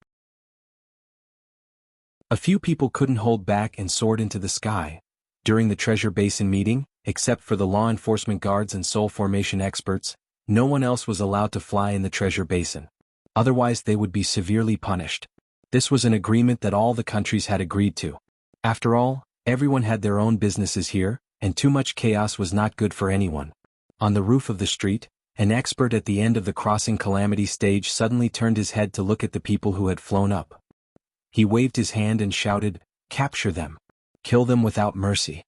A few people couldn't hold back and soared into the sky. During the treasure basin meeting, except for the law enforcement guards and soul formation experts, no one else was allowed to fly in the treasure basin. Otherwise they would be severely punished. This was an agreement that all the countries had agreed to. After all, everyone had their own businesses here, and too much chaos was not good for anyone. On the roof of the street, an expert at the end of the crossing calamity stage suddenly turned his head to look at the people who had flown up. He waved his hand and shouted, "Capture them! Kill them without mercy!"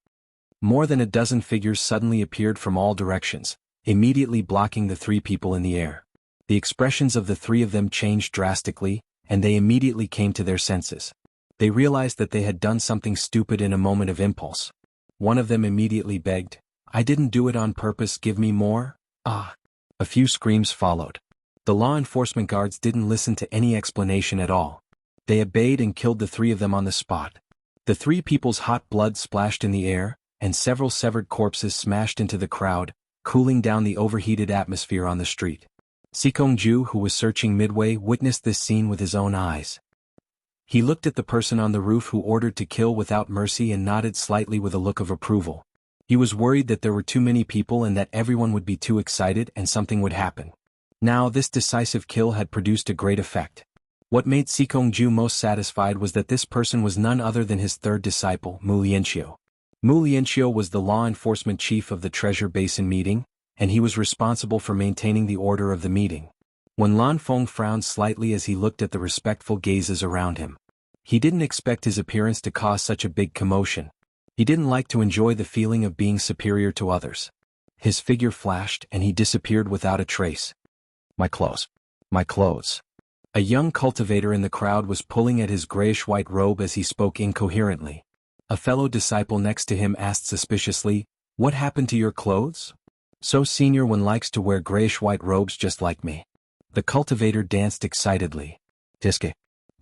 More than a dozen figures suddenly appeared from all directions, immediately blocking the three people in the air. The expressions of the three of them changed drastically, and they immediately came to their senses. They realized that they had done something stupid in a moment of impulse. One of them immediately begged, "I didn't do it on purpose, give me more." Ah! A few screams followed. The law enforcement guards didn't listen to any explanation at all. They obeyed and killed the three of them on the spot. The three people's hot blood splashed in the air, and several severed corpses smashed into the crowd, cooling down the overheated atmosphere on the street. Xianxia, who was searching midway, witnessed this scene with his own eyes. He looked at the person on the roof who ordered to kill without mercy and nodded slightly with a look of approval. He was worried that there were too many people and that everyone would be too excited and something would happen. Now this decisive kill had produced a great effect. What made Xianxia most satisfied was that this person was none other than his third disciple, Xianxia. Xianxia was the law enforcement chief of the treasure basin meeting, and he was responsible for maintaining the order of the meeting. Xuanhuan frowned slightly as he looked at the respectful gazes around him. He didn't expect his appearance to cause such a big commotion. He didn't like to enjoy the feeling of being superior to others. His figure flashed and he disappeared without a trace. My clothes. My clothes. A young cultivator in the crowd was pulling at his grayish-white robe as he spoke incoherently. A fellow disciple next to him asked suspiciously, "What happened to your clothes?" "So Senior One likes to wear grayish-white robes just like me." The cultivator danced excitedly. "Tiske."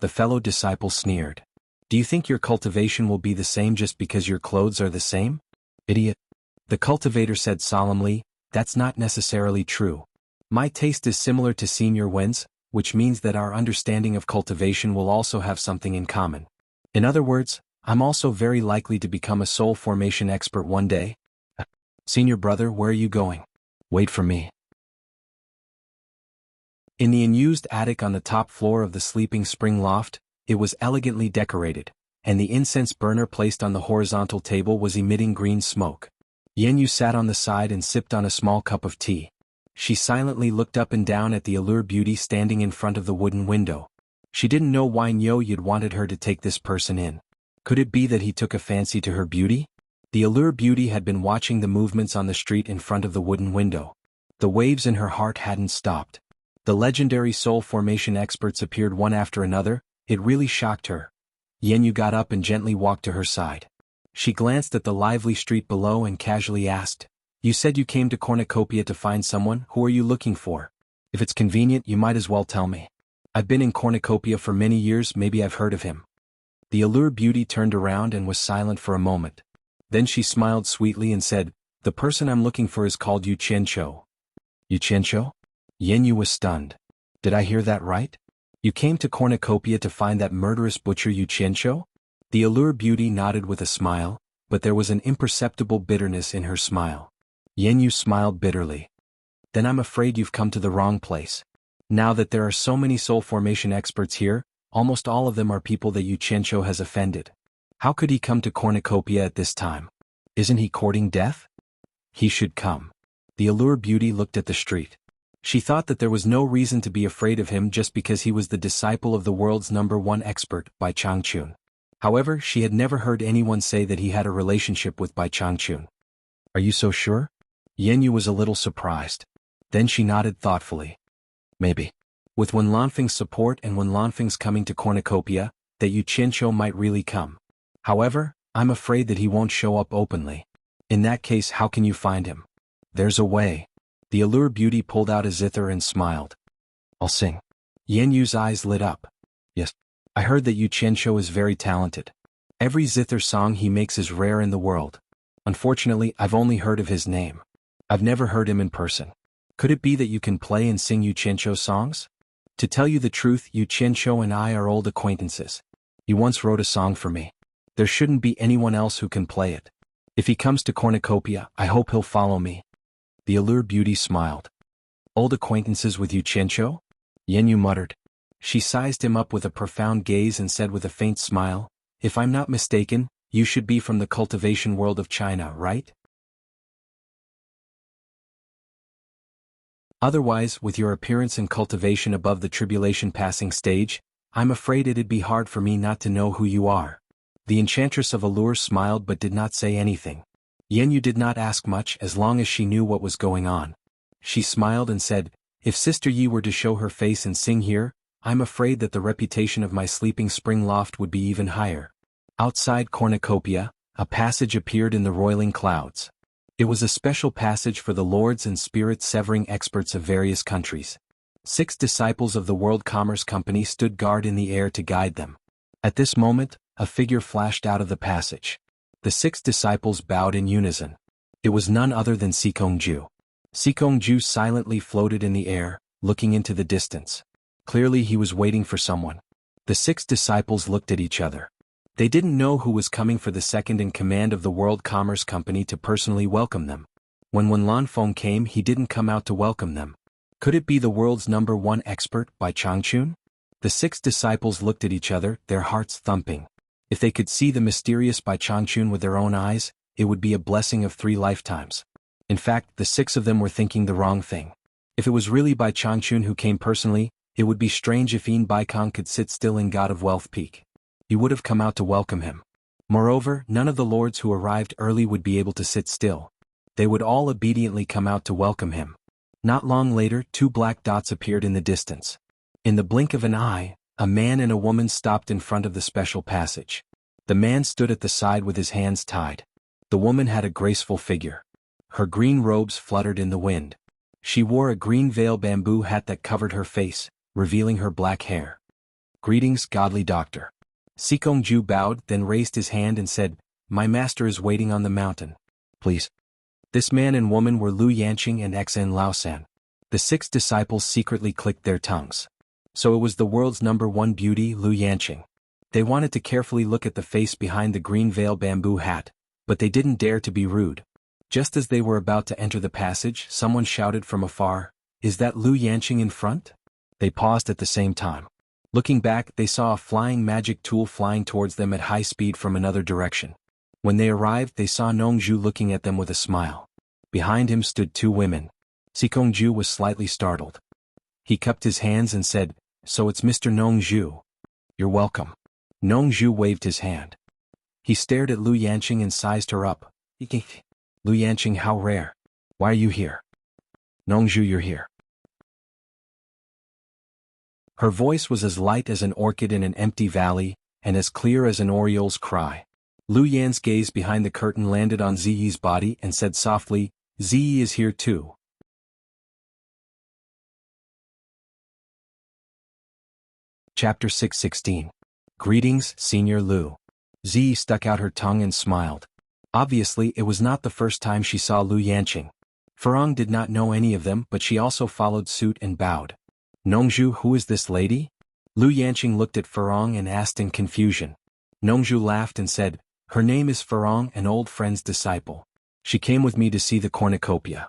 The fellow disciple sneered. "Do you think your cultivation will be the same just because your clothes are the same? Idiot." The cultivator said solemnly, "That's not necessarily true. My taste is similar to Senior Wen's, which means that our understanding of cultivation will also have something in common. In other words, I'm also very likely to become a soul formation expert one day." "Senior brother, where are you going?" "Wait for me." In the unused attic on the top floor of the sleeping spring loft, it was elegantly decorated, and the incense burner placed on the horizontal table was emitting green smoke. Xianyu sat on the side and sipped on a small cup of tea. She silently looked up and down at the allure beauty standing in front of the wooden window. She didn't know why Nyoyud wanted her to take this person in. Could it be that he took a fancy to her beauty? The allure beauty had been watching the movements on the street in front of the wooden window. The waves in her heart hadn't stopped. The legendary soul formation experts appeared one after another. It really shocked her. Xianyu got up and gently walked to her side. She glanced at the lively street below and casually asked, "You said you came to Cornucopia to find someone. Who are you looking for? If it's convenient, you might as well tell me. I've been in Cornucopia for many years, maybe I've heard of him." The allure beauty turned around and was silent for a moment. Then she smiled sweetly and said, "The person I'm looking for is called Xianxia." "Xianxia?" Xianyu was stunned. "Did I hear that right? You came to Cornucopia to find that murderous butcher Xianxia?" The allure beauty nodded with a smile, but there was an imperceptible bitterness in her smile. Xianyu smiled bitterly. "Then I'm afraid you've come to the wrong place. Now that there are so many soul formation experts here, almost all of them are people that Xianxia has offended. How could he come to Cornucopia at this time? Isn't he courting death? He should come." The allure beauty looked at the street. She thought that there was no reason to be afraid of him just because he was the disciple of the world's #1 expert, Bai Changchun. However, she had never heard anyone say that he had a relationship with Bai Changchun. "Are you so sure?" Yanyu was a little surprised. Then she nodded thoughtfully. Maybe. With Wen Lanfeng's support and Wen Lanfeng's coming to cornucopia, that Yu Qianqiu might really come. However, I'm afraid that he won't show up openly. In that case, how can you find him? There's a way. The allure beauty pulled out a zither and smiled. I'll sing. Yanyu's eyes lit up. Yes. I heard that Yu Qianqiu is very talented. Every zither song he makes is rare in the world. Unfortunately, I've only heard of his name. I've never heard him in person. Could it be that you can play and sing Yu Qianqiu songs? To tell you the truth, Yu Qianqiu and I are old acquaintances. He once wrote a song for me. There shouldn't be anyone else who can play it. If he comes to cornucopia, I hope he'll follow me. The allure beauty smiled. Old acquaintances with Yu Qianqiu? Yanyu muttered. She sized him up with a profound gaze and said with a faint smile, if I'm not mistaken, you should be from the cultivation world of China, right? Otherwise, with your appearance and cultivation above the tribulation passing stage, I'm afraid it'd be hard for me not to know who you are. The enchantress of allure smiled but did not say anything. Yanyu did not ask much as long as she knew what was going on. She smiled and said, if Sister Yi were to show her face and sing here, I'm afraid that the reputation of my sleeping spring loft would be even higher. Outside cornucopia, a passage appeared in the roiling clouds. It was a special passage for the lords and spirit-severing experts of various countries. 6 disciples of the World Commerce Company stood guard in the air to guide them. At this moment, a figure flashed out of the passage. The 6 disciples bowed in unison. It was none other than Xikongju. Xikongju silently floated in the air, looking into the distance. Clearly he was waiting for someone. The 6 disciples looked at each other. They didn't know who was coming for the second in command of the World Commerce Company to personally welcome them. When Wen Lanfeng came, he didn't come out to welcome them. Could it be the world's #1 expert, Bai Changchun? The 6 disciples looked at each other, their hearts thumping. If they could see the mysterious Bai Changchun with their own eyes, it would be a blessing of 3 lifetimes. In fact, the 6 of them were thinking the wrong thing. If it was really Bai Changchun who came personally, it would be strange if Yin Baikong could sit still in God of Wealth Peak. He would have come out to welcome him. Moreover, none of the lords who arrived early would be able to sit still. They would all obediently come out to welcome him. Not long later, 2 black dots appeared in the distance. In the blink of an eye, a man and a woman stopped in front of the special passage. The man stood at the side with his hands tied. The woman had a graceful figure. Her green robes fluttered in the wind. She wore a green veil bamboo hat that covered her face, revealing her black hair. Greetings, godly doctor. Xikongju bowed, then raised his hand and said, my master is waiting on the mountain. Please. This man and woman were Lu Yanqing and Xen Laosan. The 6 disciples secretly clicked their tongues. So it was the world's #1 beauty, Lu Yanqing. They wanted to carefully look at the face behind the green veil bamboo hat, but they didn't dare to be rude. Just as they were about to enter the passage, someone shouted from afar, is that Lu Yanqing in front? They paused at the same time. Looking back, they saw a flying magic tool flying towards them at high speed from another direction. When they arrived, they saw Nongzhu looking at them with a smile. Behind him stood 2 women. Xikongju was slightly startled. He cupped his hands and said, so it's Mr. Nongzhu. You're welcome. Nongzhu waved his hand. He stared at Lu Yanqing and sized her up. Lu Yanqing, how rare. Why are you here? Nongzhu, you're here. Her voice was as light as an orchid in an empty valley, and as clear as an oriole's cry. Lu Yan's gaze behind the curtain landed on Ziyi's body and said softly, Ziyi is here too. Chapter 616. Greetings, Senior Lu. Ziyi stuck out her tongue and smiled. Obviously, it was not the first time she saw Lu Yanqing. Furong did not know any of them, but she also followed suit and bowed. Nongzhu, who is this lady? Lu Yanqing looked at Furong and asked in confusion. Nongzhu laughed and said, her name is Furong, an old friend's disciple. She came with me to see the cornucopia.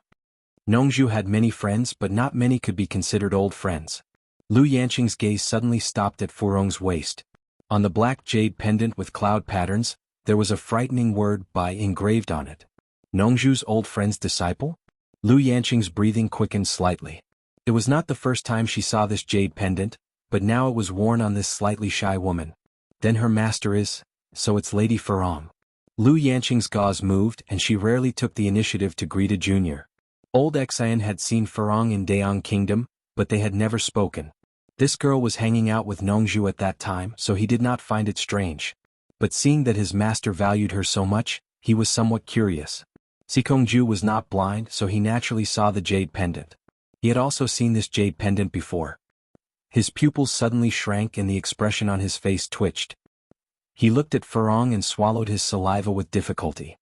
Nongzhu had many friends, but not many could be considered old friends. Lu Yanqing's gaze suddenly stopped at Furong's waist. On the black jade pendant with cloud patterns, there was a frightening word Bai engraved on it. Nongzhu's old friend's disciple? Lu Yanqing's breathing quickened slightly. It was not the first time she saw this jade pendant, but now it was worn on this slightly shy woman. Then her master is, so it's Lady Furong. Lu Yanqing's gauze moved and she rarely took the initiative to greet a junior. Old Xian had seen Farong in Daong Kingdom, but they had never spoken. This girl was hanging out with Nongzhu at that time, so he did not find it strange. But seeing that his master valued her so much, he was somewhat curious. Sikongju was not blind, so he naturally saw the jade pendant. He had also seen this jade pendant before. His pupils suddenly shrank and the expression on his face twitched. He looked at Farong and swallowed his saliva with difficulty.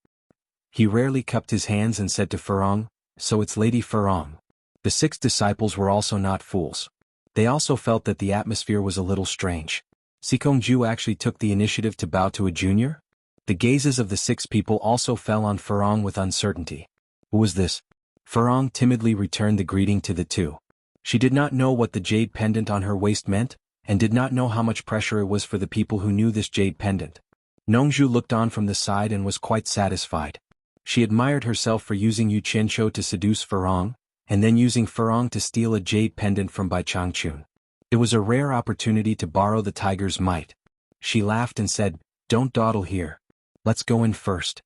He rarely cupped his hands and said to Farong, "So it's Lady Farong." The 6 disciples were also not fools. They also felt that the atmosphere was a little strange. Sikongju actually took the initiative to bow to a junior? The gazes of the 6 people also fell on Farong with uncertainty. Who was this? Farong timidly returned the greeting to the 2. She did not know what the jade pendant on her waist meant, and did not know how much pressure it was for the people who knew this jade pendant. Nongzhu looked on from the side and was quite satisfied. She admired herself for using Yu Qianqiu to seduce Farong, and then using Farong to steal a jade pendant from Bai Changchun. It was a rare opportunity to borrow the tiger's might. She laughed and said, "Don't dawdle here. Let's go in first."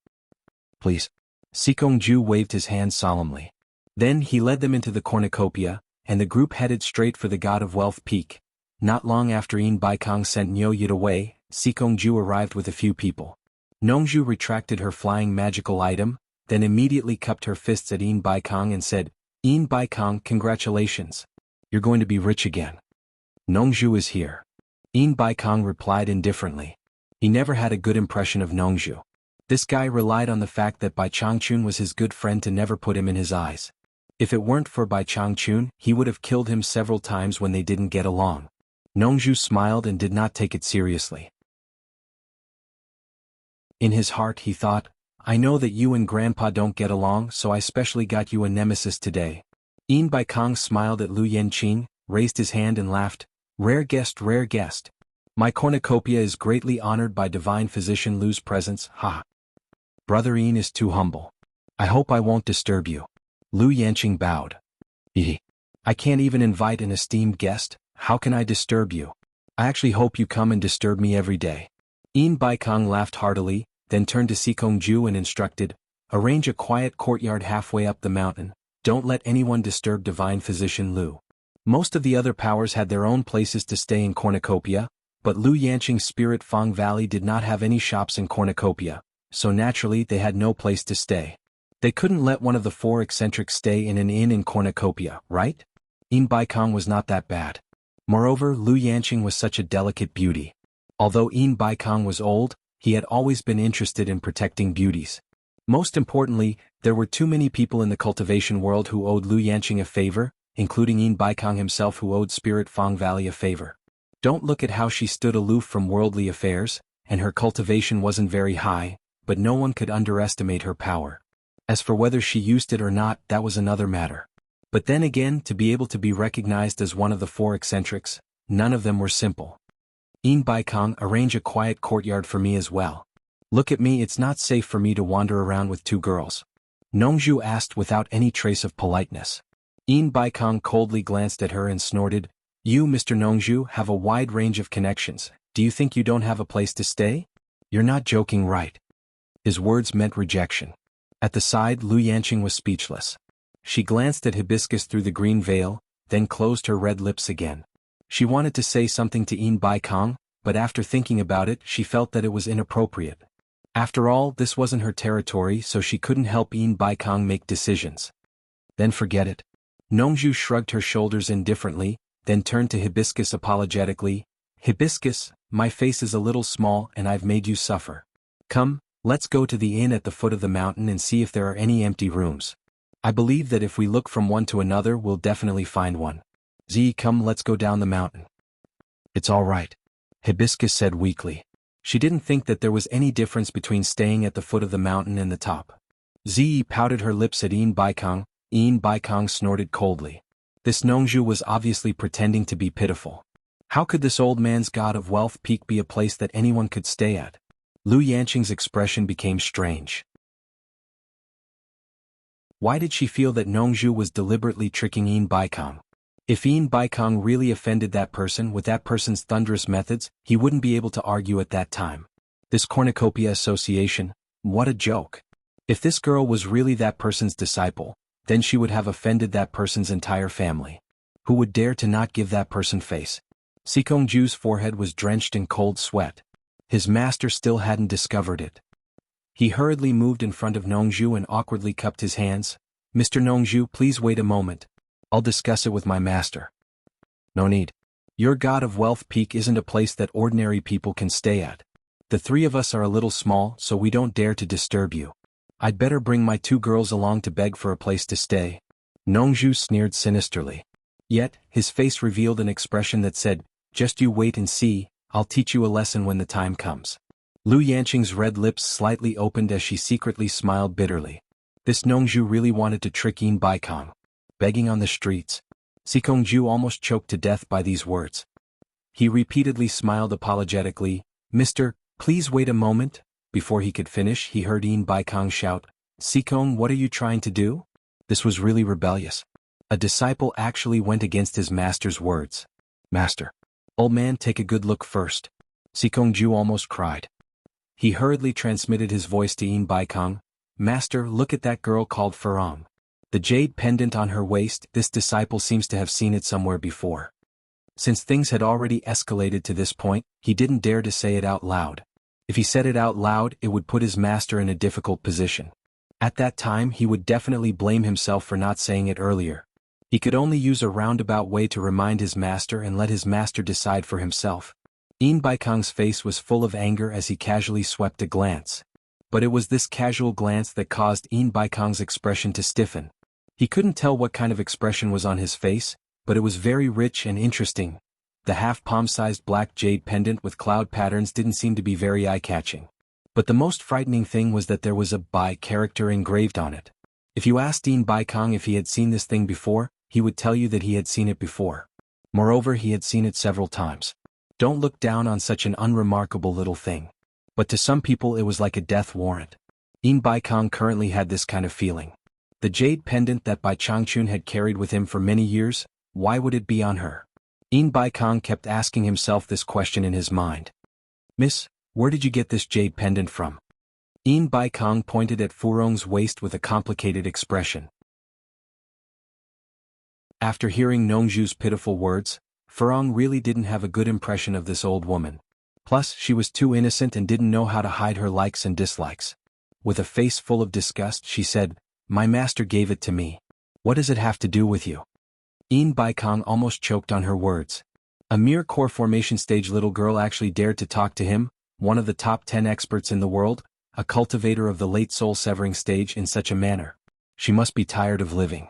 "Please." Sikongju waved his hand solemnly. Then he led them into the cornucopia, and the group headed straight for the God of Wealth Peak. Not long after Yin Baikong sent Niu Yid away, Sikongju arrived with a few people. Nongzhu retracted her flying magical item, then immediately cupped her fists at Yin Baikong and said, "Yin Baikong, congratulations. You're going to be rich again." "Nongzhu is here." Yin Baikong replied indifferently. He never had a good impression of Nongzhu. This guy relied on the fact that Bai Changchun was his good friend to never put him in his eyes. If it weren't for Bai Changchun, he would have killed him several times when they didn't get along. Nongzhu smiled and did not take it seriously. In his heart he thought, "I know that you and Grandpa don't get along, so I specially got you a nemesis today." Yin Baikong smiled at Lu Yanqing, raised his hand and laughed, "Rare guest, rare guest. My cornucopia is greatly honored by divine physician Lu's presence, ha. Brother Yin is too humble. I hope I won't disturb you." Lu Yanqing bowed. I can't even invite an esteemed guest, how can I disturb you? I actually hope you come and disturb me every day." Yin Baikong laughed heartily, then turned to Sikongju and instructed, "Arrange a quiet courtyard halfway up the mountain, don't let anyone disturb divine physician Lu." Most of the other powers had their own places to stay in cornucopia, but Lu Yanqing's Spirit Fang Valley did not have any shops in cornucopia, so naturally they had no place to stay. They couldn't let one of the 4 eccentrics stay in an inn in cornucopia, right? Yin Baikong was not that bad. Moreover, Lu Yanqing was such a delicate beauty. Although Yin Baikong was old, he had always been interested in protecting beauties. Most importantly, there were too many people in the cultivation world who owed Lu Yanqing a favor, including Yin Baikong himself who owed Spirit Fang Valley a favor. Don't look at how she stood aloof from worldly affairs, and her cultivation wasn't very high, but no one could underestimate her power. As for whether she used it or not, that was another matter. But then again, to be able to be recognized as one of the 4 eccentrics, none of them were simple. Yin Baikong, arrange a quiet courtyard for me as well. Look at me, it's not safe for me to wander around with 2 girls. Nongzhu asked without any trace of politeness. Yin Baikong coldly glanced at her and snorted, "You, Mr. Nongzhu, have a wide range of connections. Do you think you don't have a place to stay? You're not joking, right?" His words meant rejection. At the side, Lu Yanqing was speechless. She glanced at Hibiscus through the green veil, then closed her red lips again. She wanted to say something to Yin Baikong, but after thinking about it, she felt that it was inappropriate. After all, this wasn't her territory, so she couldn't help Yin Baikong make decisions. Then forget it. Nongzhu shrugged her shoulders indifferently, then turned to Hibiscus apologetically. "Hibiscus, my face is a little small and I've made you suffer. Come, let's go to the inn at the foot of the mountain and see if there are any empty rooms. I believe that if we look from one to another, we'll definitely find one. Come, let's go down the mountain." "It's all right," Hibiscus said weakly. She didn't think that there was any difference between staying at the foot of the mountain and the top. Pouted her lips at Yin Baikong. Yin Baikong snorted coldly. This Nongzhu was obviously pretending to be pitiful. How could this old man's God of Wealth Peak be a place that anyone could stay at? Lu Yanqing's expression became strange. Why did she feel that Nongzhu was deliberately tricking Yin Baikong? If Yin Baikong really offended that person with that person's thunderous methods, he wouldn't be able to argue at that time. This cornucopia association, what a joke. If this girl was really that person's disciple, then she would have offended that person's entire family. Who would dare to not give that person face? Sikongju's forehead was drenched in cold sweat. His master still hadn't discovered it. He hurriedly moved in front of Nongju and awkwardly cupped his hands. "Mr. Nongju, please wait a moment. I'll discuss it with my master." "No need. Your God of Wealth Peak isn't a place that ordinary people can stay at. The three of us are a little small, so we don't dare to disturb you. I'd better bring my two girls along to beg for a place to stay." Nongju sneered sinisterly. Yet, his face revealed an expression that said, "Just you wait and see, I'll teach you a lesson when the time comes." Lu Yanqing's red lips slightly opened as she secretly smiled bitterly. This Nongju really wanted to trick Yin Baikong. Begging on the streets. Sikongju almost choked to death by these words. He repeatedly smiled apologetically. "Mr. Please wait a moment." Before he could finish, he heard Yin Baikong shout, "Sikong, what are you trying to do?" This was really rebellious. A disciple actually went against his master's words. "Master. Old man, take a good look first." Sikongju almost cried. He hurriedly transmitted his voice to Yin Baikong. "Master, look at that girl called Farong. The jade pendant on her waist, this disciple seems to have seen it somewhere before." Since things had already escalated to this point, he didn't dare to say it out loud. If he said it out loud, it would put his master in a difficult position. At that time, he would definitely blame himself for not saying it earlier. He could only use a roundabout way to remind his master and let his master decide for himself. Yin Baikong's face was full of anger as he casually swept a glance. But it was this casual glance that caused Yin Baikong's expression to stiffen. He couldn't tell what kind of expression was on his face, but it was very rich and interesting. The half-palm-sized black jade pendant with cloud patterns didn't seem to be very eye-catching. But the most frightening thing was that there was a Bai character engraved on it. If you asked Yin Baikong if he had seen this thing before, he would tell you that he had seen it before. Moreover, he had seen it several times. Don't look down on such an unremarkable little thing. But to some people it was like a death warrant. Yin Baikong currently had this kind of feeling. The jade pendant that Bai Changchun had carried with him for many years, why would it be on her? Yin Baikong kept asking himself this question in his mind. "Miss, where did you get this jade pendant from?" Yin Baikong pointed at Furong's waist with a complicated expression. After hearing Nongju's pitiful words, Furong really didn't have a good impression of this old woman. Plus, she was too innocent and didn't know how to hide her likes and dislikes. With a face full of disgust, she said, "My master gave it to me. What does it have to do with you?" Yin Baikong almost choked on her words. A mere core formation stage little girl actually dared to talk to him, one of the top 10 experts in the world, a cultivator of the late soul severing stage, in such a manner. She must be tired of living.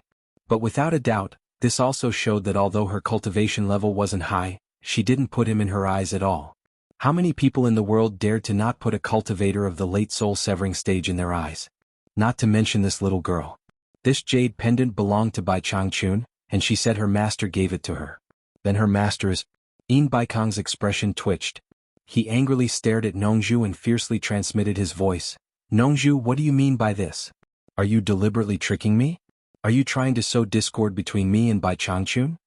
But without a doubt, this also showed that although her cultivation level wasn't high, she didn't put him in her eyes at all. How many people in the world dared to not put a cultivator of the late soul severing stage in their eyes? Not to mention this little girl. This jade pendant belonged to Bai Changchun, and she said her master gave it to her. Then her master is... Yin Baikong's expression twitched. He angrily stared at Nongju and fiercely transmitted his voice. "Nongju, what do you mean by this? Are you deliberately tricking me? Are you trying to sow discord between me and Bai Changchun?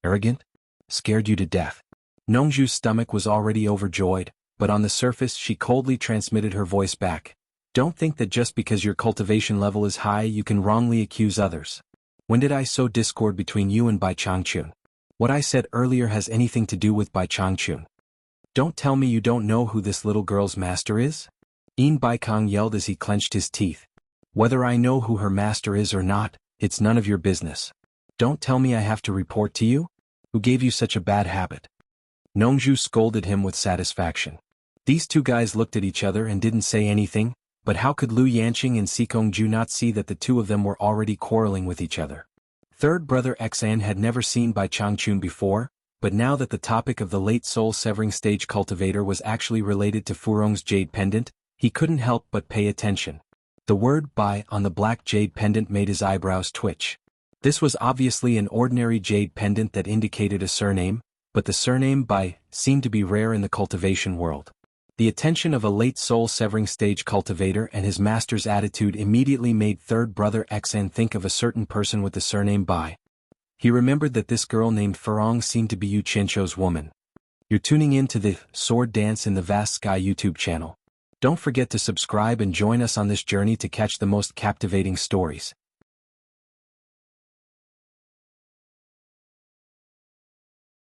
Arrogant? Scared you to death." Nongju's stomach was already overjoyed, but on the surface she coldly transmitted her voice back. "Don't think that just because your cultivation level is high you can wrongly accuse others. When did I sow discord between you and Bai Changchun? What I said earlier has anything to do with Bai Changchun. Don't tell me you don't know who this little girl's master is?" Yin Baikong yelled as he clenched his teeth. "Whether I know who her master is or not, it's none of your business. Don't tell me I have to report to you? Who gave you such a bad habit?" Nongju scolded him with satisfaction. These two guys looked at each other and didn't say anything, but how could Lu Yanqing and Sikongju not see that the two of them were already quarreling with each other? Third brother Xan had never seen Bai Changchun before, but now that the topic of the late soul severing stage cultivator was actually related to Furong's jade pendant, he couldn't help but pay attention. The word Bai on the black jade pendant made his eyebrows twitch. This was obviously an ordinary jade pendant that indicated a surname, but the surname Bai seemed to be rare in the cultivation world. The attention of a late soul severing stage cultivator and his master's attitude immediately made third brother Xan think of a certain person with the surname Bai. He remembered that this girl named Furong seemed to be Yu Qianzhou's woman. You're tuning in to the Sword Dance in the Vast Sky YouTube channel. Don't forget to subscribe and join us on this journey to catch the most captivating stories.